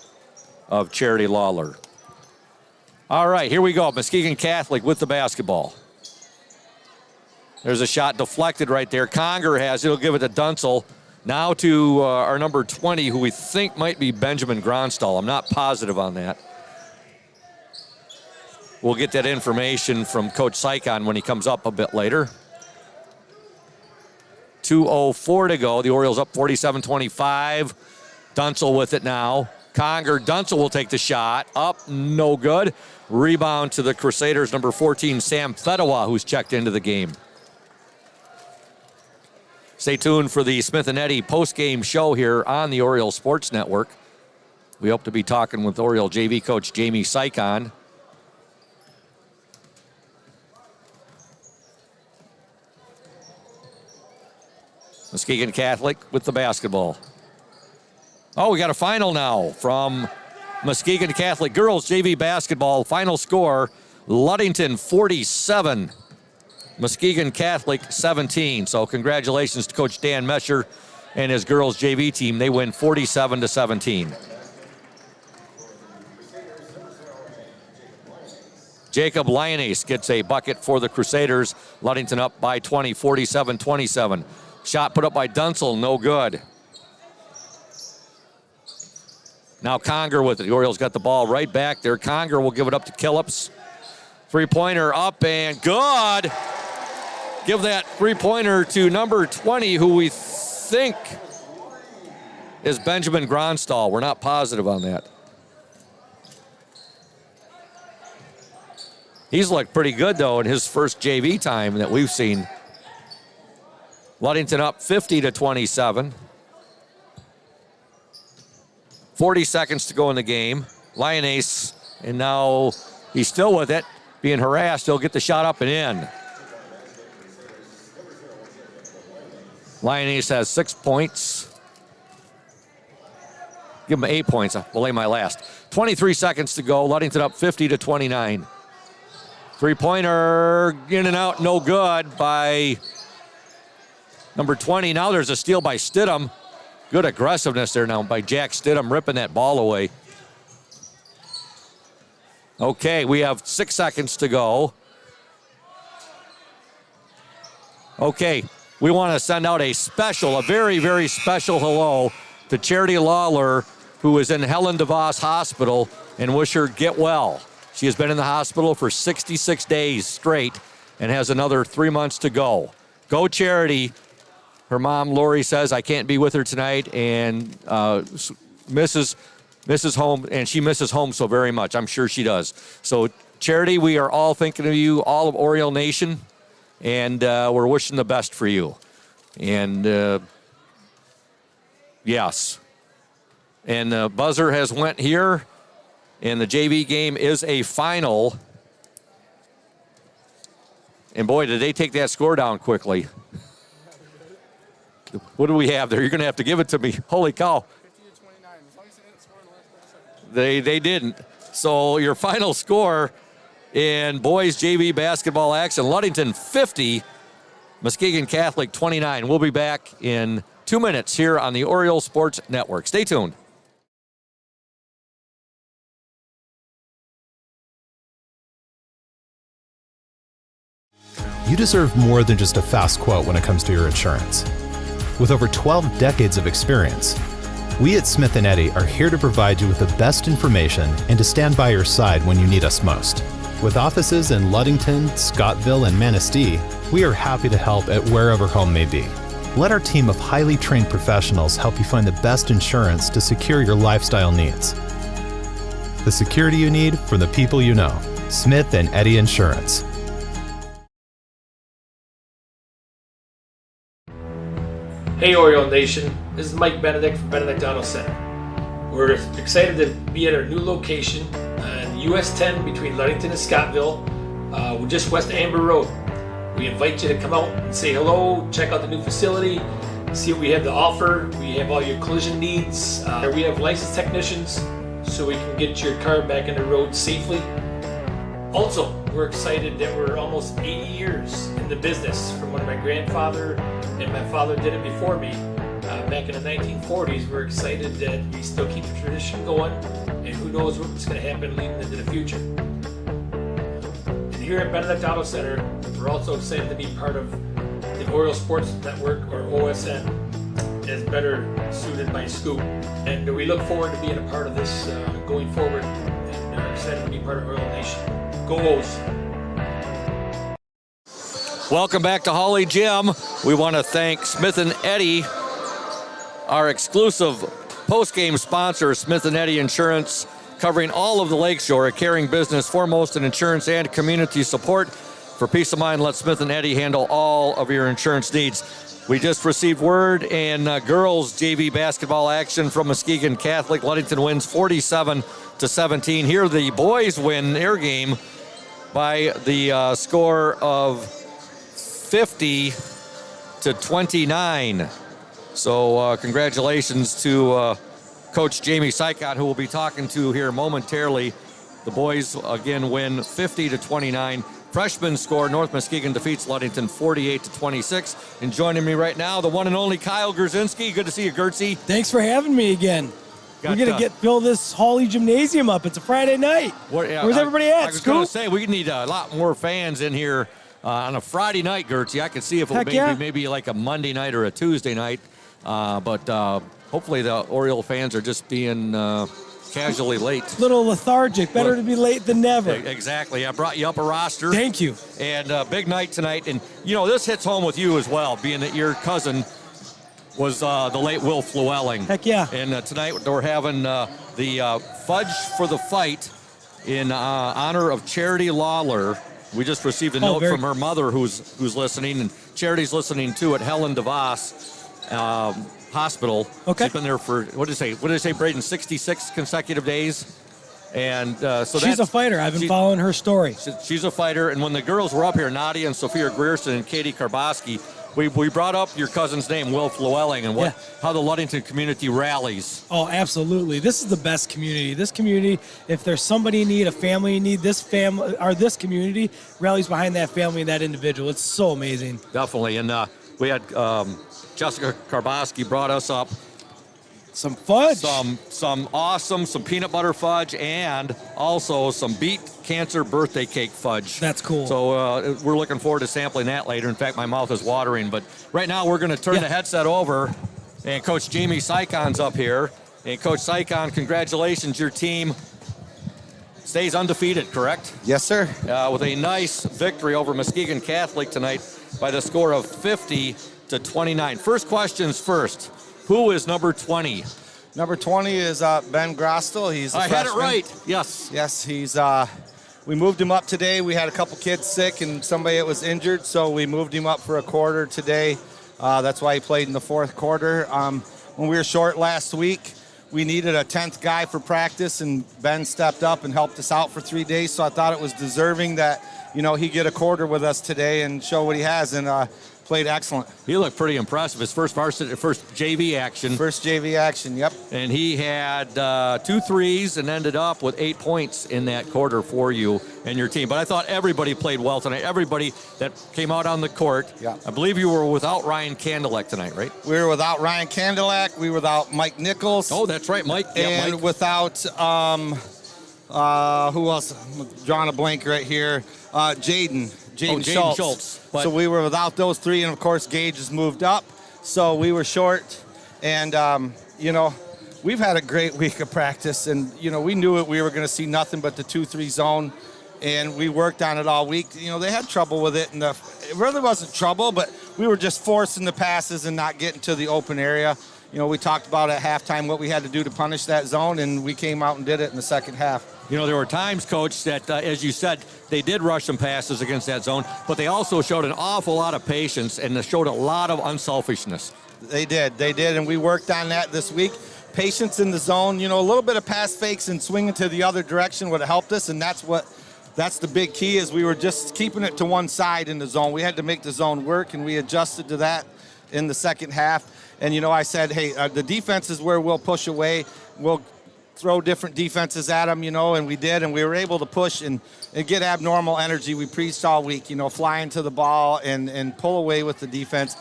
B: of Charity Lawler. All right, here we go. Muskegon Catholic with the basketball. There's a shot deflected right there. Conger has it. He'll give it to Dunsel. Now to our number 20, who we think might be Benjamin Gronstal. I'm not positive on that. We'll get that information from Coach Sykon when he comes up a bit later. 2:04 to go. The Orioles up 47-25. Dunsel with it now. Conger. Dunsel will take the shot. Up, no good. Rebound to the Crusaders, number 14, Sam Fedewa, who's checked into the game. Stay tuned for the Smith and Eddy post-game show here on the Oriole Sports Network. We hope to be talking with Oriole JV coach Jamie Sykon. Muskegon Catholic with the basketball. Oh, we got a final now from Muskegon Catholic girls JV basketball. Final score, Ludington 47. Muskegon Catholic 17. So congratulations to Coach Dan Mesher and his girls JV team. They win 47-17. Jacob Lyonnaise gets a bucket for the Crusaders. Ludington up by 20, 47-27. Shot put up by Dunsel, no good. Now Conger with it. The Orioles got the ball right back there. Conger will give it up to Killips. Three-pointer up and good. Give that three-pointer to number 20, who we think is Benjamin Gronstal. We're not positive on that. He's looked pretty good, though, in his first JV time that we've seen. Ludington up 50-27. 40 seconds to go in the game. Lyonnaise, and now he's still with it, being harassed. He'll get the shot up and in. Lyonnaise has 6 points. Give him 8 points. I'll lay my last. 23 seconds to go. Ludington up 50-29. Three-pointer in and out, no good by Number 20, now there's a steal by Stidham. Good aggressiveness there now by Jack Stidham, ripping that ball away. Okay, we have 6 seconds to go. Okay, we want to send out a very, very special hello to Charity Lawler, who is in Helen DeVos Hospital, and wish her get well. She has been in the hospital for 66 days straight and has another 3 months to go. Go Charity. Her mom, Lori, says, I can't be with her tonight, and misses home, and she misses home so very much. I'm sure she does. So, Charity, we are all thinking of you, all of Oriole Nation, and we're wishing the best for you. And, yes. And the buzzer has went here, and the JV game is a final. And, boy, did they take that score down quickly. What do we have there? You're going to have to give it to me. Holy cow.
J: 50-29. As long as they didn't score in the last second.
B: They didn't. So your final score in boys JV basketball action, Ludington 50, Muskegon Catholic 29. We'll be back in 2 minutes here on the Oriole Sports Network. Stay tuned.
C: You deserve more than just a fast quote when it comes to your insurance. With over 12 decades of experience, we at Smith & Eddy are here to provide you with the best information and to stand by your side when you need us most. With offices in Ludington, Scottville, and Manistee, we are happy to help at wherever home may be. Let our team of highly trained professionals help you find the best insurance to secure your lifestyle needs. The security you need from the people you know. Smith & Eddy Insurance.
E: Hey Oriole Nation, this is Mike Benedict from Benedict Auto Center. We're excited to be at our new location on US 10 between Ludington and Scottville. We're just west of Amber Road. We invite you to come out and say hello, check out the new facility, see what we have to offer. We have all your collision needs. We have licensed technicians so we can get your car back on the road safely. Also, we're excited that we're almost 80 years in the business from when my grandfather and my father did it before me back in the 1940s. We're excited that we still keep the tradition going, and who knows what's going to happen leading into the future. And here at Benedict Auto Center, we're also excited to be part of the Oriole Sports Network, or OSN, as better suited by Scoop. And we look forward to being a part of this going forward, and are excited to be part of Oriole Nation. Go O's.
B: Welcome back to Holly Gym. We want to thank Smith & Eddy, our exclusive post-game sponsor, Smith & Eddy Insurance, covering all of the Lakeshore, a caring business foremost in insurance and community support. For peace of mind, let Smith & Eddy handle all of your insurance needs. We just received word in girls JV basketball action from Muskegon Catholic. Ludington wins 47-17. Here the boys win their game by the score of 50-29. So congratulations to Coach Jamie Sykot, who we'll be talking to here momentarily. The boys again win 50-29. Freshman score, North Muskegon defeats Ludington 48-26. And joining me right now, the one and only Kyle Grzinski. Good to see you, Gertzy.
O: Thanks for having me again. We're going to fill this Holly Gymnasium up. It's a Friday night. Where's everybody at,
B: I was going to say, we need a lot more fans in here on a Friday night, Gertzy. I could see if it would maybe like a Monday night or a Tuesday night. But hopefully the Oriole fans are just being casually late.
O: A little lethargic. Better to be late than never.
B: Exactly. I brought you up a roster.
O: Thank you.
B: And big night tonight. And, you know, this hits home with you as well, being that your cousin was the late Will Flewelling.
O: Heck yeah.
B: And tonight we're having the Fudge for the Fight in honor of Charity Lawler. We just received a note from her mother who's listening, and Charity's listening too at Helen DeVos Hospital.
O: Okay.
B: She's been there for, what did it say, Braden, 66 consecutive days? And so
O: she's a fighter. I've been following her story.
B: She's a fighter. And when the girls were up here, Nadia and Sophia Grierson and Katie Karboski, we brought up your cousin's name, Will Flewelling, and how the Ludington community rallies.
O: Oh, absolutely. This is the best community. This community, if there's somebody in need, a family in need, this family or this community rallies behind that family and that individual. It's so amazing.
B: Definitely. And We had Jessica Karboski brought us up
O: some fudge,
B: some awesome, some peanut butter fudge, and also some Beat Cancer birthday cake fudge.
O: That's cool.
B: So we're looking forward to sampling that later. In fact, my mouth is watering. But right now we're going to turn the headset over, and Coach Jamie Sykon's up here. And Coach Sykon, congratulations, your team stays undefeated, correct?
P: Yes, sir.
B: With a nice victory over Muskegon Catholic tonight by the score of 50-29. First questions first. Who is number 20?
P: Number 20 is Ben Grostel. He's a freshman.
B: Had it right. Yes.
P: Yes, he's. We moved him up today. We had a couple kids sick and somebody that was injured, so we moved him up for a quarter today. That's why he played in the fourth quarter. When we were short last week, we needed a 10th guy for practice, and Ben stepped up and helped us out for 3 days, so I thought it was deserving that, he get a quarter with us today and show what he has, and played excellent.
B: He looked pretty impressive. His first JV action.
P: First JV action, yep.
B: And he had 2 threes and ended up with 8 points in that quarter for you and your team. But I thought everybody played well tonight. Everybody that came out on the court.
P: Yeah.
B: I believe you were without Ryan Kandelek tonight, right?
P: We were without Ryan Kandelek. We were without Mike Nichols.
B: Oh, that's right, Mike.
P: And
B: Mike.
P: without, who else? I'm drawing a blank right here. Jaden Schultz. So we were without those 3, and of course Gage has moved up, so we were short. And we've had a great week of practice, and we knew we were going to see nothing but the 2-3 zone, and we worked on it all week. They had trouble with it, and it really wasn't trouble, but we were just forcing the passes and not getting to the open area. We talked about at halftime what we had to do to punish that zone, and we came out and did it in the second half.
B: There were times, Coach, that, as you said, they did rush some passes against that zone, but they also showed an awful lot of patience, and they showed a lot of unselfishness.
P: They did, and we worked on that this week. Patience in the zone, a little bit of pass fakes and swinging to the other direction would have helped us, and that's the big key, is we were just keeping it to one side in the zone. We had to make the zone work, and we adjusted to that in the second half. And, I said, hey, the defense is where we'll push away. We'll throw different defenses at them, and we did. And we were able to push and get abnormal energy. We preached all week, flying to the ball and pull away with the defense.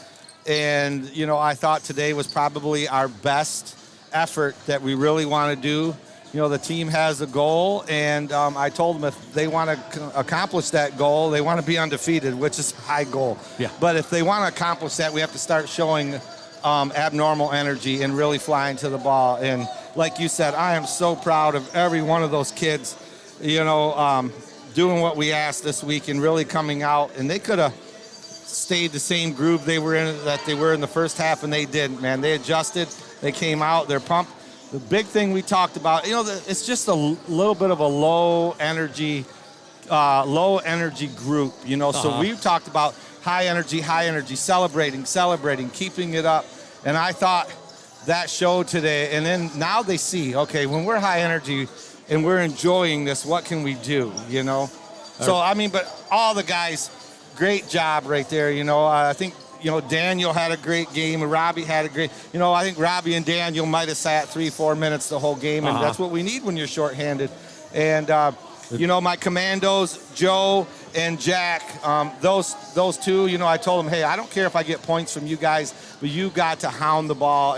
P: And, I thought today was probably our best effort that we really want to do. The team has a goal, and I told them if they want to accomplish that goal, they want to be undefeated, which is a high goal.
B: Yeah.
P: But if they want to accomplish that, we have to start showing abnormal energy and really flying to the ball. And like you said, I am so proud of every one of those kids, doing what we asked this week and really coming out. And they could have stayed the same groove they were in the first half, and they didn't, man. They adjusted. They came out. They're pumped. The big thing we talked about, it's just a little bit of a low energy group, So we talked about high energy, celebrating, keeping it up. And I thought that showed today. And then now they see, okay, when we're high energy and we're enjoying this, what can we do, So, but all the guys, great job right there, I think, Daniel had a great game, and Robbie had a great, I think Robbie and Daniel might have sat 3-4 minutes the whole game, and that's what we need when you're shorthanded. And, my commandos, Joe and Jack, those two, I told them, hey, I don't care if I get points from you guys, but you got to hound the ball.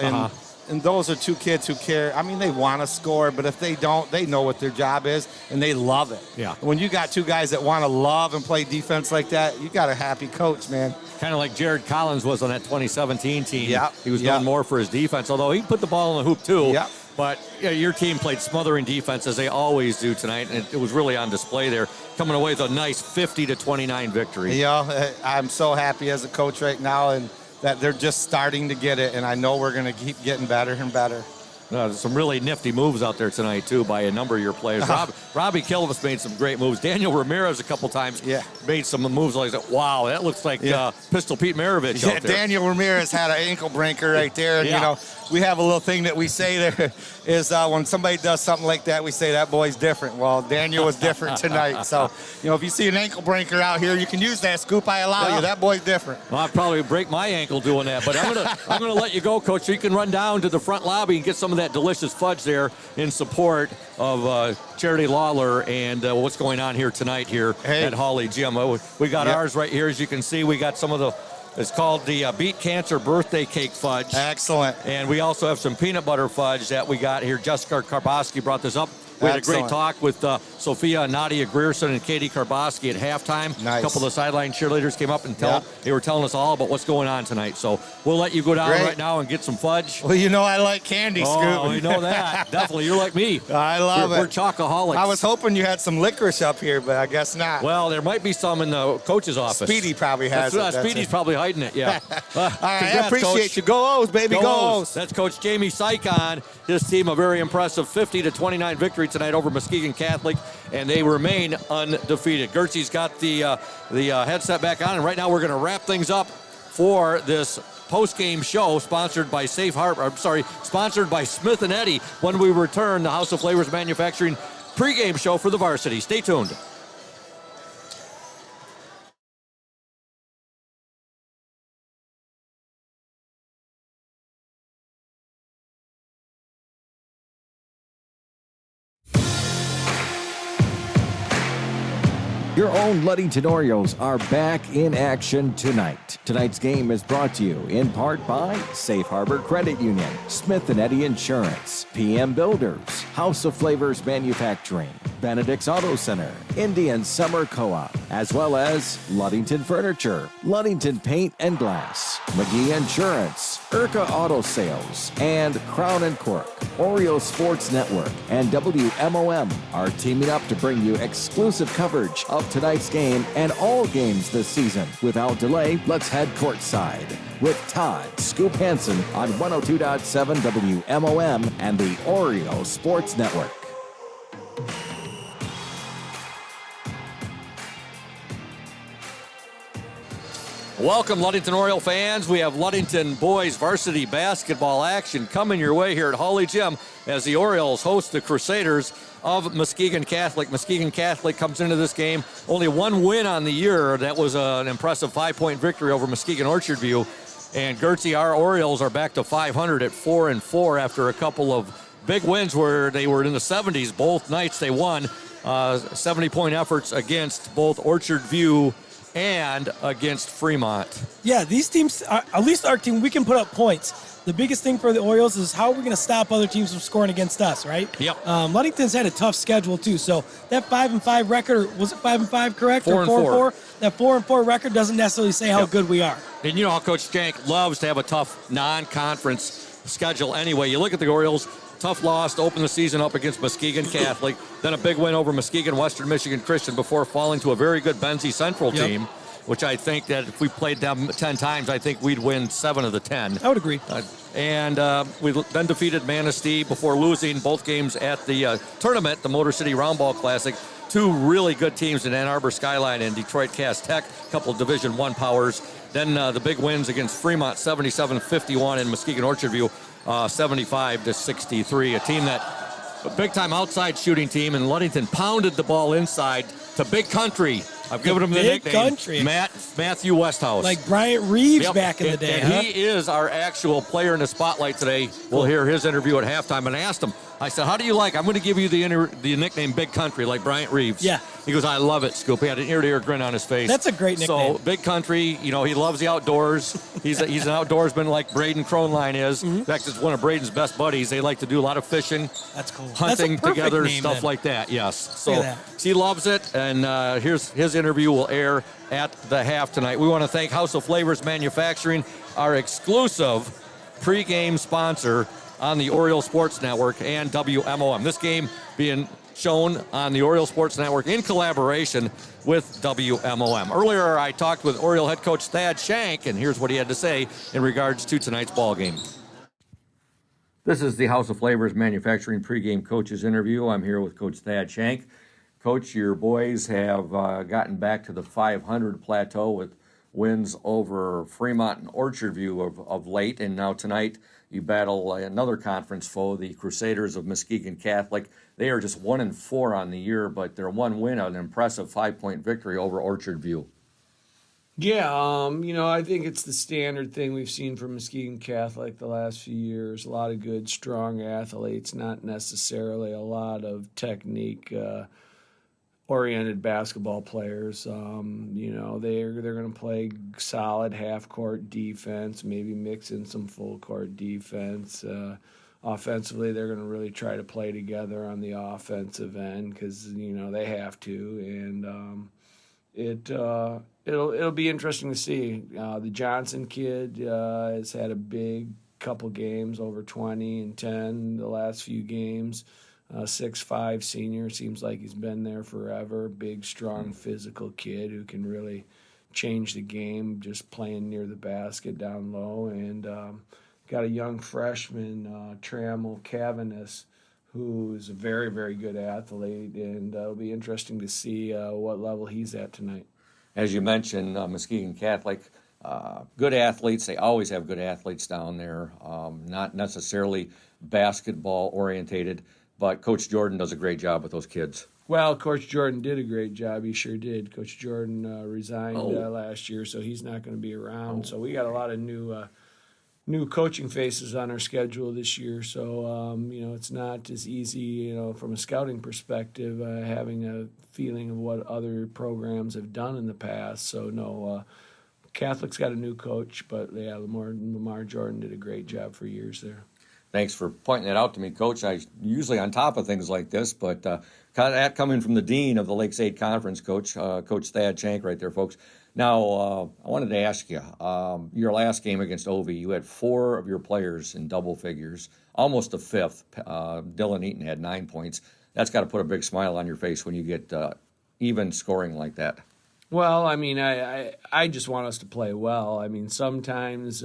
P: And those are 2 kids who care. They want to score, but if they don't, they know what their job is, and they love it.
B: Yeah.
P: When you got 2 guys that want to love and play defense like that, you got a happy coach, man.
B: Kind of like Jared Collins was on that 2017 team.
P: Yeah.
B: He was doing more for his defense, although he put the ball in the hoop too.
P: Yeah.
B: But your team played smothering defense, as they always do tonight, and it was really on display there, coming away with a nice 50-29 victory.
P: I'm so happy as a coach right now, and that they're just starting to get it, and I know we're going to keep getting better and better.
B: There's some really nifty moves out there tonight, too, by a number of your players. Robbie Kilvis made some great moves. Daniel Ramirez a couple times made some moves like that. Wow, that looks like Pistol Pete Maravich out there.
P: Daniel Ramirez had an ankle breaker right there. And, we have a little thing that we say there is when somebody does something like that, we say that boy's different. Well, Daniel was different tonight. So, if you see an ankle breaker out here, you can use that scoop. I allow you. That boy's different.
B: Well, I'd probably break my ankle doing that. But I'm gonna let you go, Coach, so you can run down to the front lobby and get some of that delicious fudge there in support of Charity Lawler and what's going on here tonight at Hawley Gym. We got ours right here, as you can see. We got some of the It's called the Beat Cancer Birthday Cake Fudge.
P: Excellent.
B: And we also have some peanut butter fudge that we got here. Jessica Karboski brought this up. We had a great talk with Sophia and Nadia Grierson and Katie Karboski at halftime.
P: Nice.
B: A couple of the sideline cheerleaders came up and they were telling us all about what's going on tonight. So we'll let you go down right now and get some fudge.
P: Well, you know I like candy, Scoop.
B: Oh, we know that. Definitely. You're like me.
P: I love it.
B: We're chocoholics.
P: I was hoping you had some licorice up here, but I guess not.
B: Well, there might be some in the coach's office.
P: Speedy probably has it.
B: Speedy's probably hiding it, yeah.
P: All right, I appreciate you. Go O's, baby. Go O's.
B: That's Coach Jamie Sykon. His team, a very impressive 50-29 victory tonight over Muskegon Catholic, and they remain undefeated. Gertzy's got the headset back on, and right now we're going to wrap things up for this post-game show sponsored by sponsored by Smith & Eddy. When we return, the House of Flavors Manufacturing pregame show for the Varsity. Stay tuned.
A: Your own Ludington Orioles are back in action tonight. Tonight's game is brought to you in part by Safe Harbor Credit Union, Smith & Eddy Insurance, PM Builders, House of Flavors Manufacturing, Benedict's Auto Center, Indian Summer Co-op, as well as Ludington Furniture, Ludington Paint and Glass, McGee Insurance, Urca Auto Sales, and Crown & Cork. Oriole Sports Network and WMOM are teaming up to bring you exclusive coverage of tonight's game and all games this season. Without delay, let's head courtside with Todd Scoop Hansen on 102.7 WMOM and the Oriole Sports Network.
B: Welcome, Ludington Oriole fans. We have Ludington boys varsity basketball action coming your way here at Hawley Gym as the Orioles host the Crusaders of Muskegon Catholic. Muskegon Catholic comes into this game only one win on the year. That was an impressive 5-point victory over Muskegon Orchard View. And Gertzy, our Orioles are back to 500 at 4-4 after a couple of big wins where they were in the 70s. Both nights they won 70-point efforts against both Orchard View and against Fremont.
O: Yeah, these teams, at least our team, we can put up points. The biggest thing for the Orioles is how are we going to stop other teams from scoring against us, right?
B: Yep.
O: Ludington's had a tough schedule, too. So that 5-5 record, was it 5-5 correct?
B: 4-4.
O: That 4-4 record doesn't necessarily say how good we are.
B: And you know how Coach Skank loves to have a tough non-conference schedule anyway. You look at the Orioles, tough loss to open the season up against Muskegon Catholic, then a big win over Muskegon Western Michigan Christian before falling to a very good Benzie Central team, which I think that if we played them 10 times, I think we'd win 7 of the 10.
O: I would agree.
B: And we then defeated Manistee before losing both games at the tournament, the Motor City Roundball Classic. Two really good teams in Ann Arbor Skyline and Detroit Cass Tech, a couple of Division I powers. Then the big wins against Fremont, 77-51, and Muskegon Orchard View, 75-63. A team a big-time outside shooting team, and Ludington pounded the ball inside to Big Country. I've given him the nickname,
O: Country.
B: Matthew Westhouse.
O: Like Bryant Reeves back in the day.
B: And he is our actual player in the spotlight today. We'll hear his interview at halftime. And I asked him, I said, how do you like, I'm going to give you the nickname Big Country, like Bryant Reeves.
O: Yeah.
B: He goes, I love it, Scoop. He had an ear-to-ear grin on his face.
O: That's a great nickname.
B: So, Big Country, he loves the outdoors. He's an outdoorsman like Braden Kronline is. In fact, it's one of Braden's best buddies. They like to do a lot of fishing.
O: That's cool.
B: Hunting together, stuff like that, yes. So, he loves it, and here's his interview will air at the half tonight. We want to thank House of Flavors Manufacturing, our exclusive pregame sponsor on the Oriole Sports Network and WMOM. This game being shown on the Oriole Sports Network in collaboration with WMOM. Earlier, I talked with Oriole head coach Thad Shank, and here's what he had to say in regards to tonight's ball game. This is the House of Flavors Manufacturing pregame coaches interview. I'm here with Coach Thad Shank. Coach, your boys have gotten back to the 500 plateau with wins over Fremont and Orchard View of late, and now tonight you battle another conference foe, the Crusaders of Muskegon Catholic. They are just 1-4 on the year, but their one win, an impressive 5-point victory over Orchard View.
Q: Yeah, I think it's the standard thing we've seen from Muskegon Catholic the last few years. A lot of good, strong athletes, not necessarily a lot of technique. oriented basketball players. You know, they're going to play solid half-court defense, maybe mix in some full-court defense. Offensively, they're going to really try to play together on the offensive end because, you know, they have to. And it'll be interesting to see. The Johnson kid has had a big couple games, over 20 and 10 the last few games. 6'5" senior, seems like he's been there forever. Big, strong, physical kid who can really change the game just playing near the basket down low. And got a young freshman, Trammell Cavanis, who's a very, very good athlete, and it'll be interesting to see what level he's at tonight.
B: As you mentioned, Muskegon Catholic, good athletes. They always have good athletes down there, not necessarily basketball orientated, but Coach Jordan does a great job with those kids.
Q: Well, Coach Jordan did a great job. He sure did. Coach Jordan resigned last year, so he's not going to be around. So we got a lot of new coaching faces on our schedule this year. So, you know, it's not as easy, you know, from a scouting perspective, having a feeling of what other programs have done in the past. So, no, Catholic's got a new coach, but, yeah, Lamar Jordan did a great job for years there.
B: Thanks for pointing that out to me, Coach. I'm usually on top of things like this, but that coming from the dean of the Lakes 8 Conference, Coach Thad Shank right there, folks. Now, I wanted to ask you, your last game against OV, you had 4 of your players in double figures, almost a fifth. Dylan Eaton had 9 points. That's got to put a big smile on your face when you get even scoring like that.
Q: Well, I mean, I just want us to play well. I mean, sometimes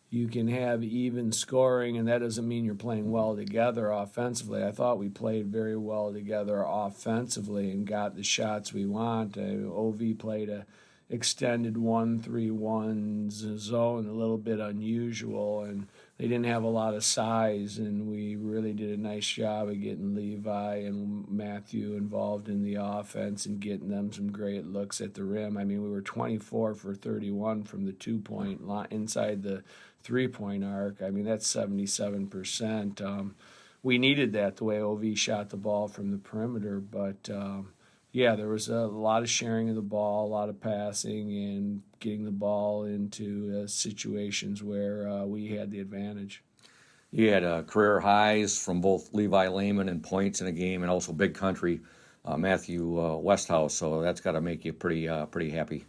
Q: you can have even scoring, and that doesn't mean you're playing well together offensively. I thought we played very well together offensively and got the shots we want. OV played a extended 1-3-1 zone, a little bit unusual, and they didn't have a lot of size, and we really did a nice job of getting Levi and Matthew involved in the offense and getting them some great looks at the rim. I mean, we were 24 for 31 from the 2-point line inside the 3-point arc. I mean, that's 77%. We needed that the way OV shot the ball from the perimeter, but yeah, there was a lot of sharing of the ball, a lot of passing, and getting the ball into situations where we had the advantage.
B: You had career highs from both Levi Lehman and points in a game, and also Big Country Matthew Westhouse. So that's got to make you pretty happy.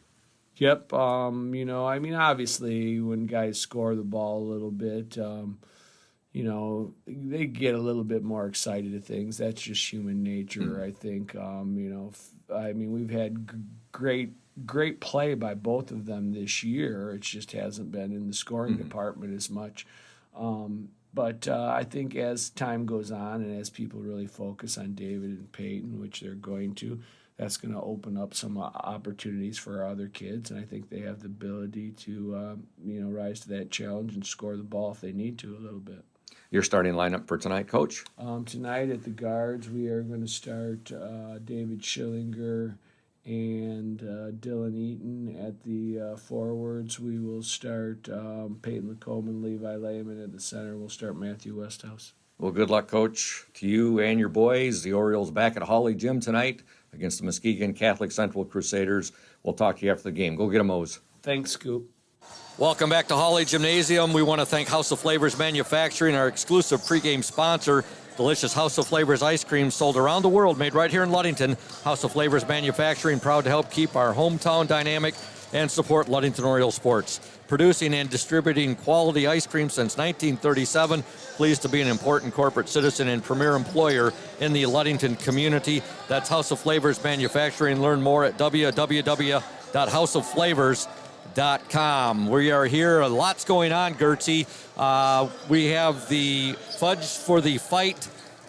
Q: Yep. You know, I mean, obviously, when guys score the ball a little bit, you know, they get a little bit more excited at things. That's just human nature, I think. You know, I mean, we've had great play by both of them this year. It just hasn't been in the scoring department as much. But I think as time goes on and as people really focus on David and Peyton, which they're going to, that's going to open up some opportunities for our other kids. And I think they have the ability to, you know, rise to that challenge and score the ball if they need to a little bit.
B: Your starting lineup for tonight, Coach?
Q: Tonight at the guards, we are going to start David Schillinger and Dylan Eaton. At the forwards, we will start Peyton LaCombe, Levi Lehman. At the center, we'll start Matthew Westhouse.
B: Well, good luck, Coach, to you and your boys. The Orioles back at Hawley Gym tonight against the Muskegon Catholic Central Crusaders. We'll talk to you after the game. Go get 'em, O's.
Q: Thanks, Scoop.
B: Welcome back to Hawley Gymnasium. We want to thank House of Flavors Manufacturing, our exclusive pregame sponsor. Delicious House of Flavors ice cream sold around the world, made right here in Ludington. House of Flavors Manufacturing, proud to help keep our hometown dynamic and support Ludington Orioles sports. Producing and distributing quality ice cream since 1937. Pleased to be an important corporate citizen and premier employer in the Ludington community. That's House of Flavors Manufacturing. Learn more at www.houseofflavors.com. We are here. Lots going on, Gertzie. We have the Fudge for the Fight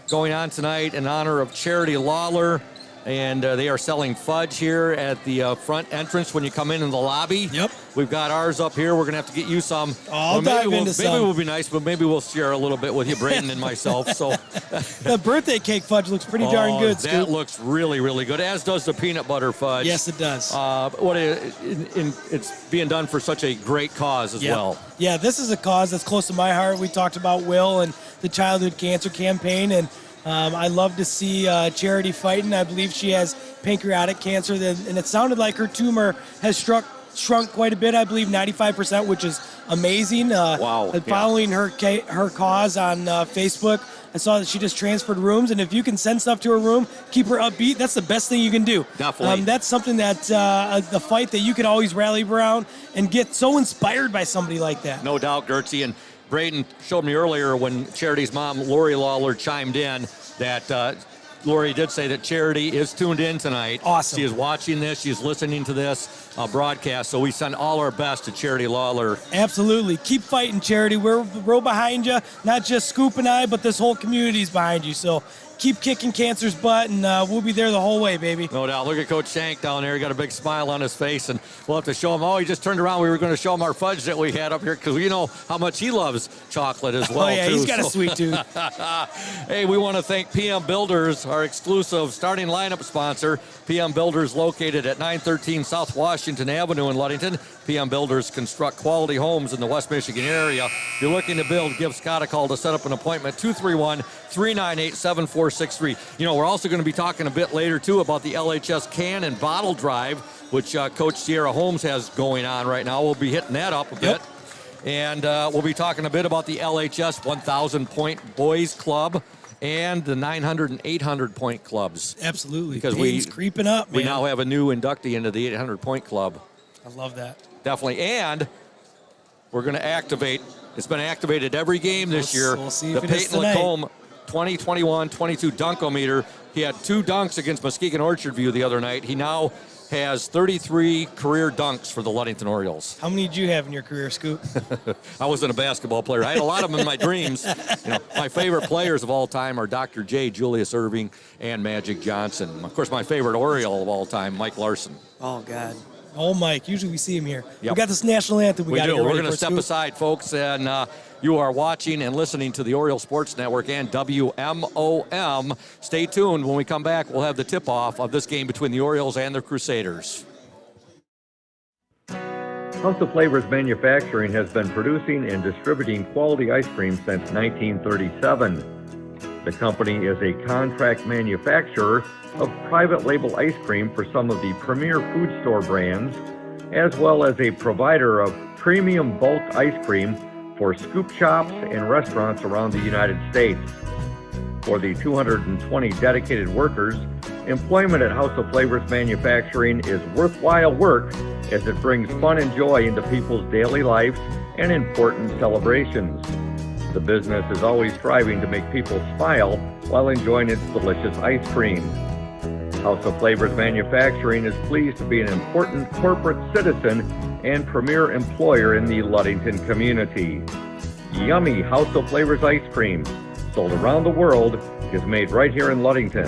B: going on tonight in honor of Charity Lawler. And they are selling fudge here at the front entrance when you come in the lobby.
O: Yep.
B: We've got ours up here. We're going to have to get you some.
O: I'll dive into some.
B: Maybe it will be nice, but maybe we'll share a little bit with you, Brayden and myself. So
O: the birthday cake fudge looks pretty darn good, Scoop.
B: That looks really, really good, as does the peanut butter fudge.
O: Yes, it does.
B: It's being done for such a great cause as well.
O: Yeah, this is a cause that's close to my heart. We talked about Will and the childhood cancer campaign, and I love to see Charity fighting. I believe she has pancreatic cancer, and it sounded like her tumor has shrunk quite a bit. I believe 95%, which is amazing.
B: Wow.
O: Following her cause on Facebook, I saw that she just transferred rooms, and if you can send stuff to her room, keep her upbeat, that's the best thing you can do.
B: Definitely.
O: That's something that the fight that you can always rally around and get so inspired by somebody like that.
B: No doubt, Gertzie. And Braden showed me earlier when Charity's mom, Lori Lawler, chimed in that Lori did say that Charity is tuned in tonight.
O: Awesome.
B: She is watching this. She's listening to this broadcast. So we send all our best to Charity Lawler.
O: Absolutely. Keep fighting, Charity. We're behind you. Not just Scoop and I, but this whole community's behind you. So keep kicking cancer's butt, and we'll be there the whole way, baby.
B: No doubt. Look at Coach Shank down there. He got a big smile on his face, and we'll have to show him. Oh, he just turned around. We were going to show him our fudge that we had up here because we know how much he loves chocolate as well,
O: yeah,
B: too.
O: he's got a sweet tooth.
B: Hey, we want to thank PM Builders, our exclusive starting lineup sponsor. PM Builders located at 913 South Washington Avenue in Ludington. PM Builders construct quality homes in the West Michigan area. If you're looking to build, give Scott a call to set up an appointment, 231-398-7463. You know, we're also going to be talking a bit later, too, about the LHS can and bottle drive, which Coach Sierra Holmes has going on right now. We'll be hitting that up a bit. And we'll be talking a bit about the LHS 1,000-point boys club and the 900 and 800-point clubs.
O: Absolutely.
B: Because
O: Game's creeping up, man.
B: We now have a new inductee into the 800-point club.
O: I love that.
B: Definitely. And we're going to activate. It's been activated every game this year.
O: We'll see
B: the
O: if it is
B: Peyton
O: tonight.
B: Lacombe 2021-22 Dunkometer. He had 2 dunks against Muskegon Orchard View the other night. He now has 33 career dunks for the Ludington Orioles.
O: How many did you have in your career, Scoop?
B: I wasn't a basketball player. I had a lot of them in my dreams. You know, my favorite players of all time are Dr. J, Julius Irving, and Magic Johnson. Of course, my favorite Oriole of all time, Mike Larson.
O: Oh, God. Oh, Mike. Usually we see him here.
B: Yep.
O: We got this national anthem.
B: We do. We're going to step aside, folks, and you are watching and listening to the Oriole Sports Network and WMOM. Stay tuned. When we come back, we'll have the tip-off of this game between the Orioles and the Crusaders.
D: House of Flavors Manufacturing has been producing and distributing quality ice cream since 1937. The company is a contract manufacturer of private label ice cream for some of the premier food store brands, as well as a provider of premium bulk ice cream for scoop shops and restaurants around the United States. For the 220 dedicated workers, employment at House of Flavors Manufacturing is worthwhile work as it brings fun and joy into people's daily lives and important celebrations. The business is always striving to make people smile while enjoying its delicious ice cream. House of Flavors Manufacturing is pleased to be an important corporate citizen and premier employer in the Ludington community. Yummy House of Flavors ice cream, sold around the world, is made right here in Ludington.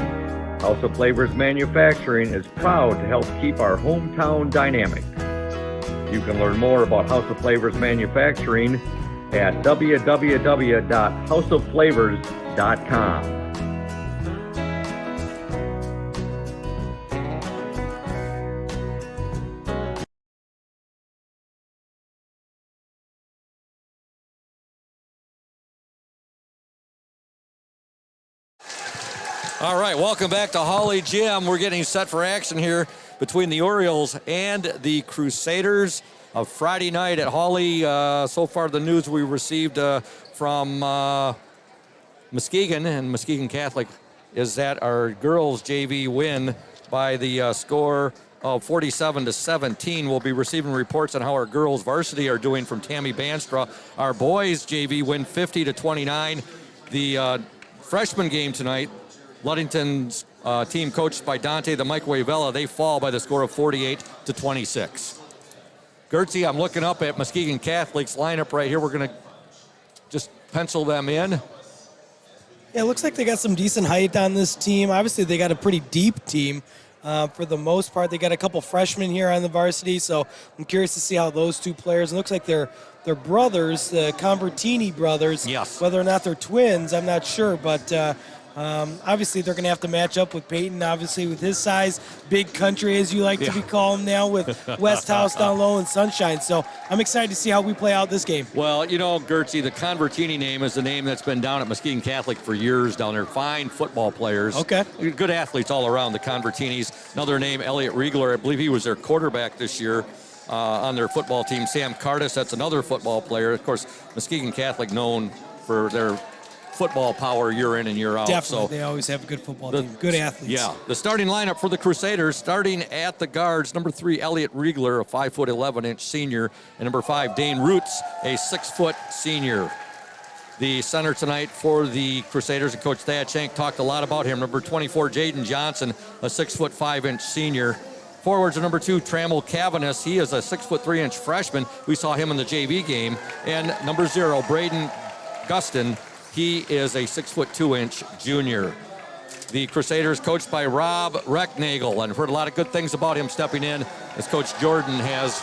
D: House of Flavors Manufacturing is proud to help keep our hometown dynamic. You can learn more about House of Flavors Manufacturing at www.houseofflavors.com.
B: All right, welcome back to Holly Gym. We're getting set for action here between the Orioles and the Crusaders of Friday night at Holly. So far, the news we received from Muskegon and Muskegon Catholic is that our girls JV win by the score of 47-17. We'll be receiving reports on how our girls varsity are doing from Tammy Banstra. Our boys JV win 50-29. The freshman game tonight, Ludington's team coached by Dante the Microwave Vela, they fall by the score of 48-26. Gertzie, I'm looking up at Muskegon Catholic's lineup right here. We're going to just pencil them in.
O: Yeah, it looks like they got some decent height on this team. Obviously, they got a pretty deep team. For the most part, they got a couple freshmen here on the varsity, so I'm curious to see how those two players. It looks like they're brothers, the Convertini brothers.
B: Yes.
O: Whether or not they're twins, I'm not sure, but Obviously, they're going to have to match up with Peyton, obviously, with his size, big country, as you like to be called now, with Westhouse down low and Sunshine. So I'm excited to see how we play out this game.
B: Well, you know, Gertzie, the Convertini name is a name that's been down at Muskegon Catholic for years down there. Fine football players.
O: Okay.
B: Good athletes all around, the Convertinis. Another name, Elliot Riegler. I believe he was their quarterback this year on their football team. Sam Cardis, that's another football player. Of course, Muskegon Catholic known for their football power year in and year out.
O: Definitely.
B: So
O: They always have a good football team. Good athletes.
B: Yeah. The starting lineup for the Crusaders, starting at the guards, number 3, Elliot Riegler, a 5'11" senior, and number 5, Dane Roots, a 6' senior. The center tonight for the Crusaders, and Coach Thad Shank talked a lot about him. Number 24, Jaden Johnson, a 6'5" senior. Forwards are number 2, Trammell Cavanis. He is a 6'3" freshman. We saw him in the JV game. And number 0, Braden Gustin. He is a 6'2" junior. The Crusaders coached by Rob Recknagel, and I've heard a lot of good things about him stepping in as Coach Jordan has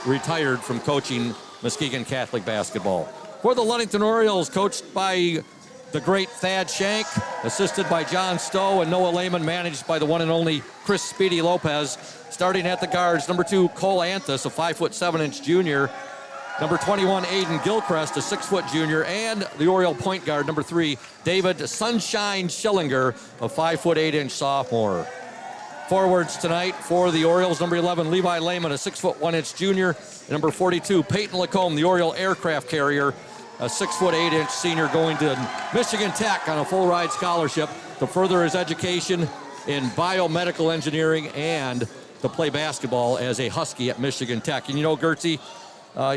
B: retired from coaching Muskegon Catholic basketball. For the Ludington Orioles, coached by the great Thad Shank, assisted by John Stowe and Noah Lehman, managed by the one and only Chris Speedy Lopez. Starting at the guards, number 2, Cole Anthus, a 5'7" junior. Number 21, Aiden Gilchrist, a 6' junior, and the Oriole point guard, number 3, David Sunshine Schillinger, a 5'8" sophomore. Forwards tonight for the Orioles, number 11, Levi Lehman, a 6'1" junior, and number 42, Peyton Lacombe, the Oriole aircraft carrier, a 6'8" senior going to Michigan Tech on a full ride scholarship to further his education in biomedical engineering and to play basketball as a Husky at Michigan Tech. And you know, Gertzie,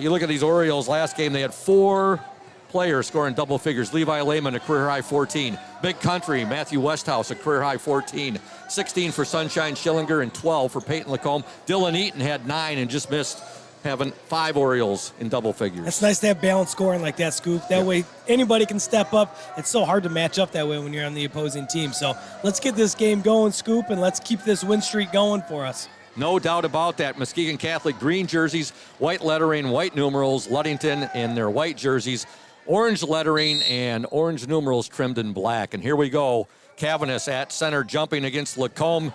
B: you look at these Orioles, last game they had 4 players scoring double figures. Levi Lehman, a career-high 14. Big Country, Matthew Westhouse, a career-high 14. 16 for Sunshine Schillinger and 12 for Peyton Lacombe. Dylan Eaton had 9 and just missed having 5 Orioles in double figures.
O: It's nice to have balanced scoring like that, Scoop. That way anybody can step up. It's so hard to match up that way when you're on the opposing team. So let's get this game going, Scoop, and let's keep this win streak going for us.
B: No doubt about that. Muskegon Catholic green jerseys, white lettering, white numerals. Ludington in their white jerseys, orange lettering and orange numerals trimmed in black. And here we go. Cavanis at center jumping against Lacombe.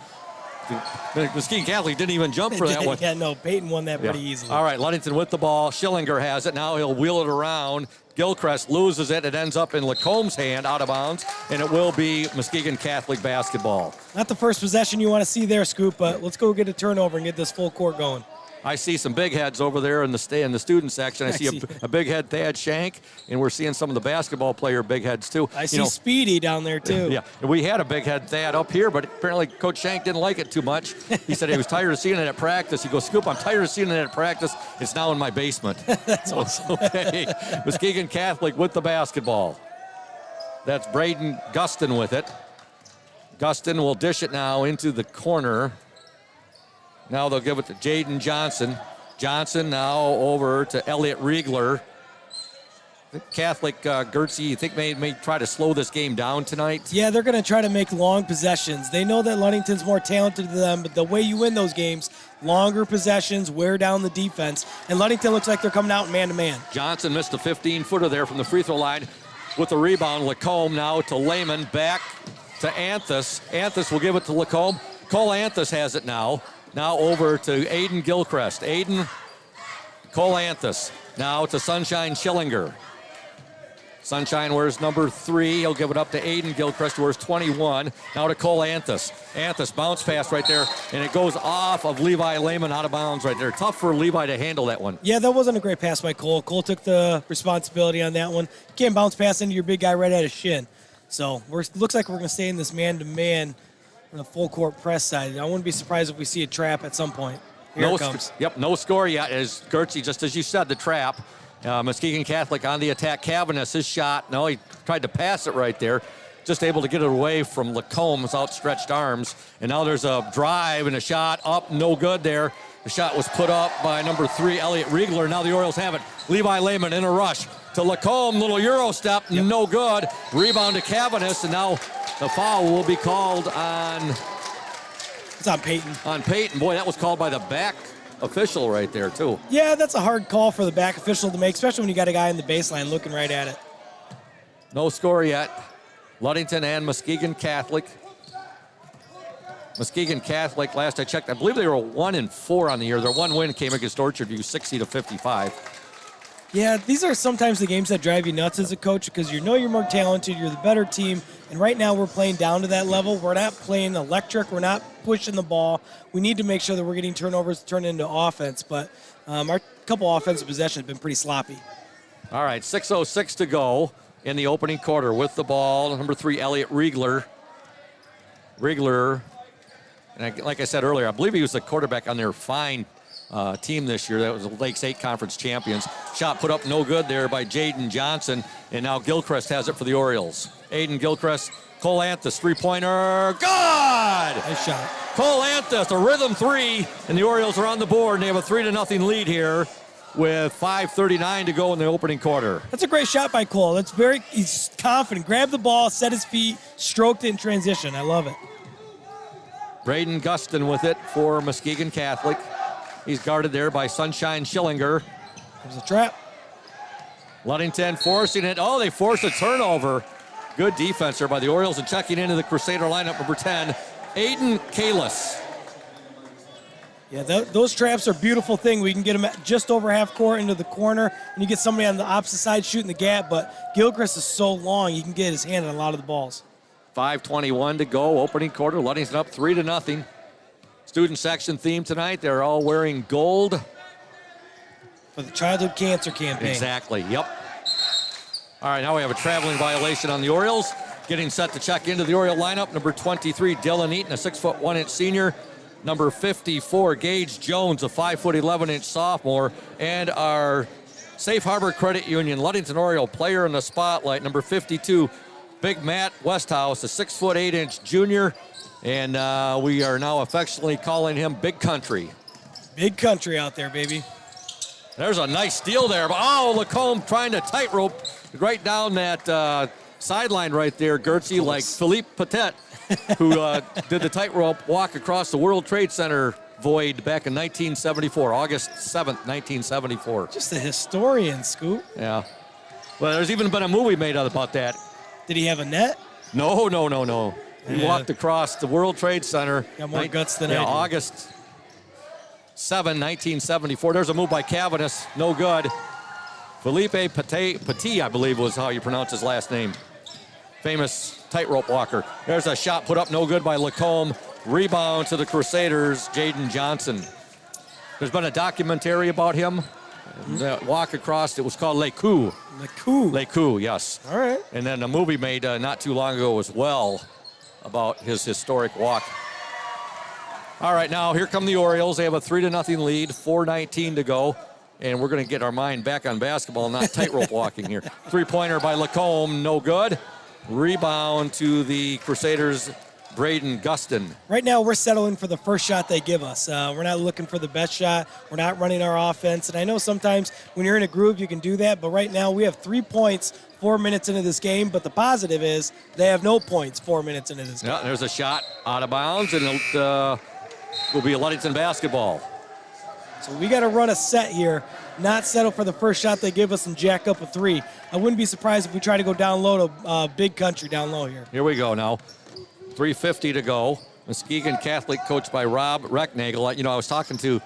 B: Muskegon Catholic didn't even jump for that one.
O: Yeah, no, Peyton won that pretty easily.
B: All right, Ludington with the ball. Schillinger has it. Now he'll wheel it around. Gilchrist loses it. It ends up in Lacombe's hand, out of bounds, and it will be Muskegon Catholic basketball.
O: Not the first possession you want to see there, Scoop, but let's go get a turnover and get this full court going.
B: I see some big heads over there in the student section. I see a big head Thad Shank, and we're seeing some of the basketball player big heads too.
O: I see Speedy down there too.
B: Yeah, we had a big head Thad up here, but apparently Coach Shank didn't like it too much. He said he was tired of seeing it at practice. He goes, Scoop, I'm tired of seeing it at practice. It's now in my basement.
O: That's awesome.
B: Okay, Muskegon Catholic with the basketball. That's Braden Gustin with it. Gustin will dish it now into the corner. Now they'll give it to Jaden Johnson. Johnson now over to Elliot Riegler. Catholic, Gertzie, you think may try to slow this game down tonight?
O: Yeah, they're going to try to make long possessions. They know that Ludington's more talented than them, but the way you win those games, longer possessions, wear down the defense. And Ludington looks like they're coming out man-to-man.
B: Johnson missed a 15-footer there from the free throw line with the rebound. Lacombe now to Lehman, back to Anthus. Anthus will give it to Lacombe. Cole Anthus has it now. Now over to Aiden Gilchrist. Aiden, Cole Anthus. Now to Sunshine Schillinger. Sunshine wears number 3. He'll give it up to Aiden Gilchrist, who wears 21. Now to Cole Anthus. Anthus bounce pass right there, and it goes off of Levi Lehman out of bounds right there. Tough for Levi to handle that one.
O: Yeah, that wasn't a great pass by Cole. Cole took the responsibility on that one. You can't bounce pass into your big guy right at his shin. So looks like we're going to stay in this man-to-man on the full court press side. I wouldn't be surprised if we see a trap at some point. Here it comes.
B: No score yet. As Gertzie, just as you said, the trap. Muskegon Catholic on the attack. Cavanis, his shot. No, he tried to pass it right there. Just able to get it away from Lacombe's outstretched arms. And now there's a drive and a shot up. No good there. The shot was put up by number 3, Elliot Riegler. Now the Orioles have it. Levi Lehman in a rush to Lacombe. Little Euro step. No good. Rebound to Cavanis. And now the foul will be called on...
O: It's on Peyton.
B: On Peyton. Boy, that was called by the back official right there, too.
O: Yeah, that's a hard call for the back official to make, especially when you got a guy in the baseline looking right at it.
B: No score yet. Ludington and Muskegon Catholic. Muskegon Catholic, last I checked, I believe they were 1-4 on the year. Their one win came against Orchardview, 60-55.
O: Yeah, these are sometimes the games that drive you nuts as a coach because you know you're more talented, you're the better team, and right now we're playing down to that level. We're not playing electric, we're not pushing the ball. We need to make sure that we're getting turnovers turned into offense, but our couple offensive possessions have been pretty sloppy.
B: All right, 6:06 to go in the opening quarter with the ball. Number 3, Elliot Riegler. And like I said earlier, I believe he was the quarterback on their fine team this year. That was the Lakes 8 Conference champions. Shot put up no good there by Jaden Johnson, and now Gilchrist has it for the Orioles. Aiden Gilchrist, Cole Anthus, three-pointer, good!
O: Nice shot.
B: Cole Anthus, a rhythm 3, and the Orioles are on the board, and they have a 3-0 lead here with 5:39 to go in the opening quarter.
O: That's a great shot by Cole. He's confident. Grabbed the ball, set his feet, stroked it in transition. I love it.
B: Braden Gustin with it for Muskegon Catholic. He's guarded there by Sunshine Schillinger.
O: There's a trap.
B: Ludington forcing it. Oh, they forced a turnover. Good defense there by the Orioles, and checking into the Crusader lineup, number 10, Aiden Kalis.
O: Yeah, those traps are a beautiful thing. We can get them just over half court into the corner, and you get somebody on the opposite side shooting the gap, but Gilchrist is so long, he can get his hand on a lot of the balls.
B: 5:21 to go, opening quarter. Ludington up 3-0. Student section theme tonight, they're all wearing gold.
O: For the Childhood Cancer Campaign.
B: Exactly, yep. All right, now we have a traveling violation on the Orioles. Getting set to check into the Oriole lineup, number 23, Dylan Eaton, a 6'1" senior. Number 54, Gage Jones, a 5'11" sophomore. And our Safe Harbor Credit Union Ludington Oriole player in the spotlight, number 52, Big Matt Westhouse, a 6'8" junior. And we are now affectionately calling him Big Country.
O: Big Country out there, baby.
B: There's a nice steal there. Oh, Lacombe trying to tightrope right down that sideline right there, Gertzie, like Philippe Patet, who did the tightrope walk across the World Trade Center void back in 1974, August 7th, 1974.
O: Just a historian, Scoop.
B: Yeah. Well, there's even been a movie made about that.
O: Did he have a net?
B: No. He walked across the World Trade Center.
O: Got more guts than I do.
B: August 7, 1974. There's a move by Cavanis. No good. Philippe Petit, I believe was how you pronounce his last name. Famous tightrope walker. There's a shot put up no good by Lacombe. Rebound to the Crusaders, Jaden Johnson. There's been a documentary about him. That walk across, it was called Les Coups.
O: Les
B: Coups, yes.
O: All right.
B: And then a movie made not too long ago as well about his historic walk. All right, now here come the Orioles. They have a 3-0 lead, 4:19 to go. And we're going to get our mind back on basketball, not tightrope walking here. Three-pointer by Lacombe, no good. Rebound to the Crusaders, Braden Gustin.
O: Right now, we're settling for the first shot they give us. We're not looking for the best shot. We're not running our offense. And I know sometimes when you're in a groove, you can do that. But right now, we have 3 points 4 minutes into this game. But the positive is they have no points 4 minutes into this game.
B: Yeah, there's a shot out of bounds, and it will be a Ludington basketball.
O: So we got to run a set here, not settle for the first shot they give us and jack up a 3. I wouldn't be surprised if we try to go down low to Big Country down low here.
B: Here we go now. 3:50 to go. Muskegon Catholic coached by Rob Recknagel. You know, I was talking to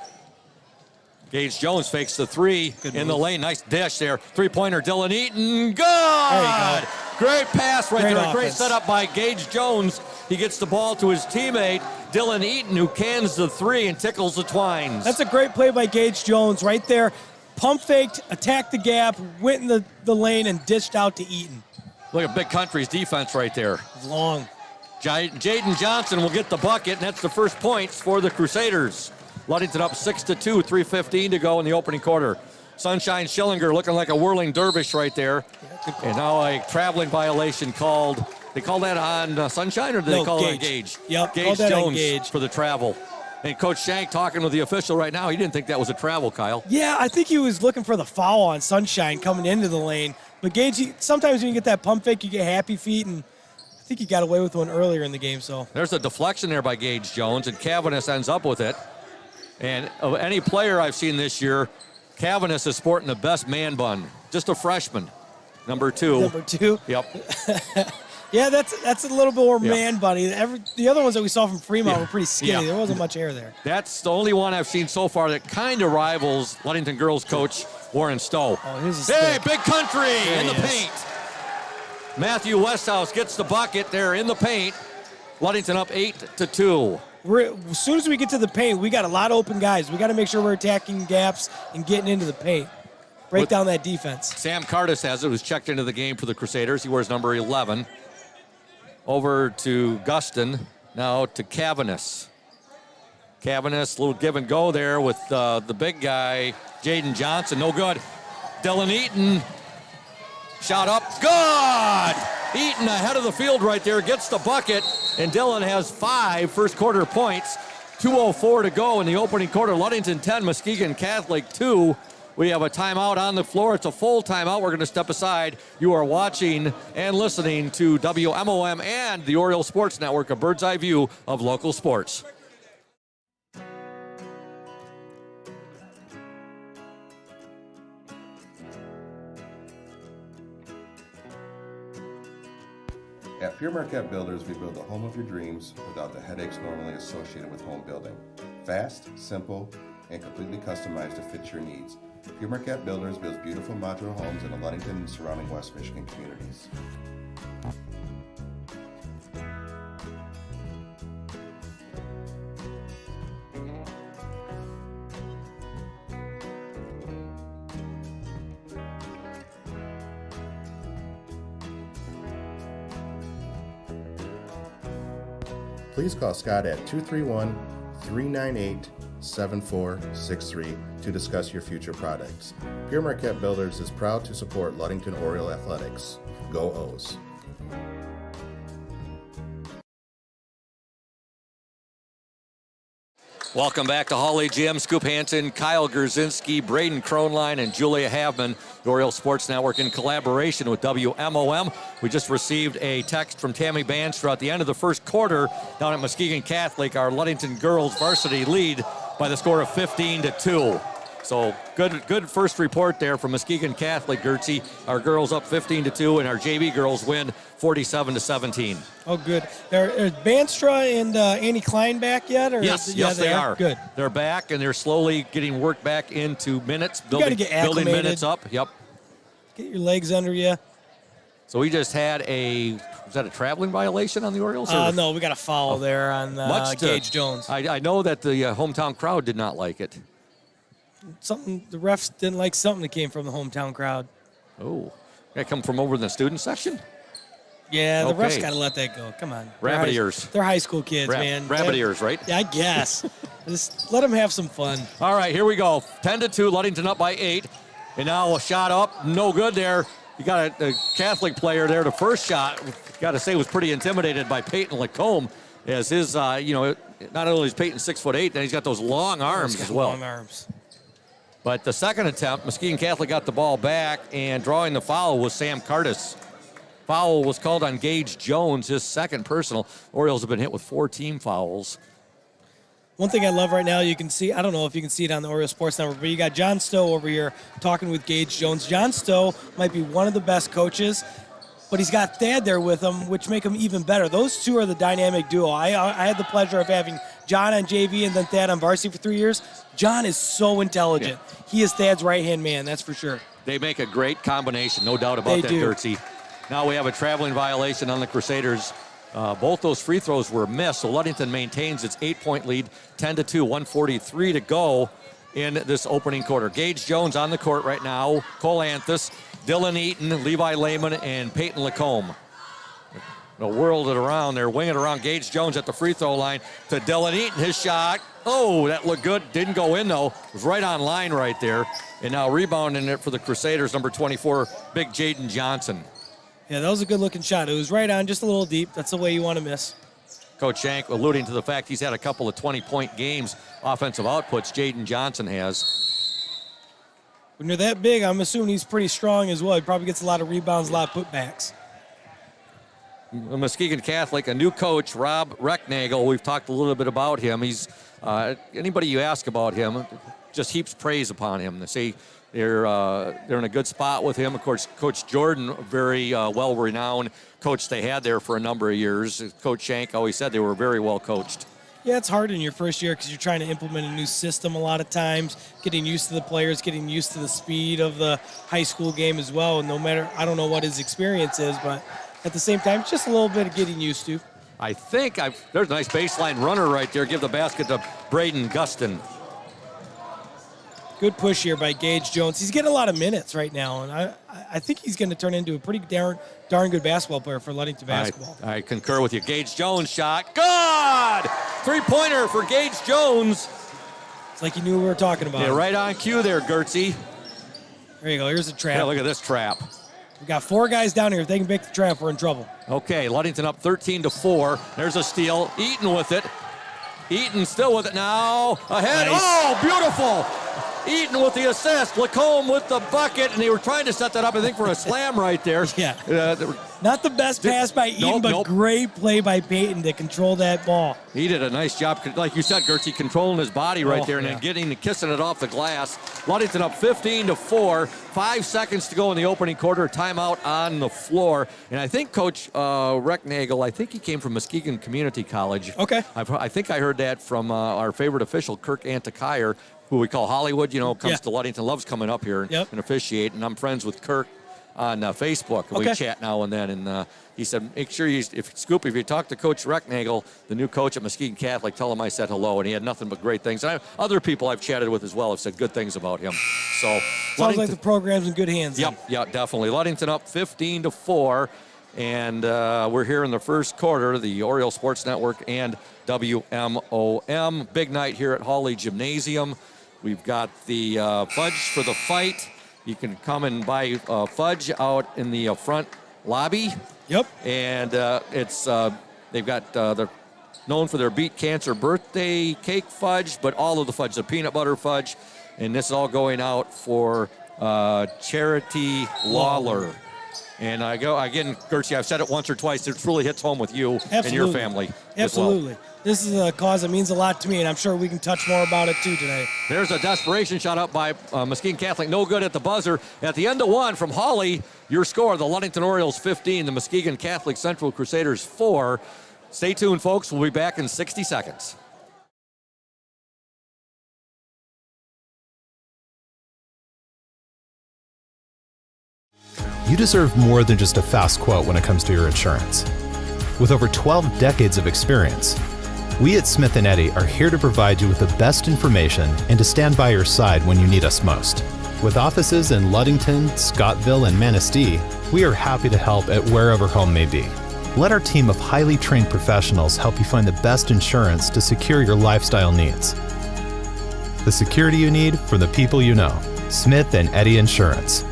B: Gage Jones, fakes the 3 in the lane. Nice dish there. Three-pointer, Dylan Eaton. Good!
O: There you go.
B: Great pass right there.
O: Offense.
B: Great setup by Gage Jones. He gets the ball to his teammate, Dylan Eaton, who cans the 3 and tickles the twines.
O: That's a great play by Gage Jones right there. Pump faked, attacked the gap, went in the lane, and dished out to Eaton.
B: Look at Big Country's defense right there.
O: Long.
B: Jaden Johnson will get the bucket, and that's the first points for the Crusaders. Ludington up 6-2, 3:15 to go in the opening quarter. Sunshine Schillinger looking like a whirling dervish right there.
O: Yeah,
B: and now a traveling violation called. They call that on Sunshine, or did they call it on Gage?
O: Yep,
B: Gage
O: that
B: Jones
O: on Gage.
B: for the travel. And Coach Shank talking with the official right now. He didn't think that was a travel, Kyle.
O: Yeah, I think he was looking for the foul on Sunshine coming into the lane. But Gage, sometimes when you get that pump fake, you get happy feet, and I think he got away with one earlier in the game. So
B: there's a deflection there by Gage Jones, and Cavanis ends up with it. And of any player I've seen this year, Cavanis is sporting the best man bun. Just a freshman. Number 2.
O: Number 2?
B: Yep.
O: Yeah, that's a little bit more man bunny. The other ones that we saw from Fremont were pretty skinny. There wasn't much hair there.
B: That's the only one I've seen so far that kind of rivals Ludington girls coach Warren Stowe.
O: Oh, here's a
B: Hey,
O: stick.
B: big country in the paint. Matthew Westhouse gets the bucket there in the paint. Ludington up 8-2.
O: As soon as we get to the paint, we got a lot of open guys. We got to make sure we're attacking gaps and getting into the paint. Break down that defense.
B: Sam Cardis has it, who's checked into the game for the Crusaders. He wears number 11. Over to Guston, now to Cavanis. Cavanis, little give and go there with the big guy, Jaden Johnson. No good. Dylan Eaton, shot up, good! Eaton ahead of the field right there, gets the bucket, and Dylan has 5 first quarter points. 2:04 to go in the opening quarter. Ludington 10, Muskegon Catholic 2. We have a timeout on the floor. It's a full timeout. We're going to step aside. You are watching and listening to WMOM and the Oriole Sports Network, a bird's eye view of local sports.
M: At Pure Marquette Builders, we build the home of your dreams without the headaches normally associated with home building. Fast, simple, and completely customized to fit your needs. Pure Marquette Builders builds beautiful modular homes in the Ludington and surrounding West Michigan communities. Please call Scott at 231-398-7463 to discuss your future products. Pure Marquette Builders is proud to support Ludington Oriole Athletics. Go O's!
B: Welcome back to Hawley Gym. Scoop Hansen, Kyle Gerzinski, Braden Kronline, and Julia Havman, the Oriole Sports Network, in collaboration with WMOM. We just received a text from Tammy Banstra at the end of the first quarter down at Muskegon Catholic. Our Ludington girls varsity lead by the score of 15-2. So good first report there from Muskegon Catholic, Gertzie. Our girls up 15-2, and our JV girls win 47-17.
O: Oh, good. Are Banstra and Annie Klein back yet? Or
B: yes, they are.
O: Good.
B: They're back, and they're slowly getting worked back into minutes,
O: building
B: minutes up. Yep.
O: Get your legs under you.
B: So we just had was that a traveling violation on the Orioles?
O: No, we got a foul there on Gage Jones.
B: I know that the hometown crowd did not like it.
O: The refs didn't like something that came from the hometown crowd.
B: Oh, that come from over in the student section?
O: Yeah, the refs got to let that go. Come on.
B: Rabbit ears.
O: They're high school kids, man.
B: Rabbit ears, right?
O: Yeah, I guess. Just let them have some fun.
B: All right, here we go. 10-2, Ludington up by 8. And now a shot up, no good there. You got a Catholic player there. The first shot, got to say, was pretty intimidated by Peyton Lacombe, as his, not only is Peyton 6'8", then he's got those long arms as well.
O: Long arms.
B: But the second attempt, Muskegon Catholic got the ball back, and drawing the foul was Sam Cardis. Foul was called on Gage Jones, his second personal. Orioles have been hit with 4 team fouls.
O: One thing I love right now, you can see, I don't know if you can see it on the Oriole Sports Network, but you got John Stowe over here talking with Gage Jones. John Stowe might be one of the best coaches, but he's got Thad there with him, which make him even better. Those two are the dynamic duo. I had the pleasure of having John on JV and then Thad on varsity for 3 years. John is so intelligent. Yeah. He is Thad's right-hand man, that's for sure.
B: They make a great combination, no doubt about that, Gertzie. Now we have a traveling violation on the Crusaders. Both those free throws were missed, so Ludington maintains its 8-point lead, 10-2, 1:43 to go in this opening quarter. Gage Jones on the court right now, Cole Anthus, Dylan Eaton, Levi Lehman, and Peyton Lacombe. They'll whirl it around. They're winging around. Gage Jones at the free throw line to Dylan Eaton. His shot. Oh, that looked good. Didn't go in, though. It was right on line right there. And now rebounding it for the Crusaders, number 24, big Jaden Johnson.
O: Yeah, that was a good-looking shot. It was right on, just a little deep. That's the way you want to miss.
B: Coach Shank alluding to the fact he's had a couple of 20-point games, offensive outputs. Jaden Johnson has.
O: When you're that big, I'm assuming he's pretty strong as well. He probably gets a lot of rebounds, a lot of putbacks.
B: Muskegon Catholic, a new coach, Rob Recknagel. We've talked a little bit about him. He's anybody you ask about him just heaps praise upon him. They say They're in a good spot with him. Of course, Coach Jordan, very well-renowned coach they had there for a number of years. Coach Shank always said they were very well coached.
O: Yeah, it's hard in your first year because you're trying to implement a new system a lot of times, getting used to the players, getting used to the speed of the high school game as well. And no matter, I don't know what his experience is, but at the same time, it's just a little bit of getting used to.
B: I think there's a nice baseline runner right there. Give the basket to Braden Guston.
O: Good push here by Gage Jones. He's getting a lot of minutes right now, and I think he's going to turn into a pretty darn good basketball player for Ludington basketball.
B: I concur with you. Gage Jones shot. Good! Three-pointer for Gage Jones.
O: It's like you knew we were talking about.
B: Yeah, right on cue there, Gertzie.
O: There you go. Here's a trap.
B: Yeah, look at this trap.
O: We got 4 guys down here. If they can make the trap, we're in trouble.
B: Okay, Ludington up 13-4. There's a steal. Eaton with it. Eaton still with it now. Ahead.
O: Nice.
B: Oh, beautiful. Eaton with the assist. Lacombe with the bucket, and they were trying to set that up, I think, for a slam right there.
O: Yeah. Not the best pass by Eaton, but great play by Peyton to control that ball.
B: He did a nice job, like you said, Gertzie, controlling his body right there and then kissing it off the glass. Ludington up 15-4. 5 seconds to go in the opening quarter. Timeout on the floor. And I think Coach Recknagel, I think he came from Muskegon Community College.
O: Okay.
B: I think I heard that from our favorite official, Kirk Antikyre, who we call Hollywood, comes to Ludington, loves coming up here and officiate. And I'm friends with Kirk on Facebook. We chat now and then. And he said, make sure if you talk to Coach Recknagel, the new coach at Muskegon Catholic, tell him I said hello. And he had nothing but great things. And other people I've chatted with as well have said good things about him. So
O: sounds like the program's in good hands.
B: Yep, definitely. Ludington up 15-4. And we're here in the first quarter, the Oriole Sports Network and WMOM. Big night here at Hawley Gymnasium. We've got the fudge for the fight. You can come and buy fudge out in the front lobby.
O: Yep.
B: And they've got, they're known for their Beat Cancer birthday cake fudge, but all of the fudge, the peanut butter fudge. And this is all going out for Charity Lawler. And again, Gertzie, I've said it once or twice, it really hits home with you and your family.
O: Absolutely.
B: As well.
O: This is a cause that means a lot to me, and I'm sure we can touch more about it too tonight.
B: There's a desperation shot up by Muskegon Catholic. No good at the buzzer. At the end of one from Hawley, your score, the Ludington Orioles 15, the Muskegon Catholic Central Crusaders 4. Stay tuned, folks. We'll be back in 60 seconds.
C: You deserve more than just a fast quote when it comes to your insurance. With over 12 decades of experience, we at Smith & Eddy are here to provide you with the best information and to stand by your side when you need us most. With offices in Ludington, Scottville, and Manistee, we are happy to help at wherever home may be. Let our team of highly trained professionals help you find the best insurance to secure your lifestyle needs. The security you need from the people you know. Smith & Eddy Insurance.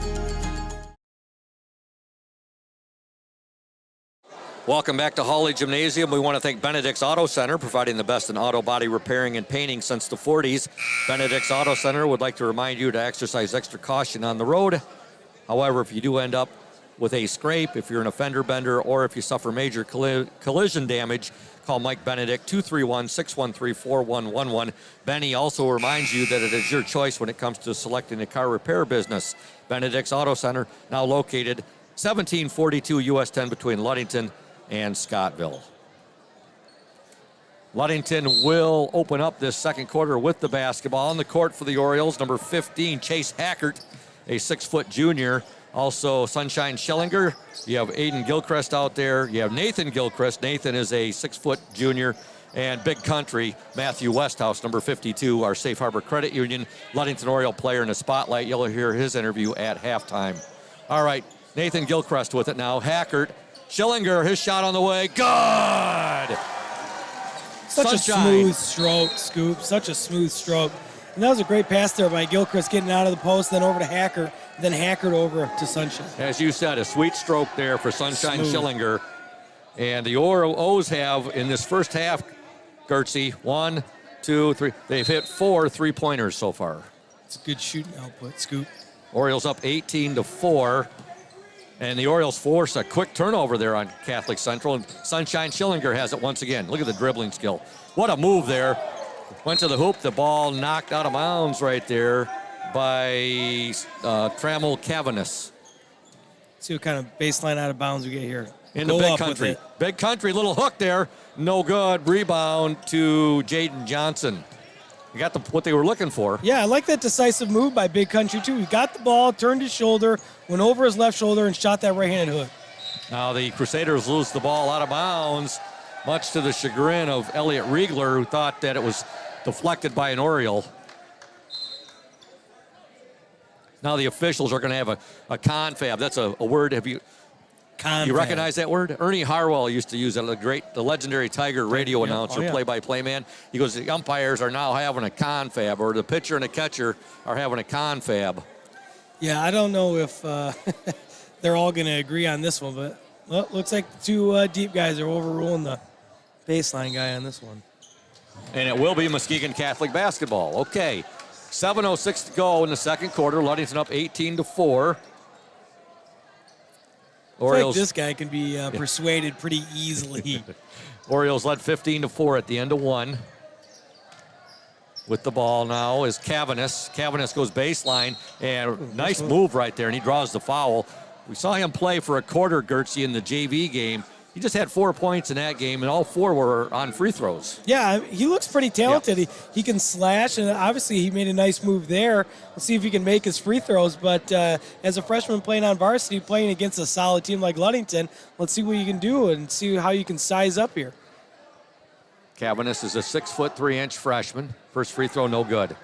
B: Welcome back to Hawley Gymnasium. We want to thank Benedict's Auto Center, providing the best in auto body repairing and painting since the 40s. Benedict's Auto Center would like to remind you to exercise extra caution on the road. However, if you do end up with a scrape, if you're an offender bender, or if you suffer major collision damage, call Mike Benedict, 231-613-4111. Benny also reminds you that it is your choice when it comes to selecting a car repair business. Benedict's Auto Center, now located 1742 US 10 between Ludington and Scottville. Ludington will open up this second quarter with the basketball on the court for the Orioles. Number 15, Chase Hackert, a 6-foot junior. Also, Sunshine Schillinger. You have Aiden Gilchrist out there. You have Nathan Gilchrist. Nathan is a 6-foot junior. And Big Country, Matthew Westhouse, number 52, our Safe Harbor Credit Union Ludington Oriole player in the spotlight. You'll hear his interview at halftime. All right, Nathan Gilchrist with it now. Hackert. Schillinger, his shot on the way. Good!
O: Such a smooth stroke, Scoop. Such a smooth stroke. And that was a great pass there by Gilchrist, getting out of the post, then over to Hackert, then Hackert over to Sunshine.
B: As you said, a sweet stroke there for Sunshine Schillinger. And the O's have, in this first half, Gertzie, 1, 2, 3. They've hit 4 3-pointers so far.
O: It's a good shooting output, Scoop.
B: Orioles up 18-4. And the Orioles force a quick turnover there on Catholic Central. And Sunshine Schillinger has it once again. Look at the dribbling skill. What a move there. Went to the hoop. The ball knocked out of bounds right there. by Trammell Cavanis.
O: See what kind of baseline out of bounds we get here.
B: Into
O: Go
B: Big
O: up with
B: Country.
O: it.
B: Big Country, little hook there. No good. Rebound to Jaden Johnson. They got what they were looking for.
O: Yeah, I like that decisive move by Big Country, too. He got the ball, turned his shoulder, went over his left shoulder, and shot that right-handed hook.
B: Now the Crusaders lose the ball out of bounds, much to the chagrin of Elliot Riegler, who thought that it was deflected by an Oriole. Now the officials are going to have a confab. That's a word. Have you recognize that word? Ernie Harwell used to use it. The legendary Tiger radio announcer, play-by-play man. He goes, the umpires are now having a confab, or the pitcher and the catcher are having a confab.
O: Yeah, I don't know if they're all going to agree on this one, but well, looks like the two deep guys are overruling the baseline guy on this one.
B: And it will be Muskegon Catholic basketball. Okay, 7:06 to go in the second quarter. Ludington up 18-4.
O: Orioles. This guy can be persuaded pretty easily.
B: Orioles led 15-4 at the end of one. With the ball now is Cavanis. Cavanis goes baseline, and nice move right there, and he draws the foul. We saw him play for a quarter, Gertzie, in the JV game. He just had 4 points in that game, and all 4 were on free throws.
O: Yeah, he looks pretty talented. Yeah. He can slash, and obviously he made a nice move there. We'll see if he can make his free throws. But as a freshman playing on varsity, playing against a solid team like Ludington, let's see what you can do and see how you can size up here.
B: Cavanis is a 6'3" freshman. First free throw, no good.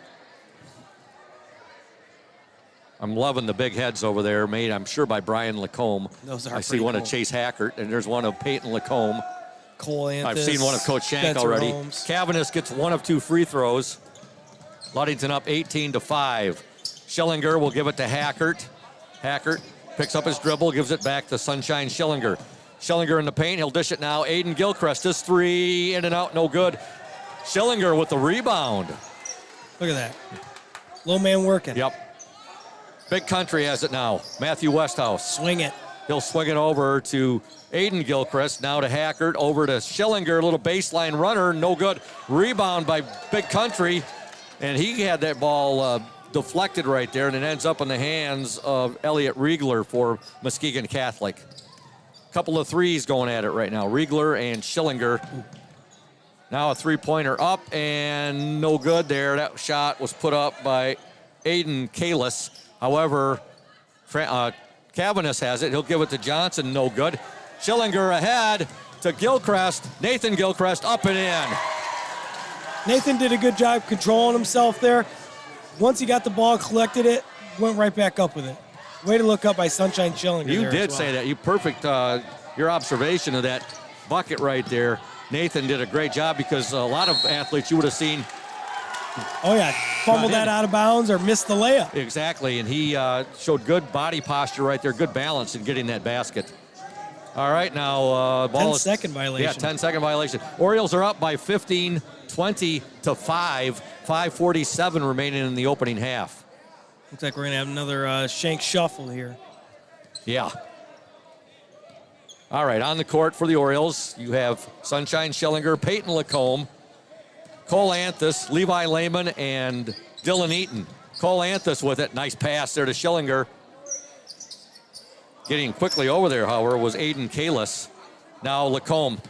B: I'm loving the big heads over there, made, I'm sure, by Brian Lacombe.
O: Those are
B: I see one
O: cool.
B: of Chase Hackert, and there's one of Peyton Lacombe.
O: Cole Anthus.
B: I've seen one of Coach Shank already.
O: Holmes.
B: Cavanis gets 1 of 2 free throws. Ludington up 18-5. Schillinger will give it to Hackert. Hackert picks up his dribble, gives it back to Sunshine Schillinger. Schillinger in the paint, he'll dish it now. Aiden Gilchrist, his 3, in and out, no good. Schillinger with the rebound.
O: Look at that. Little man working.
B: Yep. Big Country has it now. Matthew Westhouse.
O: Swing it.
B: He'll swing it over to Aiden Gilchrist. Now to Hackert. Over to Schillinger. A little baseline runner. No good. Rebound by Big Country. And he had that ball deflected right there. And it ends up in the hands of Elliot Riegler for Muskegon Catholic. Couple of threes going at it right now. Riegler and Schillinger. Now a three-pointer up and no good there. That shot was put up by Aiden Kalis. However, Cavanis has it. He'll give it to Johnson. No good. Schillinger ahead to Gilchrist. Nathan Gilchrist up and in.
O: Nathan did a good job controlling himself there. Once he got the ball, collected it, went right back up with it. Way to look up by Sunshine Schillinger.
B: You did say that. You perfect your observation of that bucket right there. Nathan did a great job because a lot of athletes you would have seen.
O: Oh, yeah. Fumbled that out of bounds or missed the layup.
B: Exactly, and he showed good body posture right there, good balance in getting that basket. All right, now ball
O: 10-second violation.
B: Yeah, 10-second violation. Orioles are up by 15, 20-5. 5:47 remaining in the opening half.
O: Looks like we're going to have another Shank shuffle here.
B: Yeah. All right, on the court for the Orioles, you have Sunshine Schillinger, Peyton Lacombe, Cole Anthus, Levi Lehman, and Dylan Eaton. Cole Anthus with it. Nice pass there to Schillinger. Getting quickly over there, however, was Aiden Kalis. Now Lacombe.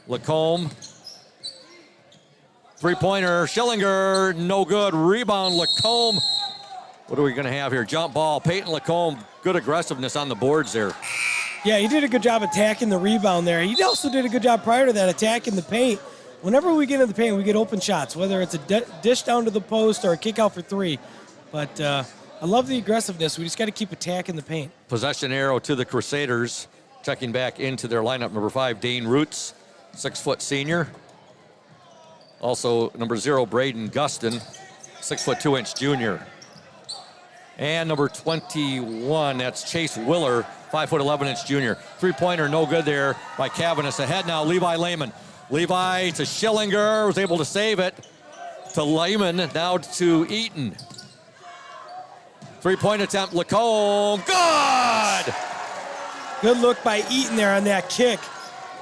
B: Lacombe. Three-pointer. Schillinger, no good. Rebound, Lacombe. What are we going to have here? Jump ball. Peyton Lacombe, good aggressiveness on the boards there.
O: Yeah, he did a good job attacking the rebound there. He also did a good job prior to that attacking the paint. Whenever we get in the paint, we get open shots, whether it's a dish down to the post or a kick out for 3. But I love the aggressiveness. We just got to keep attacking the paint.
B: Possession arrow to the Crusaders. Checking back into their lineup, number 5, Dane Roots, 6-foot senior. Also, number 0, Braden Guston, 6'2" junior. And number 21, that's Chase Willer, 5'11" junior. Three-pointer, no good there by Cavanis. Ahead now, Levi Lehman. Levi to Schillinger, was able to save it. To Lehman, now to Eaton. Three-point attempt, Lacombe, good!
O: Good look by Eaton there on that kick.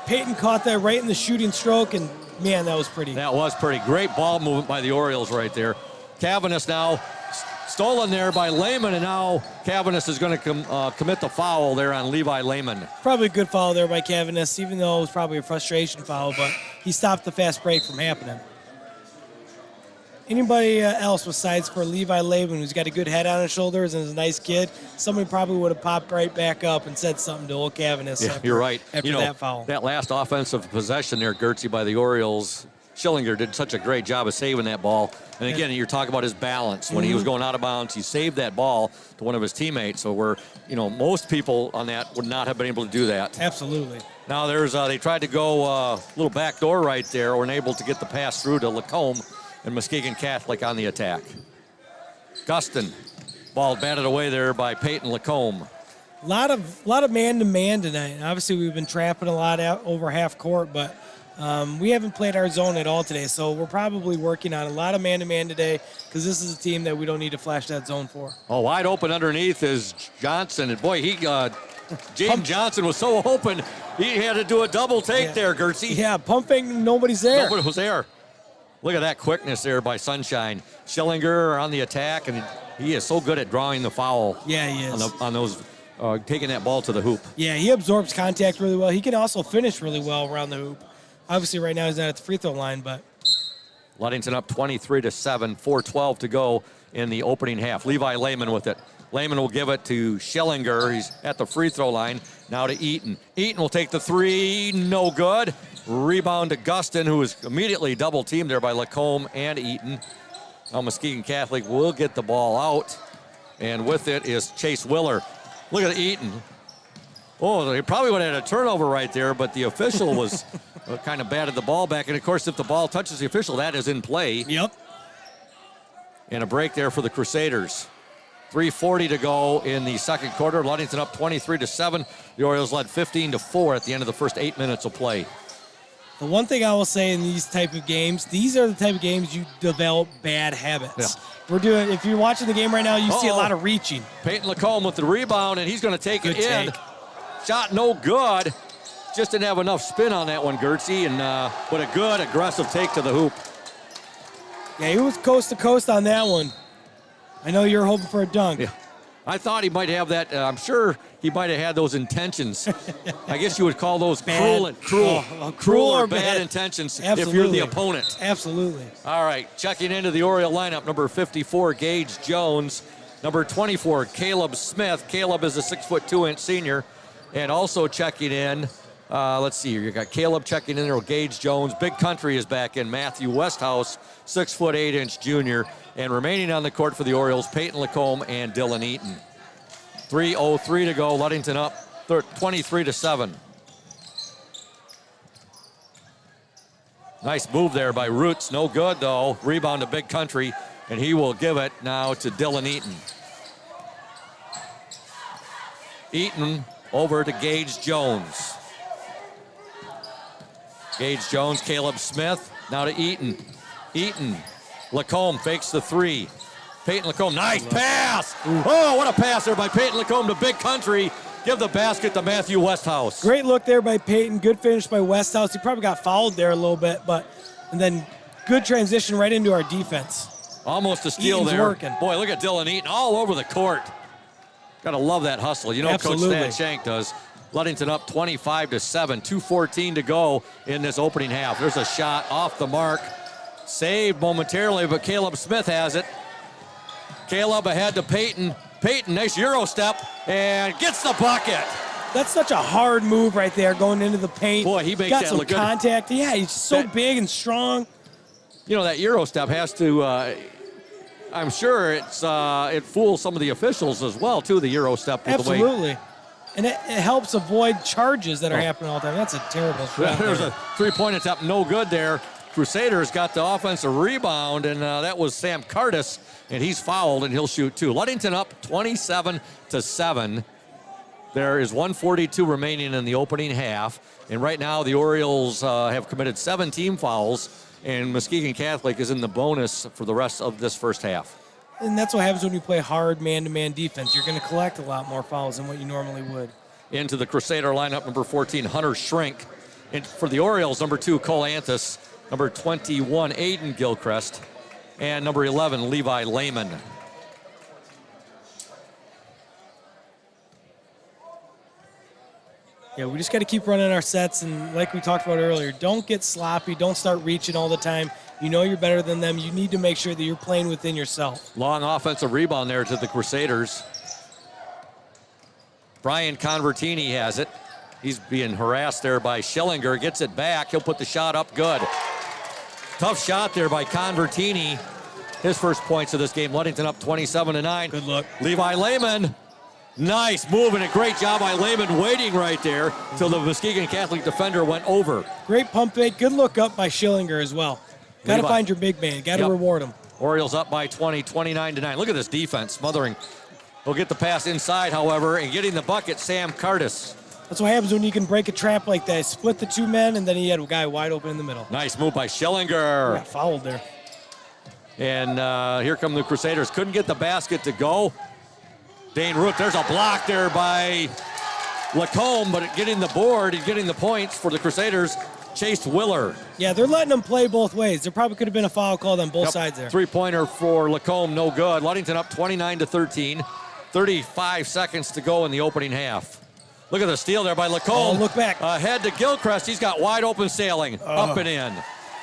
O: Peyton caught that right in the shooting stroke, and man, that was pretty.
B: That was pretty. Great ball movement by the Orioles right there. Cavanis now Stolen there by Lehman, and now Cavanis is going to commit the foul there on Levi Lehman.
O: Probably a good foul there by Cavanis, even though it was probably a frustration foul, but he stopped the fast break from happening. Anybody else besides for Levi Lehman, who's got a good head on his shoulders and is a nice kid, somebody probably would have popped right back up and said something to old Cavanis.
B: Yeah, you're right.
O: After that foul.
B: That last offensive possession there, Gertzie, by the Orioles, Schillinger did such a great job of saving that ball. And again, you're talking about his balance. When he was going out of bounds, he saved that ball to one of his teammates. So most people on that would not have been able to do that.
O: Absolutely.
B: Now they tried to go a little backdoor right there, were unable to get the pass through to Lacombe, and Muskegon Catholic on the attack. Gustin, ball batted away there by Peyton Lacombe.
O: A lot of man-to-man tonight. Obviously, we've been trapping a lot out over half court, but we haven't played our zone at all today. So we're probably working on a lot of man-to-man today because this is a team that we don't need to flash that zone for.
B: Oh, wide open underneath is Johnson. And boy, James Johnson was so open, he had to do a double take there, Gertzie.
O: Yeah, pumping, nobody's there.
B: Nobody was there. Look at that quickness there by Sunshine. Schillinger on the attack, and he is so good at drawing the foul.
O: Yeah, he is.
B: On those, taking that ball to the hoop.
O: Yeah, he absorbs contact really well. He can also finish really well around the hoop. Obviously, right now he's not at the free throw line, but.
B: Ludington up 23-7, 4:12 to go in the opening half. Levi Lehman with it. Lehman will give it to Schillinger. He's at the free throw line. Now to Eaton. Eaton will take the three. No good. Rebound to Gustin, who is immediately double teamed there by Lacombe and Eaton. Now Muskegon Catholic will get the ball out. And with it is Chase Willer. Look at Eaton. Oh, they probably would have had a turnover right there, but the official was kind of batted the ball back. And, of course, if the ball touches the official, that is in play.
O: Yep.
B: And a break there for the Crusaders. 3:40 to go in the second quarter. Ludington up 23-7. The Orioles led 15-4 at the end of the first 8 minutes of play.
O: The one thing I will say in these type of games, these are the type of games you develop bad habits.
B: Yeah.
O: If you're watching the game right now, you see a lot of reaching.
B: Peyton Lacombe with the rebound, and he's going to take it in. Shot no good. Just didn't have enough spin on that one, Gertzie, but a good aggressive take to the hoop.
O: Yeah, he was coast to coast on that one. I know you're hoping for a dunk.
B: Yeah. I thought he might have that. I'm sure he might have had those intentions. I guess you would call those cruel or bad intentions.
O: Absolutely.
B: If you're the opponent.
O: Absolutely.
B: All right, checking into the Oriole lineup, number 54, Gage Jones. Number 24, Caleb Smith. Caleb is a 6'2" senior. And also checking in, let's see here. You got Caleb checking in there with Gage Jones. Big Country is back in. Matthew Westhouse, 6'8" junior. And remaining on the court for the Orioles, Peyton Lacombe and Dylan Eaton. 3:03 to go. Ludington up 23-7. Nice move there by Roots. No good, though. Rebound to Big Country, and he will give it now to Dylan Eaton. Eaton over to Gage Jones. Gage Jones, Caleb Smith, now to Eaton. Eaton, Lacombe fakes the three. Peyton Lacombe, nice pass! Oh, what a pass there by Peyton Lacombe to Big Country. Give the basket to Matthew Westhouse.
O: Great look there by Peyton. Good finish by Westhouse. He probably got fouled there a little bit, and then good transition right into our defense.
B: Almost a steal
O: Eaton's
B: there.
O: Working.
B: Boy, look at Dylan Eaton all over the court. Gotta love that hustle. You know,
O: Absolutely.
B: Coach Stan Shank does. Ludington up 25-7, 2:14 to go in this opening half. There's a shot off the mark. Saved momentarily, but Caleb Smith has it. Caleb ahead to Peyton. Peyton, nice Euro step, and gets the bucket.
O: That's such a hard move right there, going into the paint.
B: Boy, he makes
O: got
B: that
O: some
B: look good.
O: contact. Yeah, he's so big and strong.
B: You know, that Euro step has to, I'm sure it fools some of the officials as well, too, the Euro step.
O: Absolutely. And it helps avoid charges that are happening all the time. That's a terrible shot.
B: There's a three-point attempt, no good there. Crusaders got the offensive rebound, and that was Sam Curtis, and he's fouled, and he'll shoot two. Ludington up 27-7. There is 1:42 remaining in the opening half, and right now the Orioles have committed 7 team fouls, and Muskegon Catholic is in the bonus for the rest of this first half.
O: And that's what happens when you play hard man-to-man defense. You're going to collect a lot more fouls than what you normally would.
B: Into the Crusader lineup, number 14, Hunter Shrink. And for the Orioles, number 2, Cole Anthus. Number 21, Aiden Gilchrist. And number 11, Levi Lehman.
O: Yeah, we just got to keep running our sets, and like we talked about earlier, don't get sloppy. Don't start reaching all the time. You know you're better than them. You need to make sure that you're playing within yourself.
B: Long offensive rebound there to the Crusaders. Brian Convertini has it. He's being harassed there by Schillinger. Gets it back. He'll put the shot up good. Tough shot there by Convertini. His first points of this game. Ludington up 27-9.
O: Good look.
B: Levi Lehman. Nice move and a great job by Lehman waiting right there till the Muskegon Catholic defender went over.
O: Great pump fake. Good look up by Schillinger as well. Got to find your big man. Got to reward him.
B: Orioles up by 20, 29-9. Look at this defense smothering. He'll get the pass inside, however, and getting the bucket, Sam Curtis.
O: That's what happens when you can break a trap like that. Split the two men, and then he had a guy wide open in the middle.
B: Nice move by Schillinger.
O: Got fouled there.
B: And here come the Crusaders. Couldn't get the basket to go. Dane Root, there's a block there by Lacombe, but getting the board and getting the points for the Crusaders, Chase Willer.
O: Yeah, they're letting them play both ways. There probably could have been a foul called on both sides there.
B: Three-pointer for Lacombe, no good. Ludington up 29-13. 35 seconds to go in the opening half. Look at the steal there by Lacombe.
O: Oh, look back.
B: Ahead to Gilchrist. He's got wide open sailing. Up and in.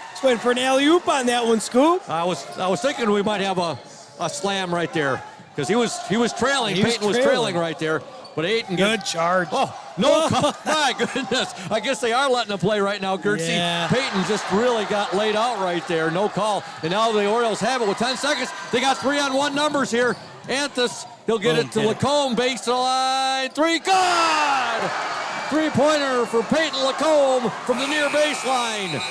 O: Just waiting for an alley-oop on that one, Scoop.
B: I was thinking we might have a slam right there. Because he was trailing. Peyton was trailing right there. But Ayton
O: good charge.
B: Oh, no. My goodness. I guess they are letting him play right now, Gertzy.
O: Yeah.
B: Peyton just really got laid out right there. No call. And now the Orioles have it with 10 seconds. They got 3-on-1 numbers here. Anthus, he'll get it to Lacombe. Baseline. Three. Good! Three-pointer for Peyton Lacombe from the near baseline.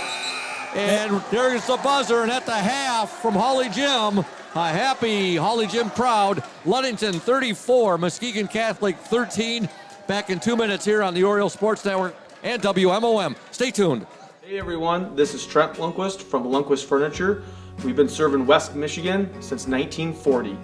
B: And there's the buzzer. And at the half from Holly Jim. A happy Holly Jim crowd. Ludington 34, Muskegon Catholic 13. Back in 2 minutes here on the Oriole Sports Network and WMOM. Stay tuned.
N: Hey everyone, this is Trent Lundquist from Lundquist Furniture. We've been serving West Michigan since 1940.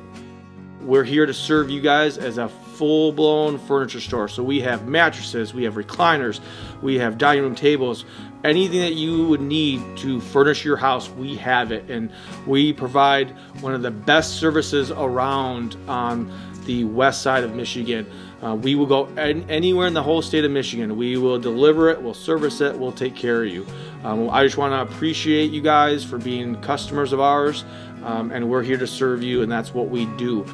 N: We're here to serve you guys as a full-blown furniture store. So we have mattresses, we have recliners, we have dining room tables, anything that you would need to furnish your house, we have it. And we provide one of the best services around on the west side of Michigan. We will go anywhere in the whole state of Michigan. We will deliver it, we'll service it, we'll take care of you. I just want to appreciate you guys for being customers of ours, and we're here to serve you, and that's what we do.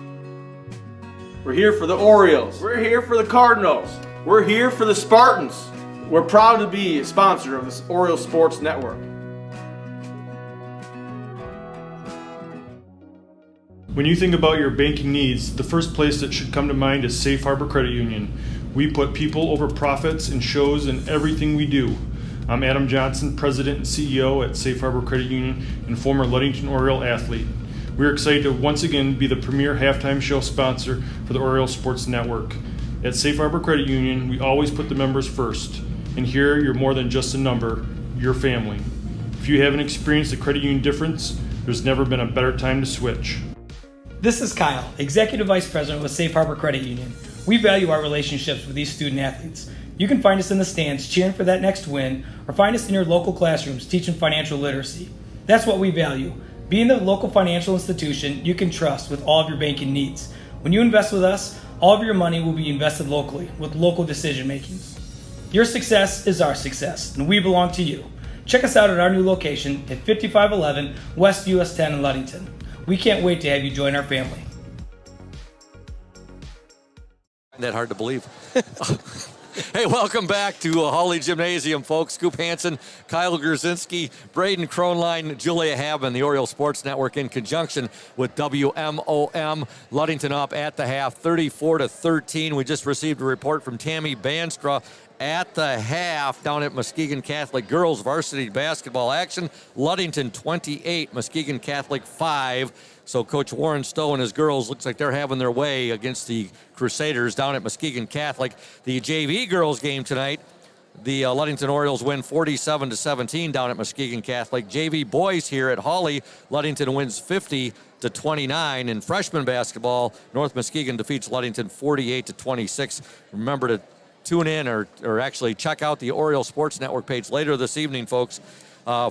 N: We're here for the Orioles. We're here for the Cardinals. We're here for the Spartans. We're proud to be a sponsor of this Oriole Sports Network.
K: When you think about your banking needs, the first place that should come to mind is Safe Harbor Credit Union. We put people over profits and shows in everything we do. I'm Adam Johnson, President and CEO at Safe Harbor Credit Union and former Ludington Oriole athlete. We're excited to once again be the premier halftime show sponsor for the Oriole Sports Network. At Safe Harbor Credit Union, we always put the members first. And here, you're more than just a number, you're family. If you haven't experienced the credit union difference, there's never been a better time to switch.
L: This is Kyle, Executive Vice President with Safe Harbor Credit Union. We value our relationships with these student athletes. You can find us in the stands cheering for that next win, or find us in your local classrooms teaching financial literacy. That's what we value. Being the local financial institution you can trust with all of your banking needs. When you invest with us, all of your money will be invested locally with local decision making. Your success is our success, and we belong to you. Check us out at our new location at 5511 West US 10 in Ludington. We can't wait to have you join our family.
B: That hard to believe. Hey, welcome back to Holly Gymnasium, folks. Scoop Hansen, Kyle Grzinski, Braden Kronline, Julia Habman, the Oriole Sports Network in conjunction with WMOM. Ludington up at the half, 34-13. We just received a report from Tammy Banstra at the half down at Muskegon Catholic girls varsity basketball action. Ludington 28, Muskegon Catholic 5. So Coach Warren Stowe and his girls looks like they're having their way against the Crusaders down at Muskegon Catholic. The JV girls game tonight, the Ludington Orioles win 47-17 down at Muskegon Catholic. JV boys here at Hawley, Ludington wins 50-29. In freshman basketball, North Muskegon defeats Ludington 48-26. Remember to tune in or actually check out the Oriole Sports Network page later this evening, folks,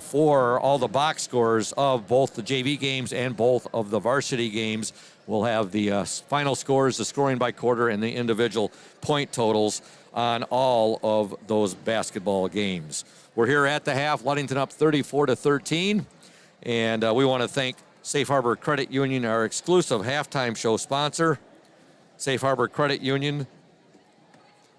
B: for all the box scores of both the JV games and both of the varsity games. We'll have the final scores, the scoring by quarter, and the individual point totals on all of those basketball games. We're here at the half, Ludington up 34-13, and we want to thank Safe Harbor Credit Union, our exclusive halftime show sponsor. Safe Harbor Credit Union.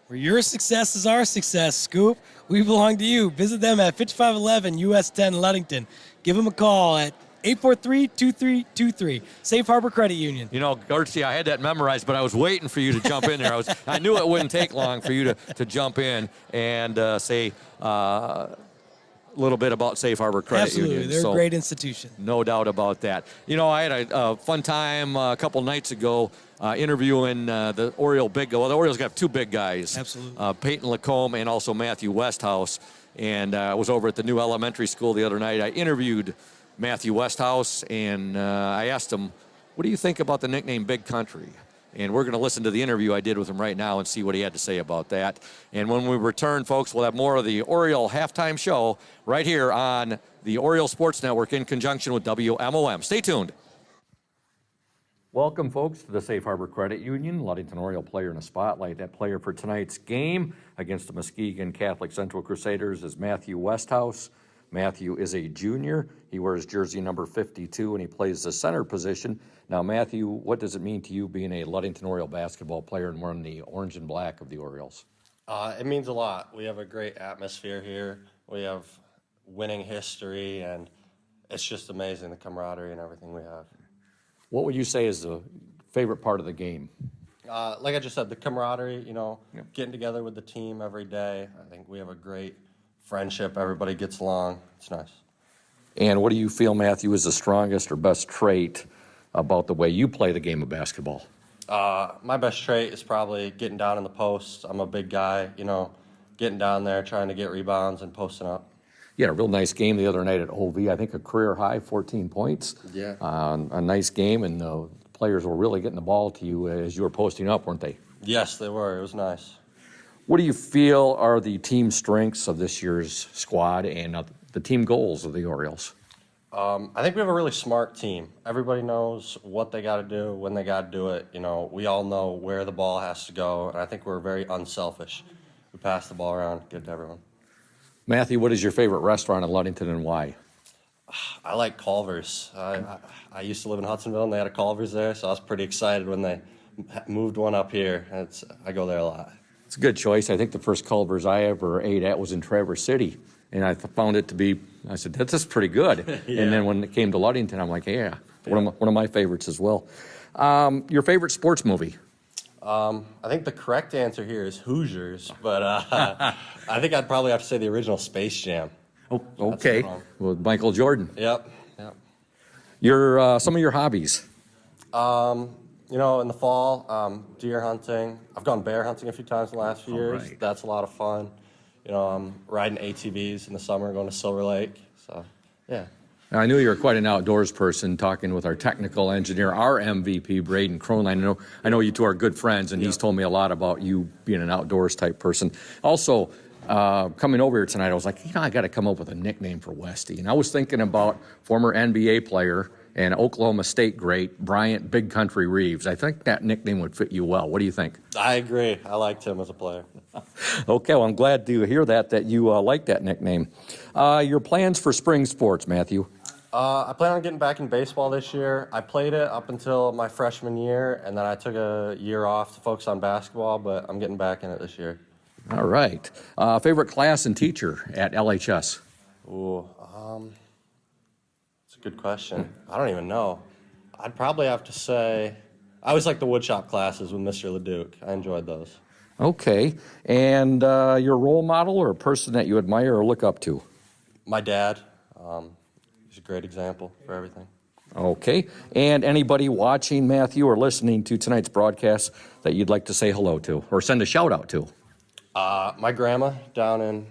O: Where your success is our success, Scoop. We belong to you. Visit them at 5511 US 10 Ludington. Give them a call at 843-2323. Safe Harbor Credit Union.
B: You know, Garcia, I had that memorized, but I was waiting for you to jump in there. I knew it wouldn't take long for you to jump in and say a little bit about Safe Harbor Credit Union.
O: Absolutely, they're a great institution.
B: No doubt about that. You know, I had a fun time a couple nights ago interviewing the Oriole big. Well, the Orioles got two big guys.
O: Absolutely.
B: Peyton Lacombe and also Matthew Westhouse. And I was over at the new elementary school the other night. I interviewed Matthew Westhouse, and I asked him, what do you think about the nickname Big Country? And we're going to listen to the interview I did with him right now and see what he had to say about that. And when we return, folks, we'll have more of the Oriole halftime show right here on the Oriole Sports Network in conjunction with WMOM. Stay tuned. Welcome, folks, to the Safe Harbor Credit Union. Ludington Oriole player in the spotlight. That player for tonight's game against the Muskegon Catholic Central Crusaders is Matthew Westhouse. Matthew is a junior. He wears jersey number 52, and he plays the center position. Now, Matthew, what does it mean to you being a Ludington Oriole basketball player and wearing the orange and black of the Orioles?
R: It means a lot. We have a great atmosphere here. We have winning history, and it's just amazing, the camaraderie and everything we have.
B: What would you say is the favorite part of the game?
R: Like I just said, the camaraderie, getting together with the team every day. I think we have a great friendship. Everybody gets along. It's nice.
B: And what do you feel, Matthew, is the strongest or best trait about the way you play the game of basketball?
R: My best trait is probably getting down in the post. I'm a big guy, getting down there, trying to get rebounds and posting up.
B: You had a real nice game the other night at OV. I think a career high, 14 points.
R: Yeah.
B: A nice game, and the players were really getting the ball to you as you were posting up, weren't they?
R: Yes, they were. It was nice.
B: What do you feel are the team strengths of this year's squad and the team goals of the Orioles?
R: I think we have a really smart team. Everybody knows what they got to do, when they got to do it. We all know where the ball has to go, and I think we're very unselfish. We pass the ball around, give it to everyone.
B: Matthew, what is your favorite restaurant in Ludington and why?
R: I like Culver's. I used to live in Hudsonville, and they had a Culver's there, so I was pretty excited when they moved one up here. I go there a lot.
B: It's a good choice. I think the first Culver's I ever ate at was in Traverse City, and I found it to be, I said, that's just pretty good. Yeah. And then when it came to Ludington, I'm like, yeah, one of my favorites as well. Your favorite sports movie?
R: I think the correct answer here is Hoosiers, but I think I'd probably have to say the original Space Jam.
B: Oh, okay. Well, Michael Jordan.
R: Yep.
B: Some of your hobbies?
R: In the fall, deer hunting. I've gone bear hunting a few times in the last few years.
B: Right.
R: That's a lot of fun. I'm riding ATVs in the summer, going to Silver Lake. So, yeah.
B: I knew you were quite an outdoors person, talking with our technical engineer, our MVP, Braden Cronline. I know you two are good friends, and he's told me a lot about you being an outdoors type person. Also, coming over here tonight, I was like, I got to come up with a nickname for Westy. And I was thinking about former NBA player and Oklahoma State great, Bryant Big Country Reeves. I think that nickname would fit you well. What do you think?
R: I agree. I liked him as a player.
B: Okay, well, I'm glad to hear that you like that nickname. Your plans for spring sports, Matthew?
R: I plan on getting back in baseball this year. I played it up until my freshman year, and then I took a year off to focus on basketball, but I'm getting back in it this year.
B: All right. Favorite class and teacher at LHS?
R: Ooh, that's a good question. I don't even know. I'd probably have to say I always like the woodshop classes with Mr. LeDuc. I enjoyed those.
B: Okay. And your role model or a person that you admire or look up to?
R: My dad. He's a great example for everything.
B: Okay. And anybody watching, Matthew, or listening to tonight's broadcast that you'd like to say hello to or send a shout out to?
R: My grandma down in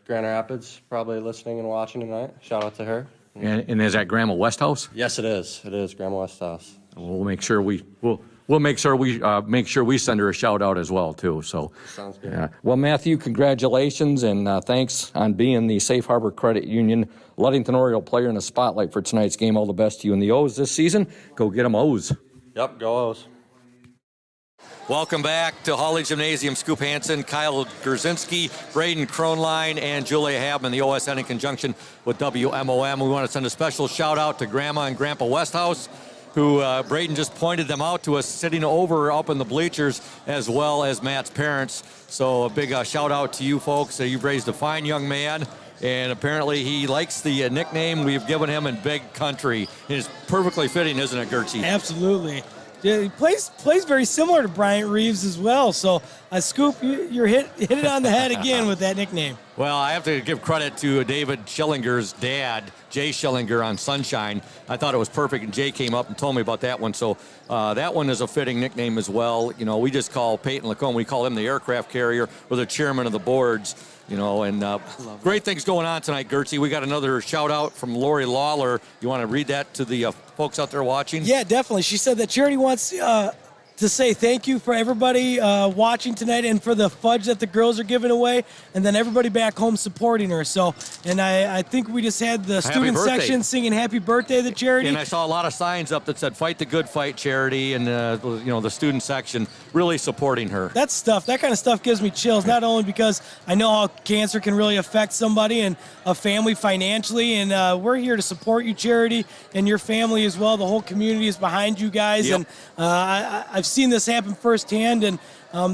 R: Grand Rapids, probably listening and watching tonight. Shout out to her.
B: And is that Grandma Westhouse?
R: Yes, it is. It is Grandma Westhouse.
B: We'll make sure we'll make sure we send her a shout out as well too. So
R: sounds good.
B: Yeah. Well, Matthew, congratulations and thanks on being the Safe Harbor Credit Union Ludington Oriole player in the spotlight for tonight's game. All the best to you in the O's this season. Go get them O's.
R: Yep, go O's.
B: Welcome back to Hawley Gymnasium. Scoop Hansen, Kyle Gerzinski, Braden Kronline, and Julia Habman, the OSN in conjunction with WMOM. We want to send a special shout out to Grandma and Grandpa Westhouse, who Braden just pointed them out to us sitting over up in the bleachers, as well as Matt's parents. So a big shout out to you folks. You've raised a fine young man, and apparently he likes the nickname we've given him in Big Country. It is perfectly fitting, isn't it, Gertzie?
O: Absolutely. Yeah, he plays very similar to Bryant Reeves as well. So, Scoop, you're hit it on the head again with that nickname.
B: Well, I have to give credit to David Schillinger's dad, Jay Schillinger, on Sunshine. I thought it was perfect, and Jay came up and told me about that one. So that one is a fitting nickname as well. You know, we just call Peyton Lacombe, we call him the aircraft carrier or the chairman of the boards. You know, and great things going on tonight, Gertzie. We got another shout out from Lori Lawler. You want to read that to the folks out there watching?
O: Yeah, definitely. She said that Charity wants to say thank you for everybody watching tonight and for the fudge that the girls are giving away, and then everybody back home supporting her. So, and I think we just had the student section singing happy birthday to Charity.
B: And I saw a lot of signs up that said fight the good fight, Charity, and you know, the student section really supporting her.
O: That kind of stuff gives me chills, not only because I know how cancer can really affect somebody and a family financially, and we're here to support you, Charity, and your family as well. The whole community is behind you guys.
B: Yep.
O: And I've seen this happen firsthand, and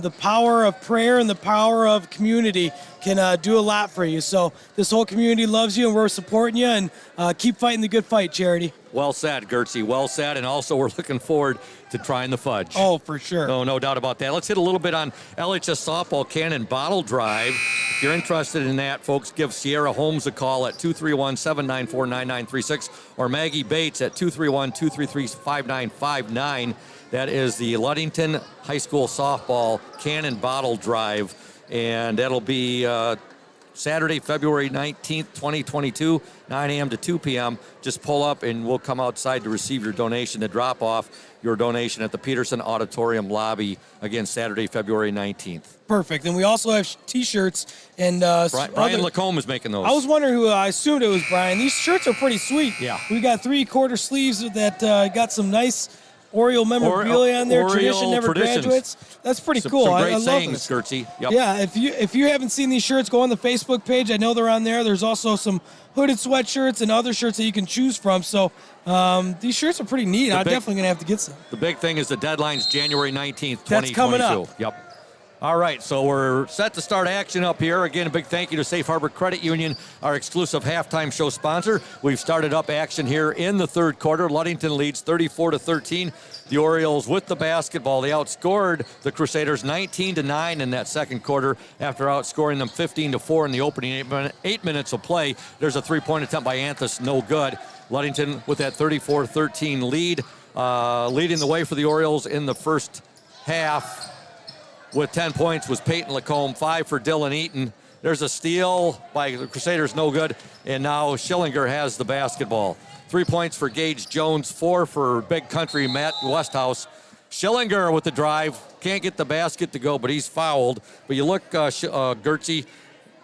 O: the power of prayer and the power of community can do a lot for you. So this whole community loves you, and we're supporting you, and keep fighting the good fight, Charity.
B: Well said, Gertzie. Well said. And also, we're looking forward to trying the fudge.
O: Oh, for sure.
B: No doubt about that. Let's hit a little bit on LHS Softball Cannon Bottle Drive. If you're interested in that, folks, give Sierra Holmes a call at 231-794-9936 or Maggie Bates at 231-233-5959. That is the Ludington High School Softball Cannon Bottle Drive, and that'll be Saturday, February 19th, 2022, 9 a.m. to 2 p.m. Just pull up, and we'll come outside to receive your donation, to drop off your donation at the Peterson Auditorium lobby, again, Saturday, February 19th.
O: Perfect. And we also have T-shirts. And
B: Brian Lacombe is making those.
O: I was wondering who. I assumed it was Brian. These shirts are pretty sweet.
B: Yeah.
O: We got 3/4 sleeves that got some nice Oriole memorabilia on there. Tradition never graduates. That's pretty cool.
B: Some great
O: I love
B: sayings,
O: this.
B: Gertzie. Yep.
O: Yeah, if you haven't seen these shirts, go on the Facebook page. I know they're on there. There's also some hooded sweatshirts and other shirts that you can choose from. So these shirts are pretty neat. I'm definitely going to have to get some.
B: The big thing is the deadline's January 19th, 2022.
O: That's coming up.
B: Yep. All right, so we're set to start action up here. Again, a big thank you to Safe Harbor Credit Union, our exclusive halftime show sponsor. We've started up action here in the third quarter. Ludington leads 34-13. The Orioles with the basketball. They outscored the Crusaders 19-9 in that second quarter after outscoring them 15-4 in the opening 8 minutes of play. There's a three-point attempt by Anthus, no good. Ludington with that 34-13 lead, leading the way for the Orioles in the first half. With 10 points was Peyton Lacombe, 5 for Dylan Eaton. There's a steal by the Crusaders, no good. And now Schillinger has the basketball. 3 points for Gage Jones, 4 for Big Country Matt Westhouse. Schillinger with the drive, can't get the basket to go, but he's fouled. But you look, Gertzie,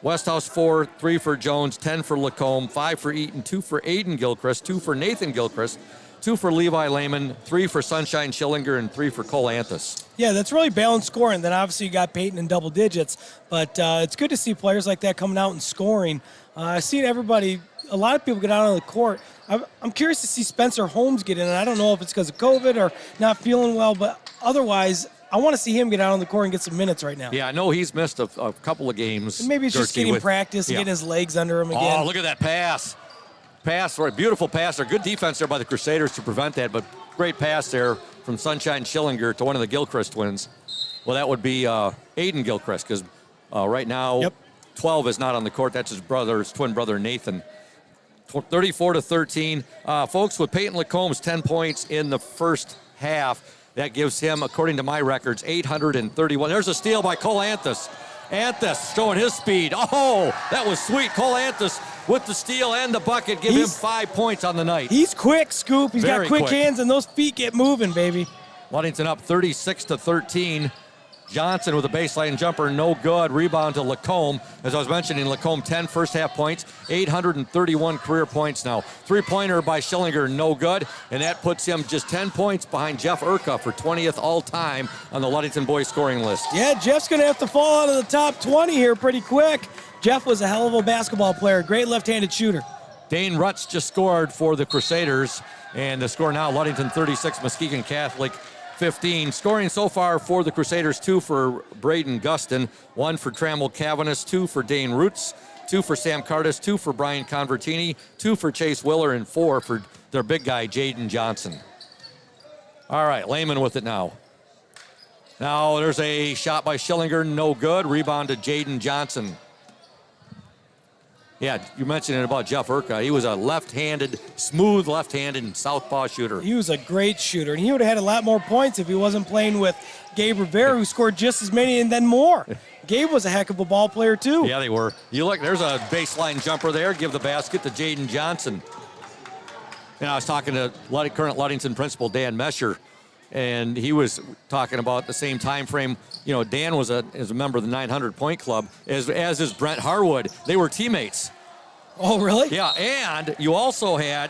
B: Westhouse 4, 3 for Jones, 10 for Lacombe, 5 for Eaton, 2 for Aiden Gilchrist, 2 for Nathan Gilchrist, 2 for Levi Lehman, 3 for Sunshine Schillinger, and 3 for Cole Anthus.
O: Yeah, that's really balanced scoring. Then obviously you got Peyton in double digits, but it's good to see players like that coming out and scoring. I've seen everybody, a lot of people get out on the court. I'm curious to see Spencer Holmes get in, and I don't know if it's because of COVID or not feeling well, but otherwise, I want to see him get out on the court and get some minutes right now.
B: Yeah, I know he's missed a couple of games.
O: And maybe it's just getting practice and getting his legs under him again.
B: Oh, look at that pass. Beautiful pass there. Good defense there by the Crusaders to prevent that, but great pass there from Sunshine Schillinger to one of the Gilchrist twins. Well, that would be Aiden Gilchrist, because right now 12 is not on the court. That's his twin brother, Nathan. 34-13. Folks, with Peyton Lacombe's 10 points in the first half, that gives him, according to my records, 831. There's a steal by Cole Anthus. Anthus showing his speed. Oh, that was sweet. Cole Anthus with the steal and the bucket. Give him 5 points on the night.
O: He's quick, Scoop. He's got quick hands, and those feet get moving, baby.
B: Ludington up 36-13. Johnson with a baseline jumper, no good. Rebound to Lacombe. As I was mentioning, Lacombe 10 first half points, 831 career points now. Three-pointer by Schillinger, no good. And that puts him just 10 points behind Jeff Urka for 20th all-time on the Ludington boys scoring list.
O: Yeah, Jeff's going to have to fall out of the top 20 here pretty quick. Jeff was a hell of a basketball player, great left-handed shooter.
B: Dane Rutz just scored for the Crusaders. And the score now, Ludington 36, Muskegon Catholic 15. Scoring so far for the Crusaders, 2 for Braden Gustin, 1 for Trammell Cavanis, 2 for Dane Roots, 2 for Sam Cardis, 2 for Brian Convertini, 2 for Chase Willer, and 4 for their big guy, Jaden Johnson. All right, Lehman with it now. Now there's a shot by Schillinger, no good. Rebound to Jaden Johnson. Yeah, you mentioned it about Jeff Urka. He was a left-handed, smooth left-handed southpaw shooter.
O: He was a great shooter, and he would have had a lot more points if he wasn't playing with Gabe Rivera, who scored just as many and then more. Gabe was a heck of a ball player, too.
B: Yeah, they were. You look, there's a baseline jumper there. Give the basket to Jaden Johnson. And I was talking to current Ludington principal Dan Mesher, and he was talking about the same time frame. You know, Dan was a member of the 900-point club, as is Brent Harwood. They were teammates.
O: Oh, really?
B: Yeah, and you also had,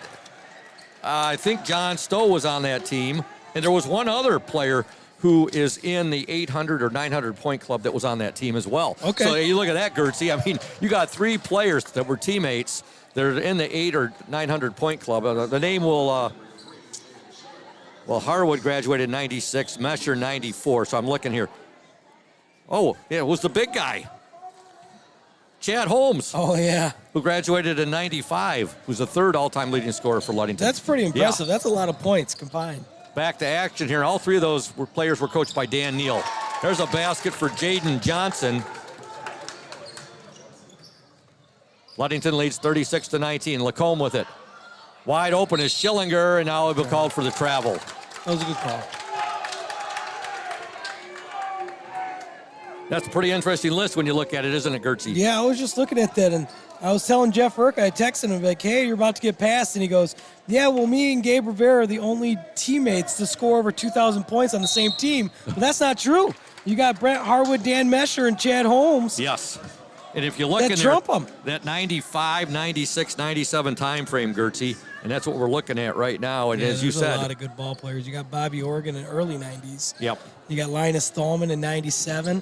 B: I think John Stowe was on that team, and there was one other player who is in the 800 or 900-point club that was on that team as well.
O: Okay.
B: So you look at that, Gertzie. I mean, you got 3 players that were teammates. They're in the 800 or 900-point club. The name will... Well, Harwood graduated in 96, Mesher 94, so I'm looking here. Oh, yeah, it was the big guy. Chad Holmes.
O: Oh, yeah.
B: Who graduated in 95, who's the 3rd all-time leading scorer for Ludington.
O: That's pretty impressive.
B: Yeah.
O: That's a lot of points combined.
B: Back to action here. All 3 of those players were coached by Dan Neal. There's a basket for Jaden Johnson. Ludington leads 36-19. Lacombe with it. Wide open is Schillinger, and now he'll be called for the travel.
O: That was a good call.
B: That's a pretty interesting list when you look at it, isn't it, Gertzie?
O: Yeah, I was just looking at that, and I was telling Jeff Urka, I texted him, like, hey, you're about to get passed, and he goes, yeah, well, me and Gabe Rivera are the only teammates to score over 2,000 points on the same team. But that's not true. You got Brent Harwood, Dan Mesher, and Chad Holmes.
B: Yes. And if you look
O: that
B: in
O: trump
B: there,
O: them.
B: that 95, 96, 97 time frame, Gertzie, and that's what we're looking at right now. And
O: Yeah,
B: as you
O: there's
B: said,
O: a lot of good ball players. You got Bobby Organ in early 90s.
B: Yep.
O: You got Linus Thalman in 97.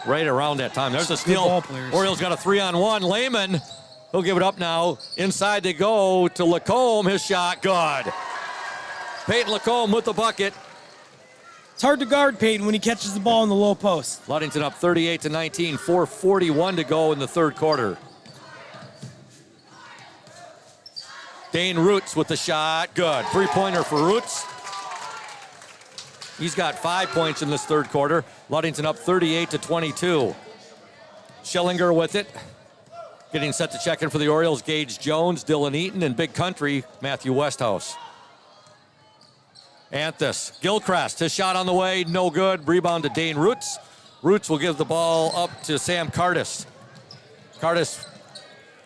B: Right around that time. There's a
O: Good
B: steal.
O: ball players.
B: Orioles got a 3-on-1. Lehman, he'll give it up now. Inside they go to Lacombe. His shot, good. Peyton Lacombe with the bucket.
O: It's hard to guard Peyton when he catches the ball in the low post.
B: Ludington up 38-19, 4:41 to go in the 3rd quarter. Dane Roots with the shot, good. 3-pointer for Roots. He's got 5 points in this 3rd quarter. Ludington up 38-22. Schillinger with it. Getting set to check in for the Orioles, Gage Jones, Dylan Eaton, and Big Country, Matthew Westhouse. Anthus, Gilchrist, his shot on the way, no good. Rebound to Dane Roots. Roots will give the ball up to Sam Cardis. Cardis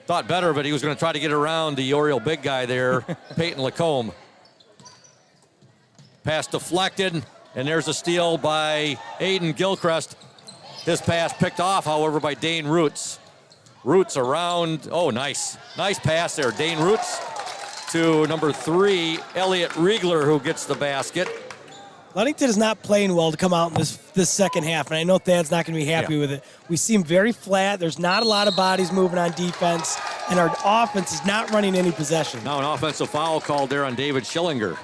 B: thought better of it. He was going to try to get around the Oriole big guy there, Peyton Lacombe. Pass deflected, and there's a steal by Aiden Gilchrist. His pass picked off, however, by Dane Roots. Roots around, oh, nice. Nice pass there. Dane Roots to number 3, Elliot Riegler, who gets the basket.
O: Ludington is not playing well to come out in this second half, and I know Thad's not going to be happy with it. We seem very flat. There's not a lot of bodies moving on defense, and our offense is not running any possession.
B: Now an offensive foul called there on David Schillinger.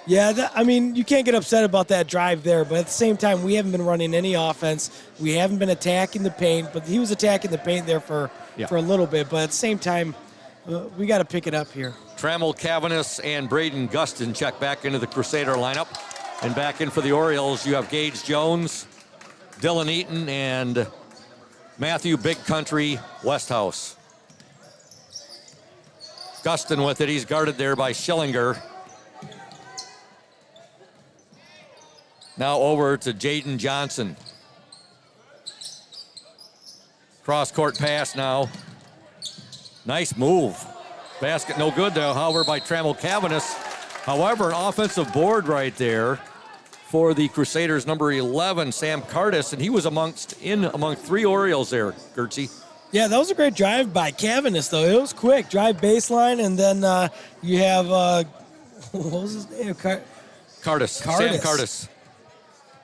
O: Yeah, I mean, you can't get upset about that drive there, but at the same time, we haven't been running any offense. We haven't been attacking the paint, but he was attacking the paint there for a little bit. But at the same time, we got to pick it up here.
B: Trammell Cavanis and Braden Gustin check back into the Crusader lineup. And back in for the Orioles, you have Gage Jones, Dylan Eaton, and Matthew Big Country Westhouse. Gustin with it. He's guarded there by Schillinger. Now over to Jaden Johnson. Cross-court pass now. Nice move. Basket no good, though, however, by Trammell Cavanis. However, an offensive board right there for the Crusaders, number 11, Sam Cardis, and he was among 3 Orioles there, Gertzie.
O: Yeah, that was a great drive by Cavanis, though. It was quick. Drive baseline, and then you have, what was his name?
B: Cardis. Sam Cardis.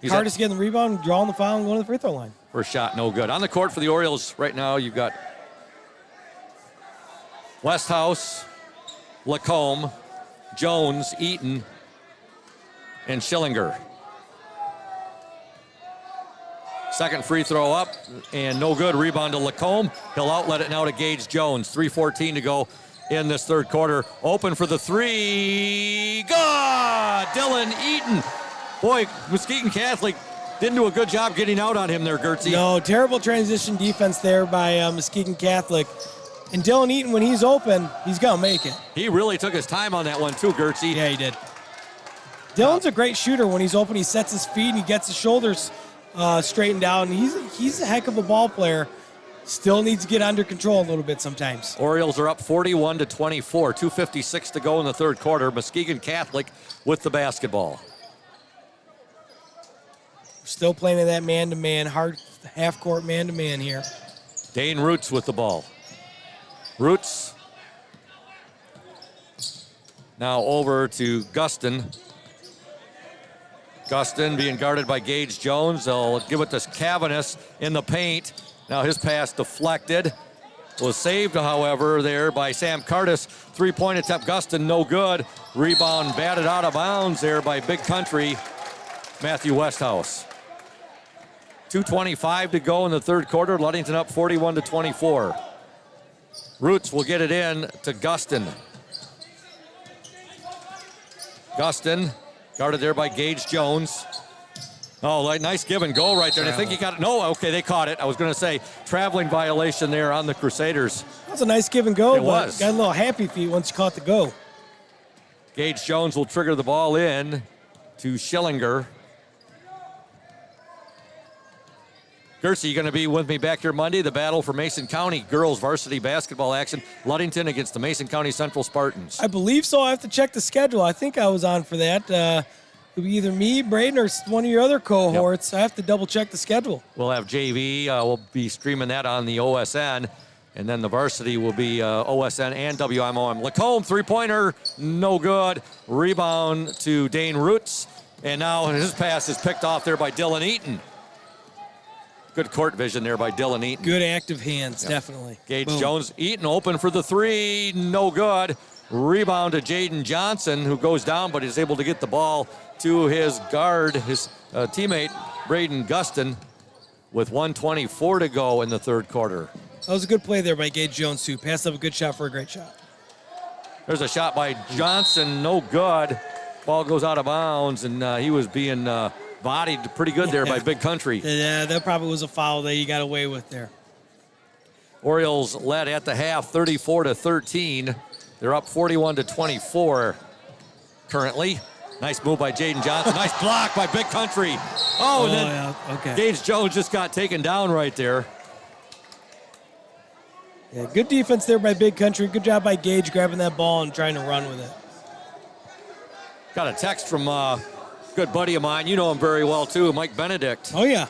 O: Cardis getting the rebound, drawing the foul, and going to the free throw line.
B: First shot, no good. On the court for the Orioles right now, you've got Westhouse, Lacombe, Jones, Eaton, and Schillinger. Second free throw up, and no good. Rebound to Lacombe. He'll outlet it now to Gage Jones. 3:14 to go in this third quarter. Open for the three. Good! Dylan Eaton. Boy, Muskegon Catholic didn't do a good job getting out on him there, Gertzie.
O: No, terrible transition defense there by Muskegon Catholic. And Dylan Eaton, when he's open, he's going to make it.
B: He really took his time on that one, too, Gertzie.
O: Yeah, he did. Dylan's a great shooter. When he's open, he sets his feet and he gets his shoulders straightened out. And he's a heck of a ball player. Still needs to get under control a little bit sometimes.
B: Orioles are up 41-24. 2:56 to go in the third quarter. Muskegon Catholic with the basketball.
O: Still playing in that man-to-man, hard half-court man-to-man here.
B: Dane Roots with the ball. Roots now over to Gustin. Gustin being guarded by Gage Jones. They'll give it to Cavanis in the paint. Now his pass deflected. Was saved, however, there by Sam Cardis. Three-point attempt, Gustin, no good. Rebound batted out of bounds there by Big Country, Matthew Westhouse. 2:25 to go in the third quarter. Ludington up 41-24. Roots will get it in to Gustin. Gustin, guarded there by Gage Jones. Oh, nice give and go right there. And I think he got it. No, okay, they caught it. I was going to say traveling violation there on the Crusaders.
O: That was a nice give and go.
B: It was.
O: Got a little happy feet once you caught the go.
B: Gage Jones will trigger the ball in to Schillinger. Gertzie, you going to be with me back here Monday? The battle for Mason County girls varsity basketball action. Ludington against the Mason County Central Spartans.
O: I believe so. I have to check the schedule. I think I was on for that. It'll be either me, Braden, or one of your other cohorts. Yep. I have to double check the schedule.
B: We'll have JV. We'll be streaming that on the OSN. And then the varsity will be OSN and WMOM. Lacombe, three-pointer, no good. Rebound to Dane Roots. And now his pass is picked off there by Dylan Eaton. Good court vision there by Dylan Eaton.
O: Good active hands, definitely.
B: Gage Jones, Eaton open for the three, no good. Rebound to Jaden Johnson, who goes down, but is able to get the ball to his guard, his teammate, Braden Gustin, with 1:24 to go in the third quarter.
O: That was a good play there by Gage Jones, too. Passed up a good shot for a great shot.
B: There's a shot by Johnson, no good. Ball goes out of bounds, and he was being bodied pretty good there by Big Country.
O: Yeah, that probably was a foul that he got away with there.
B: Orioles led at the half, 34-13. They're up 41-24 currently. Nice move by Jaden Johnson. Nice block by Big Country. Oh, then
O: yeah, okay.
B: Gage Jones just got taken down right there.
O: Yeah, good defense there by Big Country. Good job by Gage grabbing that ball and trying to run with it.
B: Got a text from a good buddy of mine. You know him very well, too, Mike Benedict.
O: Oh, yeah.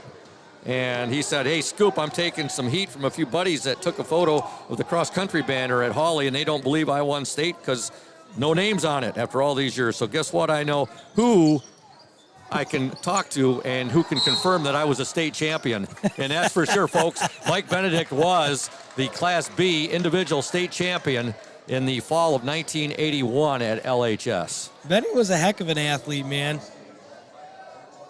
B: And he said, hey, Scoop, I'm taking some heat from a few buddies that took a photo of the cross-country banner at Hawley, and they don't believe I won state because no names on it after all these years. So guess what? I know who I can talk to and who can confirm that I was a state champion. And that's for sure, folks. Mike Benedict was the Class B individual state champion in the fall of 1981 at LHS.
O: Benny was a heck of an athlete, man.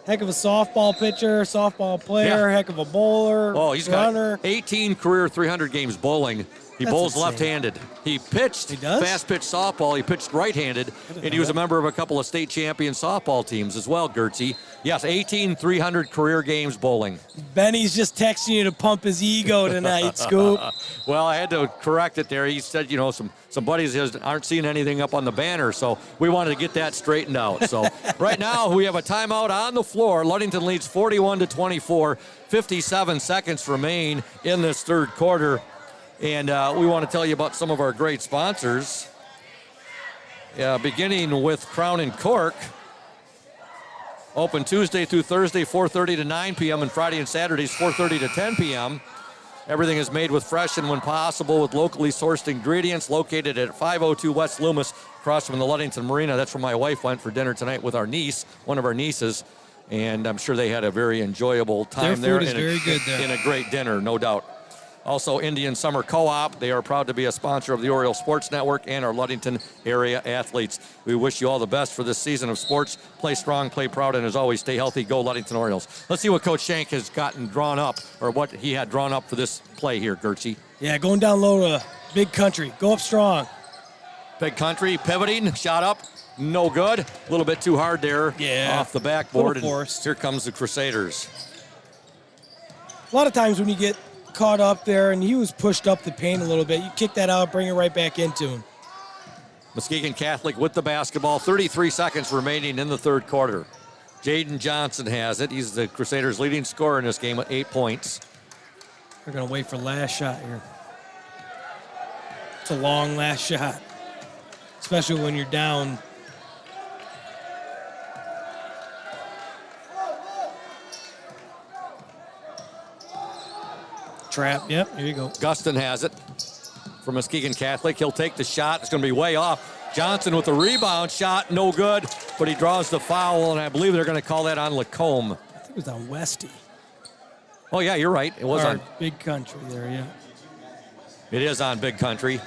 O: Heck of a softball pitcher, softball player, heck of a bowler,
B: he's
O: runner.
B: Got 18 career 300 games bowling. He bowls left-handed. He pitched fast-pitch softball. He pitched right-handed, and he was a member of a couple of state champion softball teams as well, Gertzie. Yes, 18 300 career games bowling.
O: Benny's just texting you to pump his ego tonight, Scoop.
B: Well, I had to correct it there. He said, you know, some buddies of his aren't seeing anything up on the banner, so we wanted to get that straightened out. So right now we have a timeout on the floor. Ludington leads 41-24. 57 seconds remain in this third quarter. And we want to tell you about some of our great sponsors, beginning with Crown and Cork. Open Tuesday through Thursday, 4:30 to 9 p.m., and Friday and Saturdays, 4:30 to 10 p.m. Everything is made with fresh and, when possible, with locally sourced ingredients. Located at 502 West Loomis, across from the Ludington Marina. That's where my wife went for dinner tonight with our niece, one of our nieces, and I'm sure they had a very enjoyable time there.
O: Their food is very good there.
B: And a great dinner, no doubt. Also, Indian Summer Co-op. They are proud to be a sponsor of the Oriole Sports Network and our Ludington area athletes. We wish you all the best for this season of sports. Play strong, play proud, and as always, stay healthy. Go Ludington Orioles. Let's see what Coach Shank has gotten drawn up, or what he had drawn up for this play here, Gertzie.
O: Yeah, going down low to Big Country. Go up strong.
B: Big Country pivoting, shot up, no good. A little bit too hard there off the backboard. And here comes the Crusaders.
O: A lot of times when you get caught up there and he was pushed up the paint a little bit, you kick that out, bring it right back into him.
B: Muskegon Catholic with the basketball. 33 seconds remaining in the third quarter. Jaden Johnson has it. He's the Crusaders' leading scorer in this game with 8 points.
O: They're going to wait for last shot here. It's a long last shot, especially when you're down. Trap, yep, here you go.
B: Gustin has it for Muskegon Catholic. He'll take the shot. It's going to be way off. Johnson with the rebound shot, no good, but he draws the foul, and I believe they're going to call that on Lacombe.
O: I think it was on Westy.
B: Oh, yeah, you're right. It was on
O: Big Country there, yeah.
B: It is on Big Country.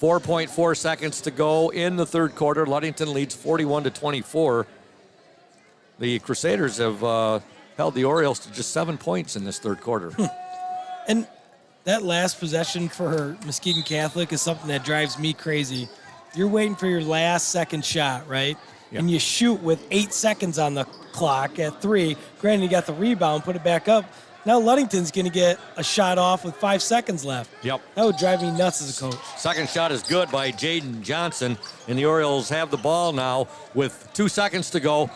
B: 4.4 seconds to go in the third quarter. Ludington leads 41-24. The Crusaders have held the Orioles to just 7 points in this third quarter.
O: And that last possession for Muskegon Catholic is something that drives me crazy. You're waiting for your last second shot, right?
B: Yep.
O: And you shoot with 8 seconds on the clock at 3. Granted, you got the rebound, put it back up. Now Ludington's going to get a shot off with 5 seconds left.
B: Yep.
O: That would drive me nuts as a coach.
B: Second shot is good by Jaden Johnson, and the Orioles have the ball now with 2 seconds to go.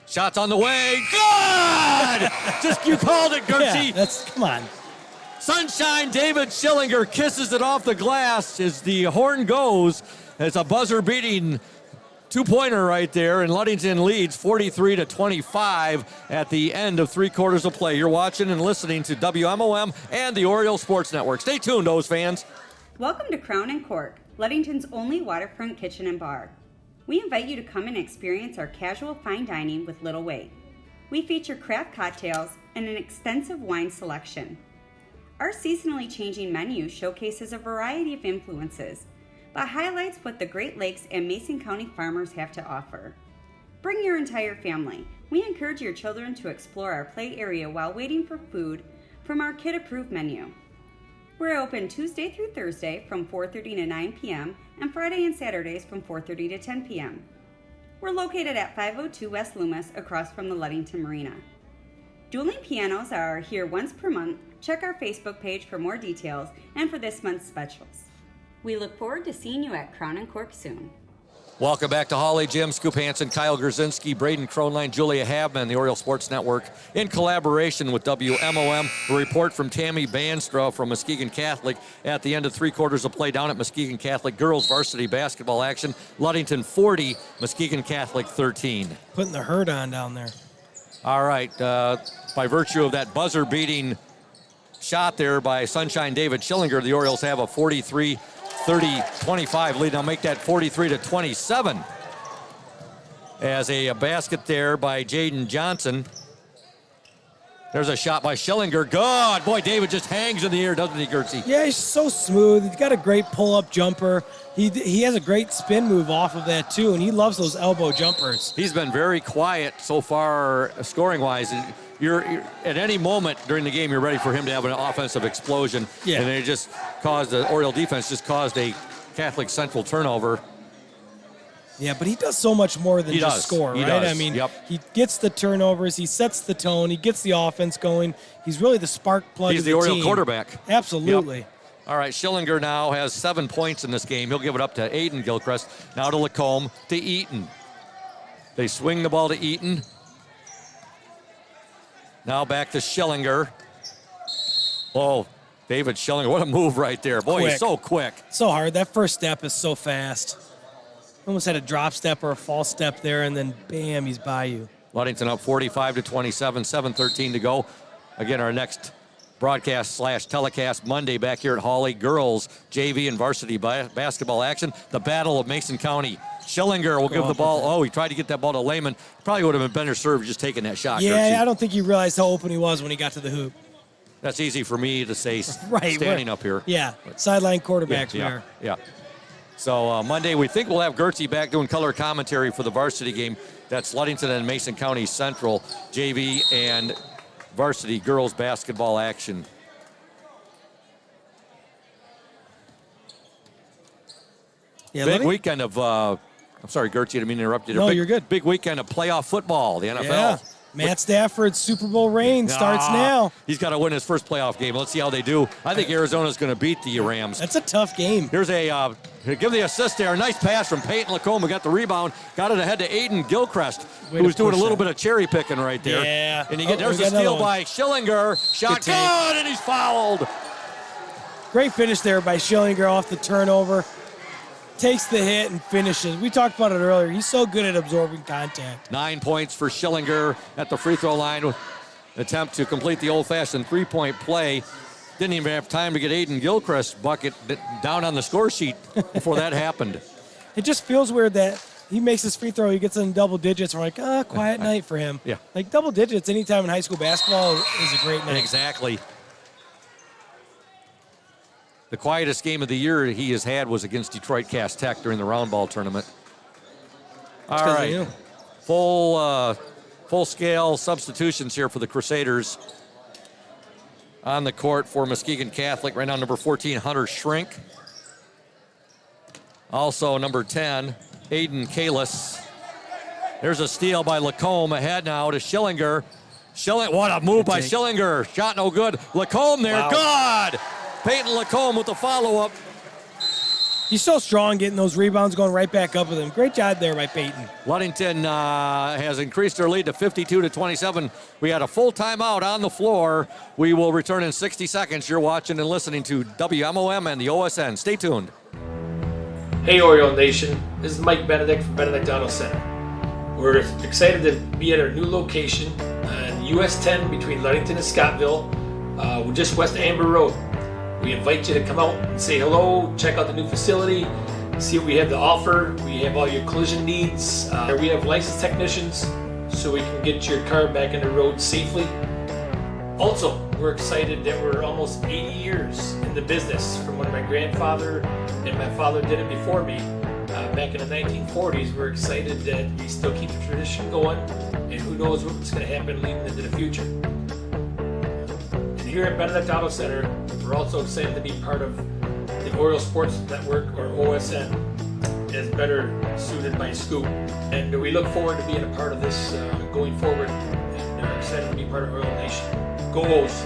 B: Shots on the way. Good! Just you called it, Gertzie.
O: Yeah, come on.
B: Sunshine David Schillinger kisses it off the glass as the horn goes. It's a buzzer-beating two-pointer right there, and Ludington leads 43-25 at the end of 3 quarters of play. You're watching and listening to WMOM and the Oriole Sports Network. Stay tuned, O's fans.
I: Welcome to Crown and Cork, Ludington's only waterfront kitchen and bar. We invite you to come and experience our casual fine dining with little wait. We feature craft cocktails and an extensive wine selection. Our seasonally changing menu showcases a variety of influences, but highlights what the Great Lakes and Mason County farmers have to offer. Bring your entire family. We encourage your children to explore our play area while waiting for food from our kid-approved menu. We're open Tuesday through Thursday from 4:30 to 9 p.m. and Friday and Saturdays from 4:30 to 10 p.m. We're located at 502 West Loomis across from the Ludington Marina. Dueling pianos are here once per month. Check our Facebook page for more details and for this month's specials. We look forward to seeing you at Crown and Cork soon.
B: Welcome back to Holly, Jim, Scoop Hansen, Kyle Grzinski, Braden Kronline, Julia Havman, the Oriole Sports Network, in collaboration with WMOM. A report from Tammy Banstra from Muskegon Catholic at the end of 3 quarters of play down at Muskegon Catholic girls varsity basketball action. Ludington 40, Muskegon Catholic 13.
O: Putting the hurt on down there.
B: All right, by virtue of that buzzer-beating shot there by Sunshine David Schillinger, the Orioles have a 43-25 lead. Now make that 43-27 as a basket there by Jaden Johnson. There's a shot by Schillinger. Good. Boy, David just hangs in the air, doesn't he, Gertzie?
O: Yeah, he's so smooth. He's got a great pull-up jumper. He has a great spin move off of that, too, and he loves those elbow jumpers.
B: He's been very quiet so far scoring-wise. You're at any moment during the game, you're ready for him to have an offensive explosion.
O: Yeah.
B: And it just caused, the Oriole defense just caused a Catholic Central turnover.
O: Yeah, but he does so much more than just score, right?
B: Does.
O: I mean,
B: yep.
O: He gets the turnovers, he sets the tone, he gets the offense going. He's really the spark plug
B: He's
O: of the
B: Oriole
O: team.
B: quarterback.
O: Absolutely.
B: Yep. All right, Schillinger now has 7 points in this game. He'll give it up to Aiden Gilchrist. Now to Lacombe, to Eaton. They swing the ball to Eaton. Now back to Schillinger. Oh, David Schillinger, what a move right there. Boy,
O: Quick.
B: he's so quick.
O: So hard. That first step is so fast. Almost had a drop step or a false step there, and then bam, he's by you.
B: Ludington up 45-27, 7:13 to go. Again, our next broadcast/telecast Monday back here at Hawley. Girls, JV, and varsity basketball action. The Battle of Mason County. Schillinger will give the ball. Oh, he tried to get that ball to Lehman. Probably would have been better served just taking that shot.
O: Yeah, I don't think he realized how open he was when he got to the hoop.
B: That's easy for me to say
O: Right,
B: standing up here.
O: Yeah, sideline quarterbacks
B: yeah. So Monday, we think we'll have Gertzie back doing color commentary for the varsity game. That's Ludington and Mason County Central, JV and varsity girls basketball action.
O: Yeah,
B: big weekend of, I'm sorry, Gertzie, I didn't mean to interrupt you.
O: No, you're good.
B: Big weekend of playoff football, the NFL.
O: Yeah. Matt Stafford's Super Bowl reign starts now.
B: He's got to win his first playoff game. Let's see how they do. I think Arizona's going to beat the Rams.
O: That's a tough game.
B: Here's a give the assist there. A nice pass from Peyton Lacombe, who got the rebound. Got it ahead to Aiden Gilchrist, who was doing a little bit of cherry picking right there.
O: Yeah.
B: And there's a steal by Schillinger. Shot good, and he's fouled.
O: Great finish there by Schillinger off the turnover. Takes the hit and finishes. We talked about it earlier. He's so good at absorbing contact.
B: 9 points for Schillinger at the free throw line. Attempt to complete the old-fashioned three-point play. Didn't even have time to get Aiden Gilchrist bucket down on the score sheet before that happened.
O: It just feels weird that he makes his free throw, he gets in double digits. We're like, quiet night for him.
B: Yeah.
O: Like double digits anytime in high school basketball is a great night.
B: Exactly. The quietest game of the year he has had was against Detroit Cass Tech during the round ball tournament. All right. Full-scale substitutions here for the Crusaders. On the court for Muskegon Catholic, right now number 14, Hunter Shrink. Also number 10, Aiden Kalis. There's a steal by Lacombe, ahead now to Schillinger. What a move by Schillinger. Shot no good. Lacombe there, good! Peyton Lacombe with the follow-up.
O: He's so strong getting those rebounds, going right back up with him. Great job there by Peyton.
B: Ludington has increased their lead to 52-27. We had a full timeout on the floor. We will return in 60 seconds. You're watching and listening to WMOM and the OSN. Stay tuned.
E: Hey Oriole Nation, this is Mike Benedict from Benedict Auto Center. We're excited to be at our new location on US 10 between Ludington and Scottville. We're just west of Amber Road. We invite you to come out and say hello, check out the new facility, see what we have to offer. We have all your collision needs. We have licensed technicians so we can get your car back on the road safely. Also, we're excited that we're almost 80 years in the business from when my grandfather and my father did it before me. Back in the 1940s, we're excited that we still keep the tradition going, and who knows what's going to happen leading into the future. And here at Benedict Auto Center, we're also excited to be part of the Oriole Sports Network, or OSN, as better suited by Scoop. And we look forward to being a part of this going forward, and are excited to be part of Oriole Nation. Go O's!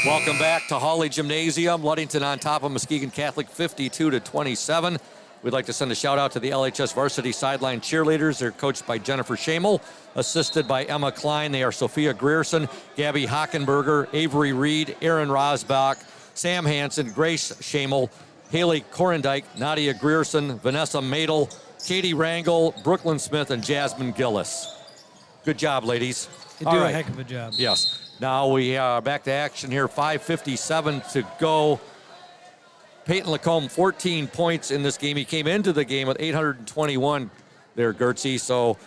B: Welcome back to Hawley Gymnasium. Ludington on top of Muskegon Catholic 52-27. We'd like to send a shout out to the LHS varsity sideline cheerleaders. They're coached by Jennifer Schamel, assisted by Emma Klein. They are Sophia Grierson, Gabby Hockenberger, Avery Reed, Aaron Rosbach, Sam Hansen, Grace Schamel, Haley Korendike, Nadia Grierson, Vanessa Madel, Katie Rangel, Brooklyn Smith, and Jasmine Gillis. Good job, ladies.
O: You do a heck of a job.
B: Yes. Now we are back to action here. 5:57 to go. Peyton Lacombe, 14 points in this game. He came into the game with 821 there, Gertzie, so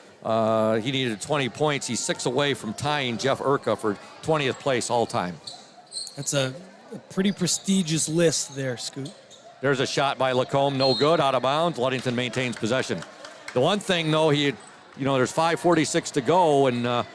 B: he needed 20 points. He's 6 away from tying Jeff Urka for 20th place all time.
O: That's a pretty prestigious list there, Scoot.
B: There's a shot by Lacombe, no good, out of bounds. Ludington maintains possession. The one thing, though, there's 5:46 to go, and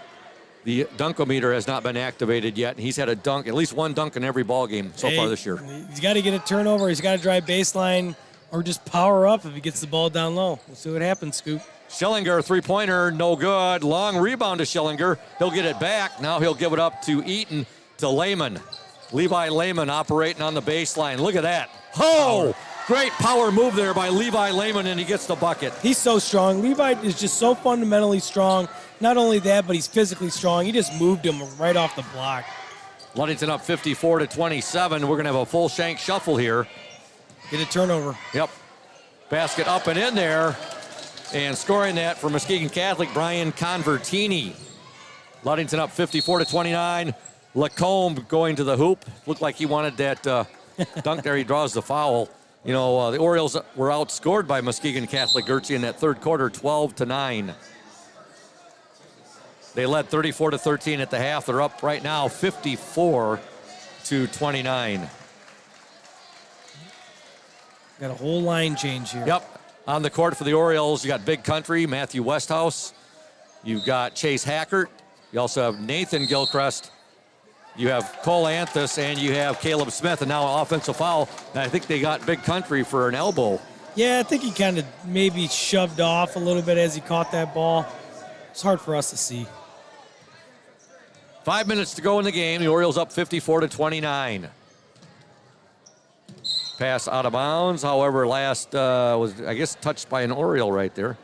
B: the dunkometer has not been activated yet. He's had a dunk, at least one dunk in every ball game so far this year.
O: He's got to get a turnover. He's got to drive baseline or just power up if he gets the ball down low. We'll see what happens, Scoop.
B: Schillinger, three-pointer, no good. Long rebound to Schillinger. He'll get it back. Now he'll give it up to Eaton, to Lehman. Levi Lehman operating on the baseline. Look at that. Oh! Great power move there by Levi Lehman, and he gets the bucket.
O: He's so strong. Levi is just so fundamentally strong. Not only that, but he's physically strong. He just moved him right off the block.
B: Ludington up 54-27. We're going to have a full shank shuffle here.
O: Get a turnover.
B: Yep. Basket up and in there. And scoring that for Muskegon Catholic, Brian Convertini. Ludington up 54-29. Lacombe going to the hoop. Looked like he wanted that dunk there. He draws the foul. You know, the Orioles were outscored by Muskegon Catholic, Gertzie, in that third quarter, 12-9. They led 34-13 at the half. They're up right now 54-29.
O: Got a whole line change here.
B: Yep. On the court for the Orioles, you got Big Country, Matthew Westhouse. You've got Chase Hackert. You also have Nathan Gilchrist. You have Cole Anthus, and you have Caleb Smith, and now an offensive foul. And I think they got Big Country for an elbow.
O: Yeah, I think he kind of maybe shoved off a little bit as he caught that ball. It's hard for us to see.
B: 5 minutes to go in the game. The Orioles up 54-29. Pass out of bounds. However, last was, I guess, touched by an Oriole right there.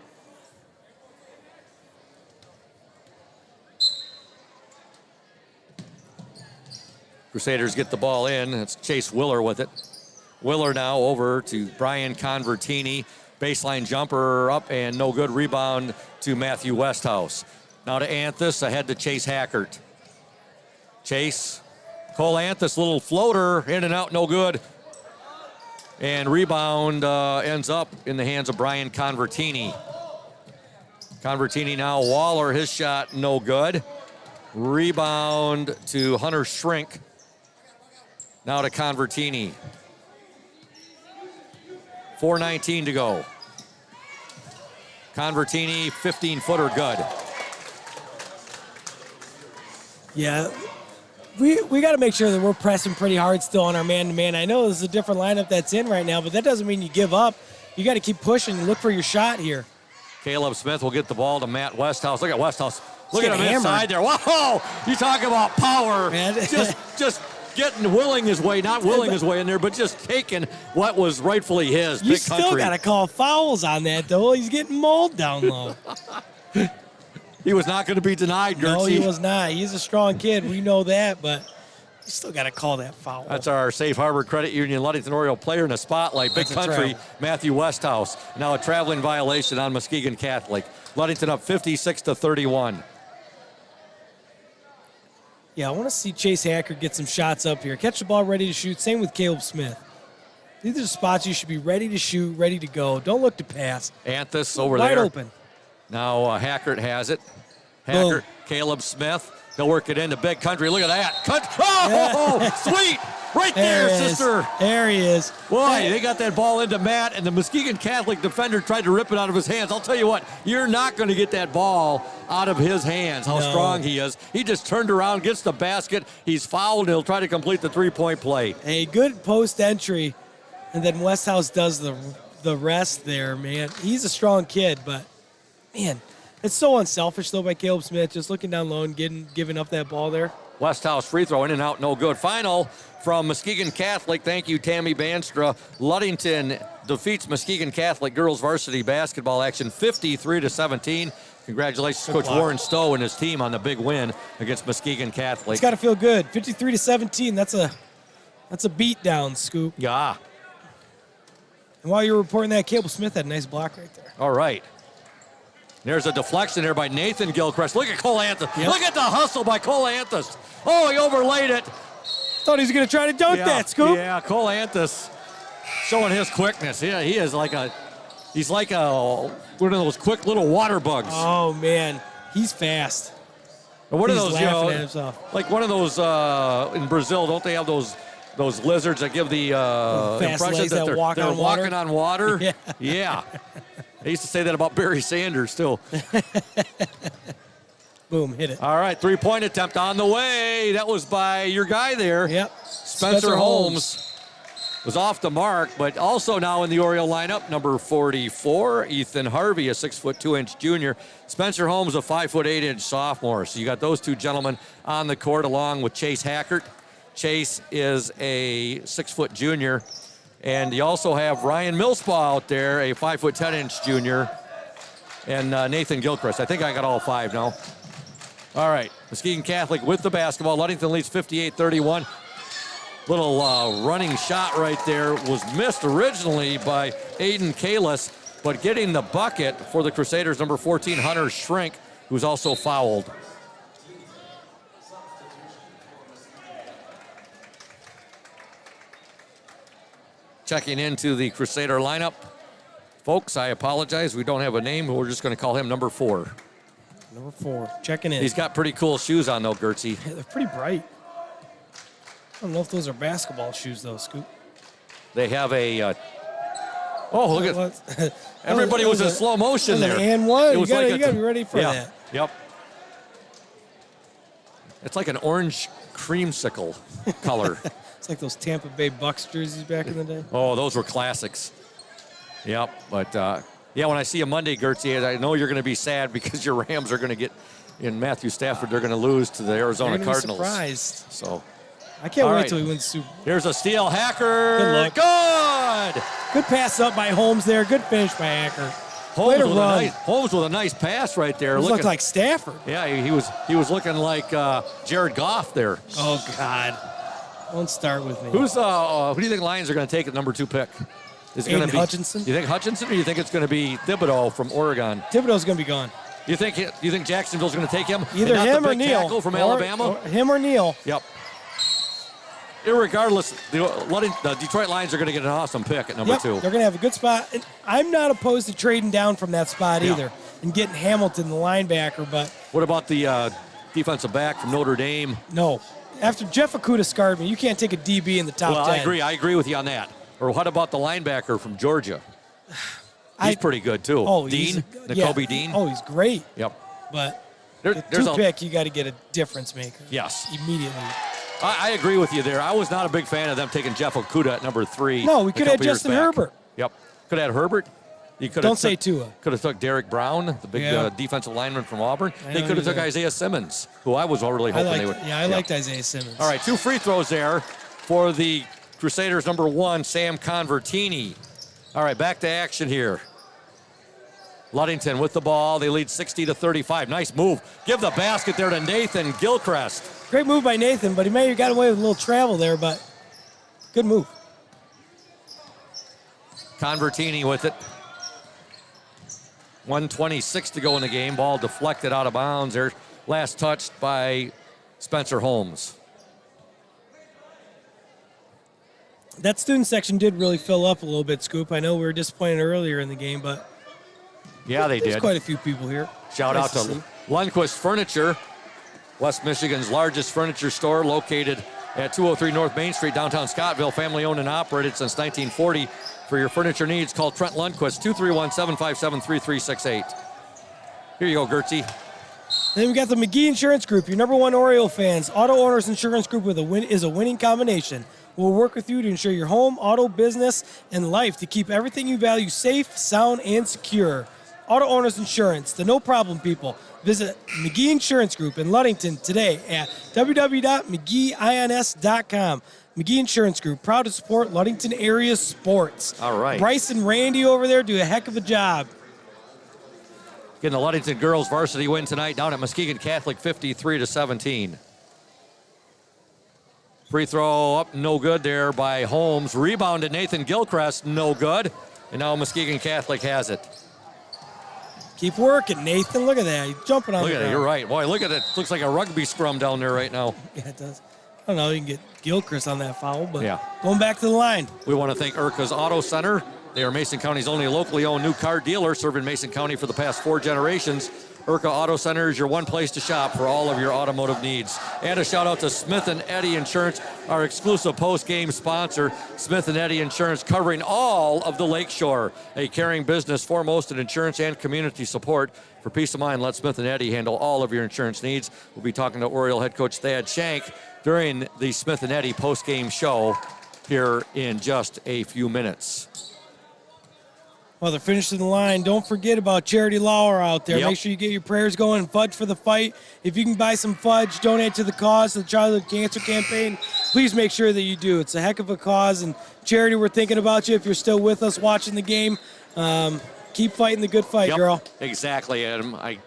B: Crusaders get the ball in. It's Chase Willer with it. Willer now over to Brian Convertini. Baseline jumper up and no good. Rebound to Matthew Westhouse. Now to Anthus, ahead to Chase Hackert. Chase. Cole Anthus, little floater, in and out, no good. And rebound ends up in the hands of Brian Convertini. Convertini now, Waller, his shot, no good. Rebound to Hunter Shrink. Now to Convertini. 4:19 to go. Convertini, 15-footer, good.
O: Yeah, we got to make sure that we're pressing pretty hard still on our man-to-man. I know this is a different lineup that's in right now, but that doesn't mean you give up. You got to keep pushing and look for your shot here.
B: Caleb Smith will get the ball to Matt Westhouse. Look at Westhouse. Look
O: He's
B: at him
O: hammered.
B: inside there. Whoa! You talk about power.
O: Man.
B: just willing his way in there, but just taking what was rightfully his.
O: You
B: Big
O: still
B: Country.
O: got to call fouls on that, though. He's getting mauled down low.
B: He was not going to be denied, Gertzie.
O: No, he was not. He's a strong kid. We know that, but you still got to call that foul.
B: That's our Safe Harbor Credit Union Ludington Oriole player in the spotlight. Big
O: That's a
B: Country,
O: travel.
B: Matthew Westhouse. Now a traveling violation on Muskegon Catholic. Ludington up 56-31.
O: Yeah, I want to see Chase Hacker get some shots up here. Catch the ball, ready to shoot. Same with Caleb Smith. These are the spots you should be ready to shoot, ready to go. Don't look to pass.
B: Anthus over
O: Wide
B: there.
O: open.
B: Now Hackert has it. Hackert, Caleb Smith. They'll work it into Big Country. Look at that. Oh, sweet. Right there,
O: he is.
B: sister.
O: There he is.
B: Boy, they got that ball into Matt, and the Muskegon Catholic defender tried to rip it out of his hands. I'll tell you what, you're not going to get that ball out of his hands, how strong he is. He just turned around, gets the basket. He's fouled, and he'll try to complete the three-point play.
O: A good post entry, and then Westhouse does the rest there, man. He's a strong kid, but, man, it's so unselfish, though, by Caleb Smith, just looking down low and giving up that ball there.
B: Westhouse free throw in and out, no good. Final from Muskegon Catholic. Thank you, Tammy Banstra. Ludington defeats Muskegon Catholic girls varsity basketball action 53-17. Congratulations to Coach Warren Stowe and his team on the big win against Muskegon Catholic.
O: It's got to feel good. 53-17. That's a beat down, Scoop.
B: Yeah.
O: And while you're reporting that, Caleb Smith had a nice block right there.
B: All right. There's a deflection there by Nathan Gilchrist. Look at Cole Anthus.
O: Yep.
B: Look at the hustle by Cole Anthus. Oh, he overlaid it.
O: Thought he was going to try to dunk that, Scoop.
B: Yeah, Cole Anthus showing his quickness. Yeah, he's like one of those quick little water bugs.
O: Oh, man. He's fast.
B: And what are
O: He's
B: those,
O: laughing at himself.
B: like one of those in Brazil, don't they have those lizards that give the
O: fast
B: impression
O: legs
B: that
O: that walk
B: they're
O: on water?
B: walking on water?
O: Yeah.
B: Yeah. I used to say that about Barry Sanders, too.
O: Boom, hit it.
B: All right, three-point attempt on the way. That was by your guy there.
O: Yep.
B: Spencer Holmes was off the mark, but also now in the Oriole lineup, number 44, Ethan Harvey, a 6'2" junior. Spencer Holmes, a 5'8" sophomore. So you got those two gentlemen on the court along with Chase Hackert. Chase is a 6' junior. And you also have Ryan Millspaw out there, a 5'10" junior. And Nathan Gilchrist. I think I got all five now. All right, Muskegon Catholic with the basketball. Ludington leads 58-31. Little running shot right there was missed originally by Aiden Kalis, but getting the bucket for the Crusaders, number 14, Hunter Shrink, who's also fouled. Checking into the Crusader lineup. Folks, I apologize. We don't have a name. We're just going to call him number 4.
O: Number 4, checking in.
B: He's got pretty cool shoes on, though, Gertzie.
O: Yeah, they're pretty bright. I don't know if those are basketball shoes, though, Scoop.
B: They have a... oh, look at... everybody was in slow motion there.
O: And one.
B: It was
O: you
B: like
O: got to be ready for that.
B: Yep. It's like an orange creamsicle color.
O: It's like those Tampa Bay Bucks jerseys back in the day.
B: Oh, those were classics. Yep, but yeah, when I see you Monday, Gertzie, I know you're going to be sad because your Rams are going to get in Matthew Stafford. They're going to lose to the Arizona Cardinals.
O: Surprised.
B: So
O: I can't wait
B: right.
O: till he wins Super Bowl.
B: Here's a steal, Hacker.
O: Good luck.
B: Good.
O: Good pass up by Holmes there. Good finish by Hacker.
B: Holmes with a nice pass right there.
O: He looked like Stafford.
B: Yeah, he was looking like Jared Goff there.
O: Oh God. Don't start with me.
B: Who do you think Lions are going to take at number 2 pick? Is it going to be
O: Hutchinson?
B: You think Hutchinson, or you think it's going to be Thibodeau from Oregon?
O: Thibodeau's going to be gone.
B: You think Jacksonville's going to take him?
O: Either him or Neal.
B: Tackle from Alabama?
O: Him or Neal.
B: Yep. Irregardless, the Detroit Lions are going to get an awesome pick at number 2.
O: They're going to have a good spot. And I'm not opposed to trading down from that spot either and getting Hamilton, the linebacker. But
B: what about the defensive back from Notre Dame?
O: No. After Jeff Okudah scarred me, you can't take a DB in the top 10.
B: I agree with you on that. Or what about the linebacker from Georgia? He's pretty good, too. Dean? Nakobe Dean?
O: Oh, he's great.
B: Yep.
O: But
B: there's a
O: pick, you got to get a difference maker.
B: Yes.
O: Immediately.
B: I agree with you there. I was not a big fan of them taking Jeff Okudah at number 3.
O: No, we could have had Justin Herbert.
B: Yep. Could have had Herbert.
O: Don't say Tua.
B: Could have took Derek Brown, the big defensive lineman from Auburn. They could have took Isaiah Simmons, who I was really hoping they would.
O: Yeah, I liked Isaiah Simmons.
B: All right, 2 free throws there for the Crusaders. Number 1, Sam Convertini. All right, back to action here. Ludington with the ball. They lead 60-35. Nice move. Give the basket there to Nathan Gilchrist.
O: Great move by Nathan, but he may have got away with a little travel there, but good move.
B: Convertini with it. 1:26 to go in the game. Ball deflected out of bounds there. Last touched by Spencer Holmes.
O: That student section did really fill up a little bit, Scoop. I know we were disappointed earlier in the game, but
B: yeah, they
O: there's
B: did.
O: quite a few people here.
B: Shout out to Lundquist Furniture, West Michigan's largest furniture store, located at 203 North Main Street, downtown Scottville. Family owned and operated since 1940. For your furniture needs, call Trent Lundquist, 231-757-3368. Here you go, Gertzie.
O: Then we got the McGee Insurance Group, your number 1 Oriole fans. Auto Owners Insurance Group is a winning combination. We'll work with you to ensure your home, auto, business, and life to keep everything you value safe, sound, and secure. Auto Owners Insurance, the no problem people. Visit McGee Insurance Group in Ludington today at www.mcgeeins.com. McGee Insurance Group, proud to support Ludington area sports.
B: All right.
O: Bryce and Randy over there do a heck of a job.
B: Getting the Ludington girls varsity win tonight down at Muskegon Catholic, 53-17. Free throw up, no good there by Holmes. Rebounded Nathan Gilchrist, no good. And now Muskegon Catholic has it.
O: Keep working, Nathan. Look at that. He's jumping on
B: Look
O: the
B: at
O: ground.
B: it. You're right. Boy, look at it. Looks like a rugby scrum down there right now.
O: Yeah, it does. I don't know. You can get Gilchrist on that foul, but
B: yeah.
O: Going back to the line.
B: We want to thank Urca's Auto Center. They are Mason County's only locally owned new car dealer, serving Mason County for the past 4 generations. Urca Auto Center is your one place to shop for all of your automotive needs. And a shout out to Smith & Eddy Insurance, our exclusive post-game sponsor. Smith & Eddy Insurance, covering all of the Lakeshore. A caring business foremost in insurance and community support. For peace of mind, let Smith & Eddy handle all of your insurance needs. We'll be talking to Oriole head coach Thad Shank during the Smith & Eddy post-game show here in just a few minutes.
O: Well, they're finishing the line. Don't forget about Charity Lauer out there.
B: Yep.
O: Make sure you get your prayers going. Fudge for the fight. If you can buy some fudge, donate to the cause of the Childhood Cancer Campaign, please make sure that you do. It's a heck of a cause. And Charity, we're thinking about you. If you're still with us watching the game, keep fighting the good fight, girl.
B: Exactly, Adam. I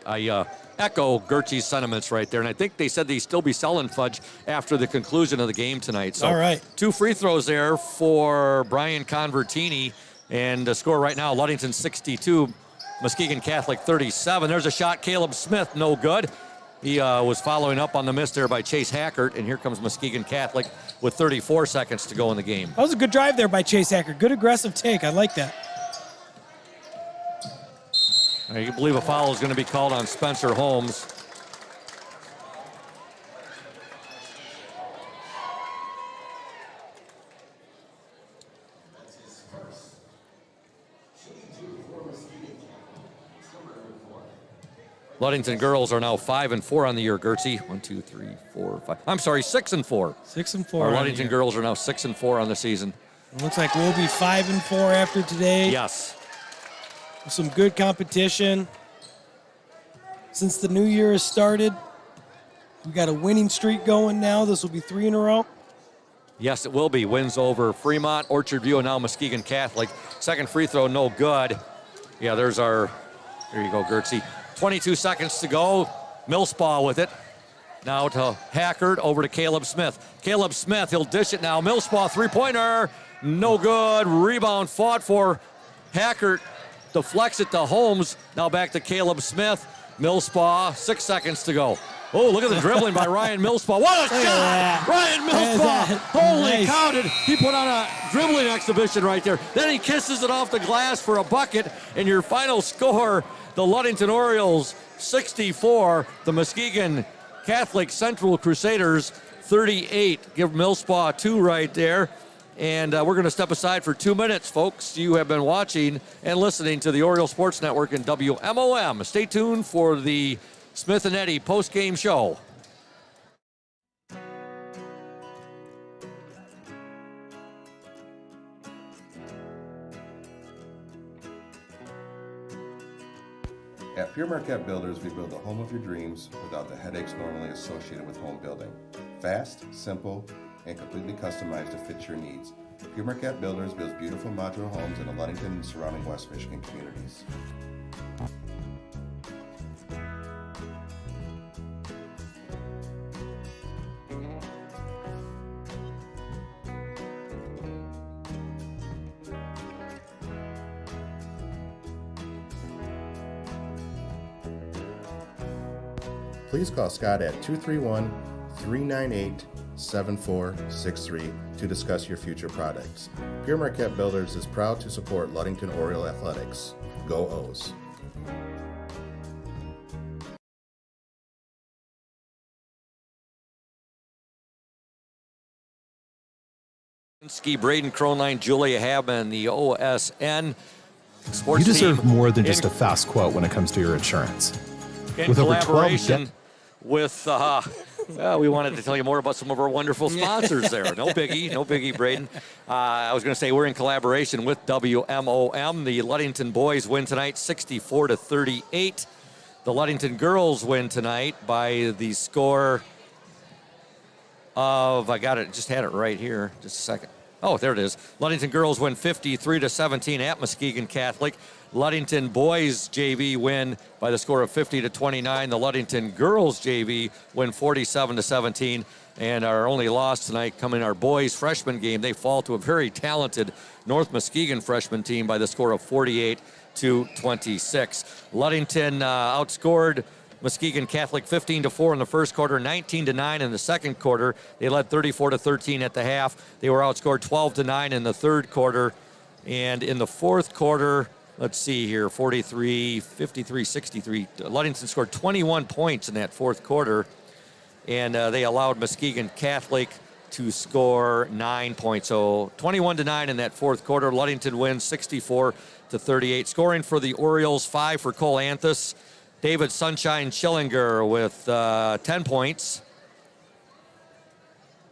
B: echo Gertie's sentiments right there. And I think they said they'd still be selling fudge after the conclusion of the game tonight. So
O: all right.
B: 2 free throws there for Brian Convertini. And the score right now, Ludington 62, Muskegon Catholic 37. There's a shot, Caleb Smith, no good. He was following up on the miss there by Chase Hackert, and here comes Muskegon Catholic with 34 seconds to go in the game.
O: That was a good drive there by Chase Hackert. Good aggressive take. I like that.
B: You believe a foul is going to be called on Spencer Holmes. Ludington girls are now 5-4 on the year, Gertzie. 1, 2, 3, 4, 5. I'm sorry, 6-4.
O: 6-4.
B: Our Ludington girls are now 6-4 on the season.
O: It looks like we'll be 5-4 after today.
B: Yes.
O: Some good competition. Since the new year has started, we got a winning streak going now. This will be 3 in a row.
B: Yes, it will be. Wins over Fremont, Orchard View, and now Muskegon Catholic. Second free throw, no good. Yeah, there you go, Gertzie. 22 seconds to go. Millspaw with it. Now to Hackert, over to Caleb Smith. Caleb Smith, he'll dish it now. Millspaw, three-pointer, no good. Rebound fought for. Hackert deflects it to Holmes. Now back to Caleb Smith. Millspaw, 6 seconds to go. Oh, look at the dribbling by Ryan Millspaw. What a shot! Ryan Millspaw! Holy cow, he put on a dribbling exhibition right there. Then he kisses it off the glass for a bucket. And your final score, the Ludington Orioles 64, the Muskegon Catholic Central Crusaders 38. Give Millspaw 2 right there. And we're going to step aside for 2 minutes, folks. You have been watching and listening to the Oriole Sports Network and WMOM. Stay tuned for the Smith and Eddy post-game show.
M: At Pure Marquette Builders, we build the home of your dreams without the headaches normally associated with home building. Fast, simple, and completely customized to fit your needs. Pure Marquette Builders builds beautiful modular homes in the Ludington and surrounding West Michigan communities. Please call Scott at 231-398-7463 to discuss your future products. Pure Marquette Builders is proud to support Ludington Oriole Athletics. Go O's!
B: Braden Cronline, Julia Habman, the OSN sports
C: You deserve
B: team
C: more than just a fast quote when it comes to your insurance.
B: in
C: With over 12
B: collaboration with, we wanted to tell you more about some of our wonderful sponsors there. No biggie, Braden. I was going to say we're in collaboration with WMOM. The Ludington boys win tonight 64-38. The Ludington girls win tonight by the score of, I got it, just had it right here, just a second. Oh, there it is. Ludington girls win 53-17 at Muskegon Catholic. Ludington boys JV win by the score of 50-29. The Ludington girls JV win 47-17. And our only loss tonight coming our boys freshman game. They fall to a very talented North Muskegon freshman team by the score of 48-26. Ludington outscored Muskegon Catholic 15-4 in the first quarter, 19-9 in the second quarter. They led 34-13 at the half. They were outscored 12-9 in the third quarter. And in the fourth quarter, let's see here, 53-63. Ludington scored 21 points in that fourth quarter. And they allowed Muskegon Catholic to score 9 points. So 21-9 in that fourth quarter. Ludington wins 64-38. Scoring for the Orioles, 5 for Cole Anthus. David Sunshine Schillinger with 10 points.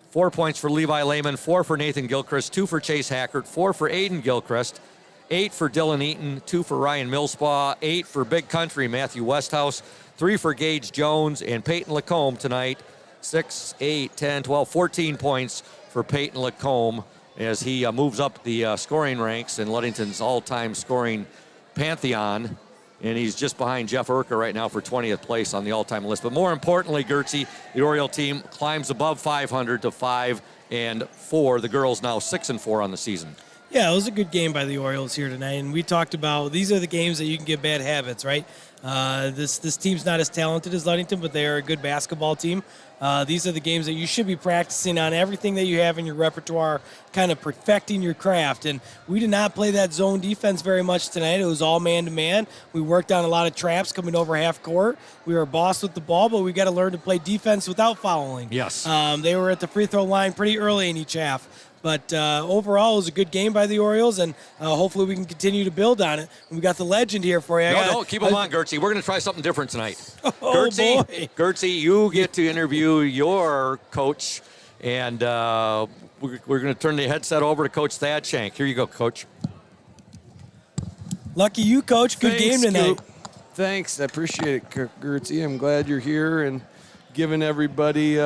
B: 4 points for Levi Lehman, 4 for Nathan Gilchrist, 2 for Chase Hackert, 4 for Aiden Gilchrist, 8 for Dylan Eaton, 2 for Ryan Millspaw, 8 for Big Country Matthew Westhouse, 3 for Gage Jones, and Peyton Lacombe tonight, 6, 8, 10, 12, 14 points for Peyton Lacombe as he moves up the scoring ranks in Ludington's all-time scoring pantheon. and he's just behind Jeff Urka right now for 20th place on the all-time list. But more importantly, Gertzie, the Oriole team climbs above 500 to 5-4. The girls now 6-4 on the season.
O: Yeah, it was a good game by the Orioles here tonight, and we talked about these are the games that you can get bad habits, right? This team's not as talented as Ludington, but they are a good basketball team. These are the games that you should be practicing on, everything that you have in your repertoire, kind of perfecting your craft. And we did not play that zone defense very much tonight. It was all man-to-man. We worked on a lot of traps coming over half court. We were a boss with the ball, but we got to learn to play defense without fouling.
B: Yes.
O: They were at the free throw line pretty early in each half. But overall, it was a good game by the Orioles, and hopefully we can continue to build on it. We got the legend here for you.
B: No, keep them on, Gertzie. We're going to try something different tonight.
O: Oh, boy.
B: Gertzie, you get to interview your coach, and we're going to turn the headset over to Coach Thad Shank. Here you go, Coach.
O: Lucky you, Coach. Good game tonight.
Q: Scoop. Thanks. I appreciate it, Gertzie. I'm glad you're here and giving everybody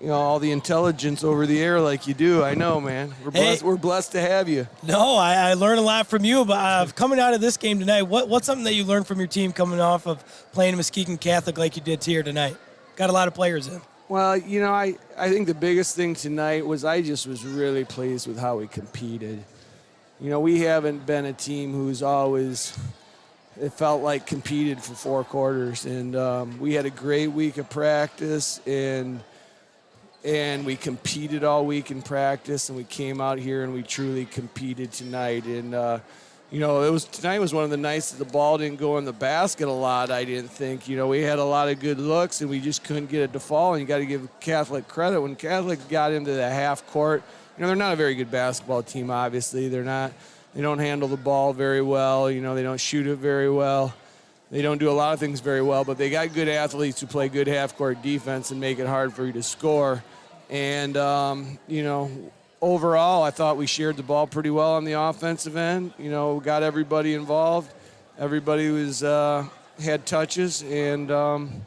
Q: all the intelligence over the air like you do. I know, man. We're blessed to have you.
O: No, I learned a lot from you. But coming out of this game tonight, what's something that you learned from your team coming off of playing Muskegon Catholic like you did here tonight? Got a lot of players in.
Q: Well, I think the biggest thing tonight was I just was really pleased with how we competed. We haven't been a team who's always, it felt like, competed for 4 quarters. And we had a great week of practice, and we competed all week in practice, and we came out here and we truly competed tonight. And tonight was one of the nights that the ball didn't go in the basket a lot. I didn't think. We had a lot of good looks, and we just couldn't get it to fall. And you got to give Catholic credit. When Catholic got into the half court, they're not a very good basketball team. Obviously, they're not. They don't handle the ball very well. They don't shoot it very well. They don't do a lot of things very well, but they got good athletes who play good half-court defense and make it hard for you to score. And, overall, I thought we shared the ball pretty well on the offensive end. Got everybody involved. Everybody had touches. And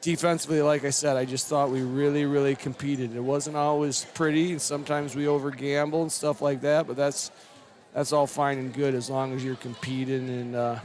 Q: defensively, like I said, I just thought we really, really competed. It wasn't always pretty, and sometimes we over-gamble and stuff like that, but that's all fine and good as long as you're competing and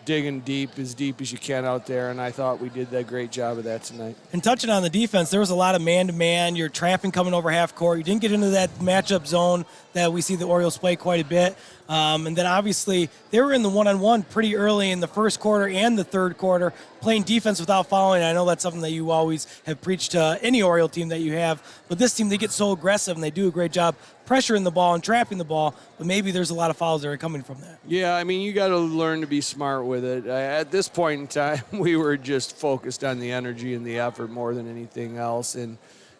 Q: digging deep as you can out there, and I thought we did a great job of that tonight.
O: And touching on the defense, there was a lot of man-to-man. You're trapping coming over half court. You didn't get into that matchup zone that we see the Orioles play quite a bit. And then obviously they were in the one-on-one pretty early in the first quarter and the third quarter, playing defense without fouling. I know that's something that you always have preached to any Oriole team that you have. But this team, they get so aggressive, and they do a great job pressuring the ball and trapping the ball. But maybe there's a lot of fouls that are coming from that.
Q: Yeah, you got to learn to be smart with it. At this point in time, we were just focused on the energy and the effort more than anything else. And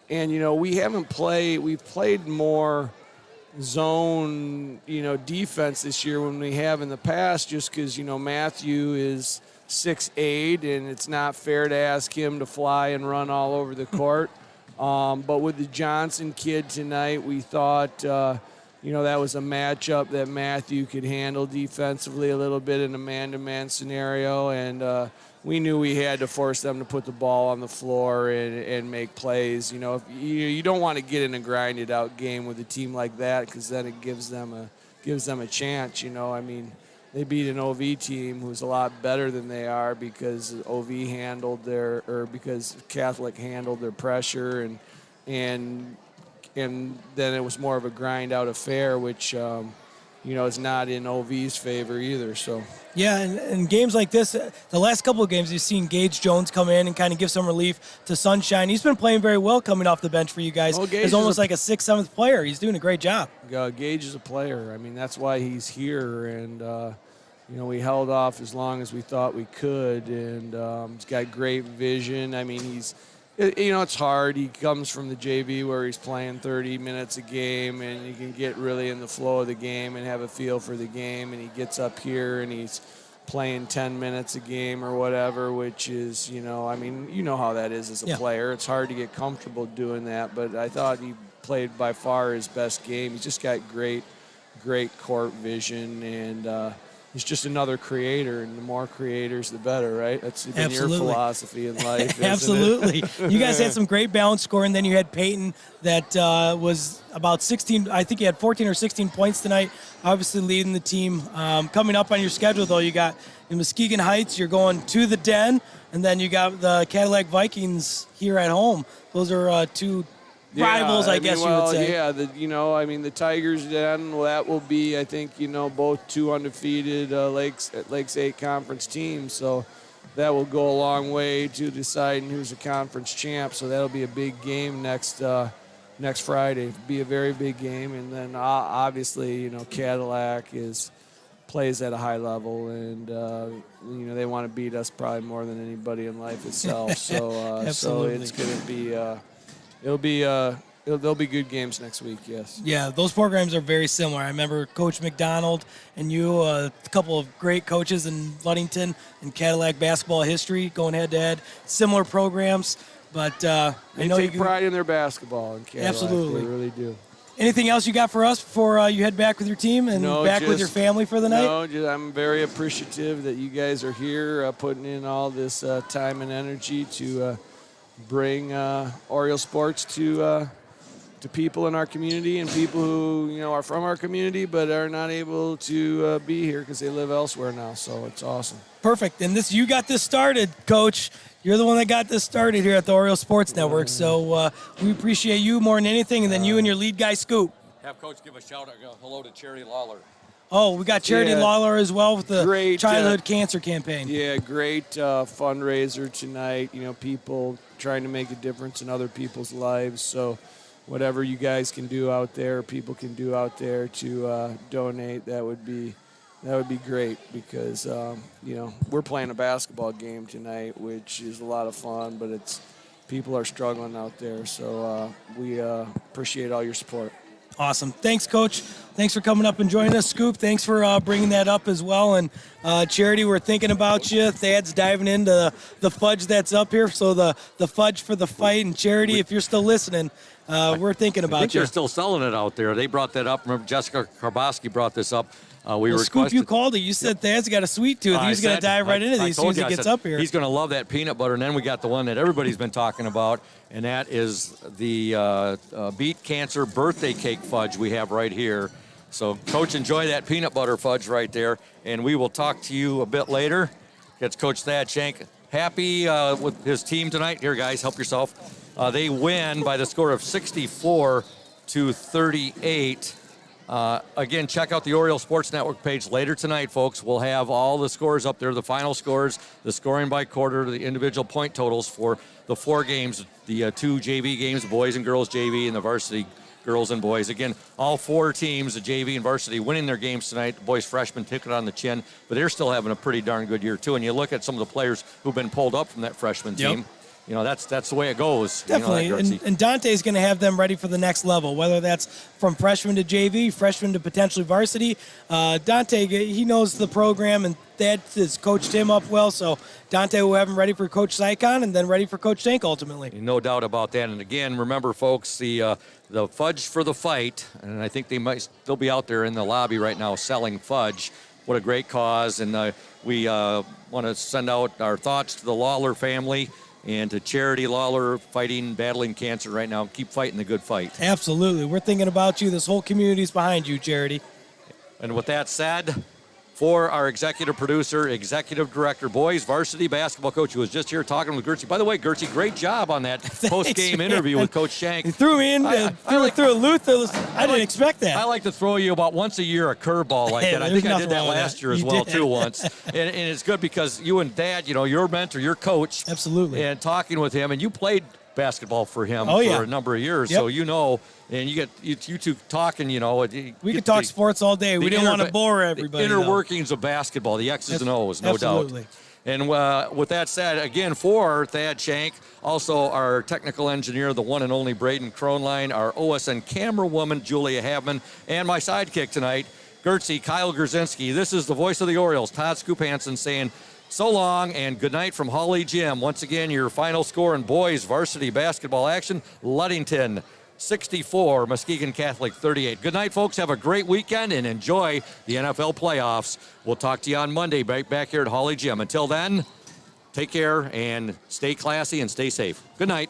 Q: we haven't played. We've played more zone, defense this year than we have in the past, just because, Matthew is 6'8", and it's not fair to ask him to fly and run all over the court. But with the Johnson kid tonight, we thought, that was a matchup that Matthew could handle defensively a little bit in a man-to-man scenario, and we knew we had to force them to put the ball on the floor and make plays. You don't want to get in a grinded-out game with a team like that, because then it gives them a chance. They beat an OV team who's a lot better than they are because because Catholic handled their pressure, and then it was more of a grind-out affair, which is not in OV's favor either. So.
O: Yeah, and games like this, the last couple of games, you've seen Gage Jones come in and kind of give some relief to Sunshine. He's been playing very well coming off the bench for you guys. He's almost like a 6th, 7th player. He's doing a great job.
Q: Gage is a player. That's why he's here, and we held off as long as we thought we could, and he's got great vision. It's hard. He comes from the JV where he's playing 30 minutes a game, and you can get really in the flow of the game and have a feel for the game. And he gets up here and he's playing 10 minutes a game or whatever, which is, how that is as a player. It's hard to get comfortable doing that, but I thought he played by far his best game. He's just got great court vision, and he's just another creator, and the more creators, the better, right? That's been your
O: Absolutely.
Q: philosophy in life, isn't
O: Absolutely.
Q: it?
O: You guys had some great balance scoring. Then you had Peyton that was about 16. I think he had 14 or 16 points tonight, obviously leading the team. Coming up on your schedule, though, you got in Muskegon Heights, you're going to the Den, and then you got the Cadillac Vikings here at home. Those are two rivals, I guess you would say.
Q: Yeah, the Tigers Den, well, that will be, I think, both two undefeated Lakes 8 conference teams. So that will go a long way to deciding who's a conference champ. So that'll be a big game next Friday. It'll be a very big game. And then obviously, Cadillac plays at a high level, and they want to beat us probably more than anybody in life itself. So so it's going to be. There'll be good games next week, yes.
O: Yeah, those programs are very similar. I remember Coach McDonald and you, a couple of great coaches in Ludington and Cadillac basketball history, going head-to-head. Similar programs, but
Q: They
O: I know
Q: take
O: you
Q: pride in their basketball in Cadillac.
O: Absolutely.
Q: They really do.
O: Anything else you got for us before you head back with your team and back with your family for the night?
Q: No, I'm very appreciative that you guys are here, putting in all this time and energy to bring Oriole sports to people in our community and people who are from our community but are not able to be here because they live elsewhere now. So it's awesome.
O: Perfect. And you got this started, Coach. You're the one that got this started here at the Oriole Sports Network. So we appreciate you more than anything, and then you and your lead guy, Scoop.
B: Have Coach give a shout out, hello to Charity Lawler.
O: Oh, we got Charity Lawler as well with the
Q: Great,
O: childhood cancer campaign.
Q: Yeah, great fundraiser tonight. People trying to make a difference in other people's lives. So whatever you guys can do out there, people can do out there to donate, that would be great because, we're playing a basketball game tonight, which is a lot of fun, but people are struggling out there. So we appreciate all your support.
O: Awesome. Thanks, Coach. Thanks for coming up and joining us, Scoop. Thanks for bringing that up as well. And Charity, we're thinking about you. Thad's diving into the fudge that's up here. So the fudge for the fight. And Charity, if you're still listening, we're thinking about
B: I think
O: you.
B: they're still selling it out there. They brought that up. Remember, Jessica Karboski brought this up.
O: Scoop, you called it. You said Thad's got a sweet tooth. He's going to dive right into these as soon as he gets up here.
B: He's going to love that peanut butter. And then we got the one that everybody's been talking about, and that is the Beat Cancer birthday cake fudge we have right here. So, Coach, enjoy that peanut butter fudge right there, and we will talk to you a bit later. That's Coach Thad Shank. Happy with his team tonight. Here, guys, help yourself. They win by the score of 64-38. Again, check out the Oriole Sports Network page later tonight, folks. We'll have all the scores up there, the final scores, the scoring by quarter, the individual point totals for the 4 games, the 2 JV games, the boys and girls JV, and the varsity girls and boys. Again, all 4 teams, the JV and varsity, winning their games tonight. The boys freshmen took it on the chin, but they're still having a pretty darn good year, too. And you look at some of the players who've been pulled up from that freshman team. That's the way it goes.
O: Definitely, and Dante's going to have them ready for the next level, whether that's from freshman to JV, freshman to potentially varsity. Dante, he knows the program, and that has coached him up well, so Dante will have him ready for Coach Sycon and then ready for Coach Tank ultimately.
B: No doubt about that. And again, remember, folks, the fudge for the fight, and I think they might still be out there in the lobby right now selling fudge. What a great cause, and we want to send out our thoughts to the Lawler family and to Charity Lawler, battling cancer right now. Keep fighting the good fight.
O: Absolutely. We're thinking about you. This whole community's behind you, Charity.
B: And with that said, for our executive producer, executive director, boys varsity basketball coach, who was just here talking with Gertzie. By the way, Gertzie, great job on that post-game interview with Coach Shank.
O: He threw me in, threw a Luther. I didn't expect that.
B: I like to throw you about once a year a curveball like that. I think I did that last year as well, too, once. And it's good because you and Dad, your mentor, your coach.
O: Absolutely.
B: And talking with him, and you played basketball for him for a number of years, so and you two talking,
O: we could talk sports all day. We didn't want to bore everybody.
B: The inner workings of basketball, the X's and O's, no
O: Absolutely.
B: doubt. And with that said, again, for Thad Shank, also our technical engineer, the one and only Braden Kronline, our OSN camera woman, Julia Havman, and my sidekick tonight, Gertzie, Kyle Grzinski. This is the voice of the Orioles, Todd Scoop Hansen, saying so long and good night from Hawley Gym. Once again, your final score in boys varsity basketball action, Ludington 64, Muskegon Catholic 38. Good night, folks. Have a great weekend and enjoy the NFL playoffs. We'll talk to you on Monday back here at Hawley Gym. Until then, take care and stay classy and stay safe. Good night.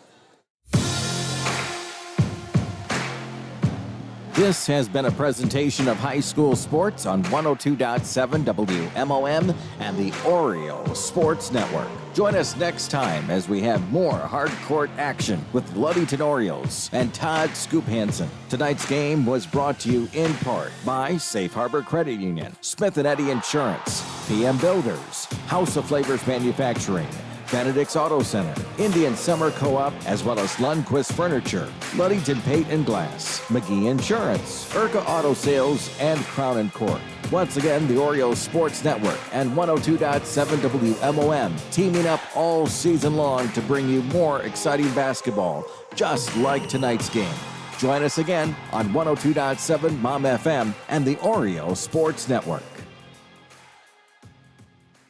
A: This has been a presentation of high school sports on 102.7 WMOM and the Oreo Sports Network. Join us next time as we have more hard court action with Ludington Orioles and Todd Scoop Hansen. Tonight's game was brought to you in part by Safe Harbor Credit Union, Smith & Eddy Insurance, PM Builders, House of Flavors Manufacturing, Benedict's Auto Center, Indian Summer Co-op, as well as Lundquist Furniture, Ludington Paint and Glass, McGee Insurance, Urca Auto Sales, and Crown & Court. Once again, the Orioles Sports Network and 102.7 WMOM teaming up all season long to bring you more exciting basketball, just like tonight's game. Join us again on 102.7 MOM FM and the Orioles Sports Network.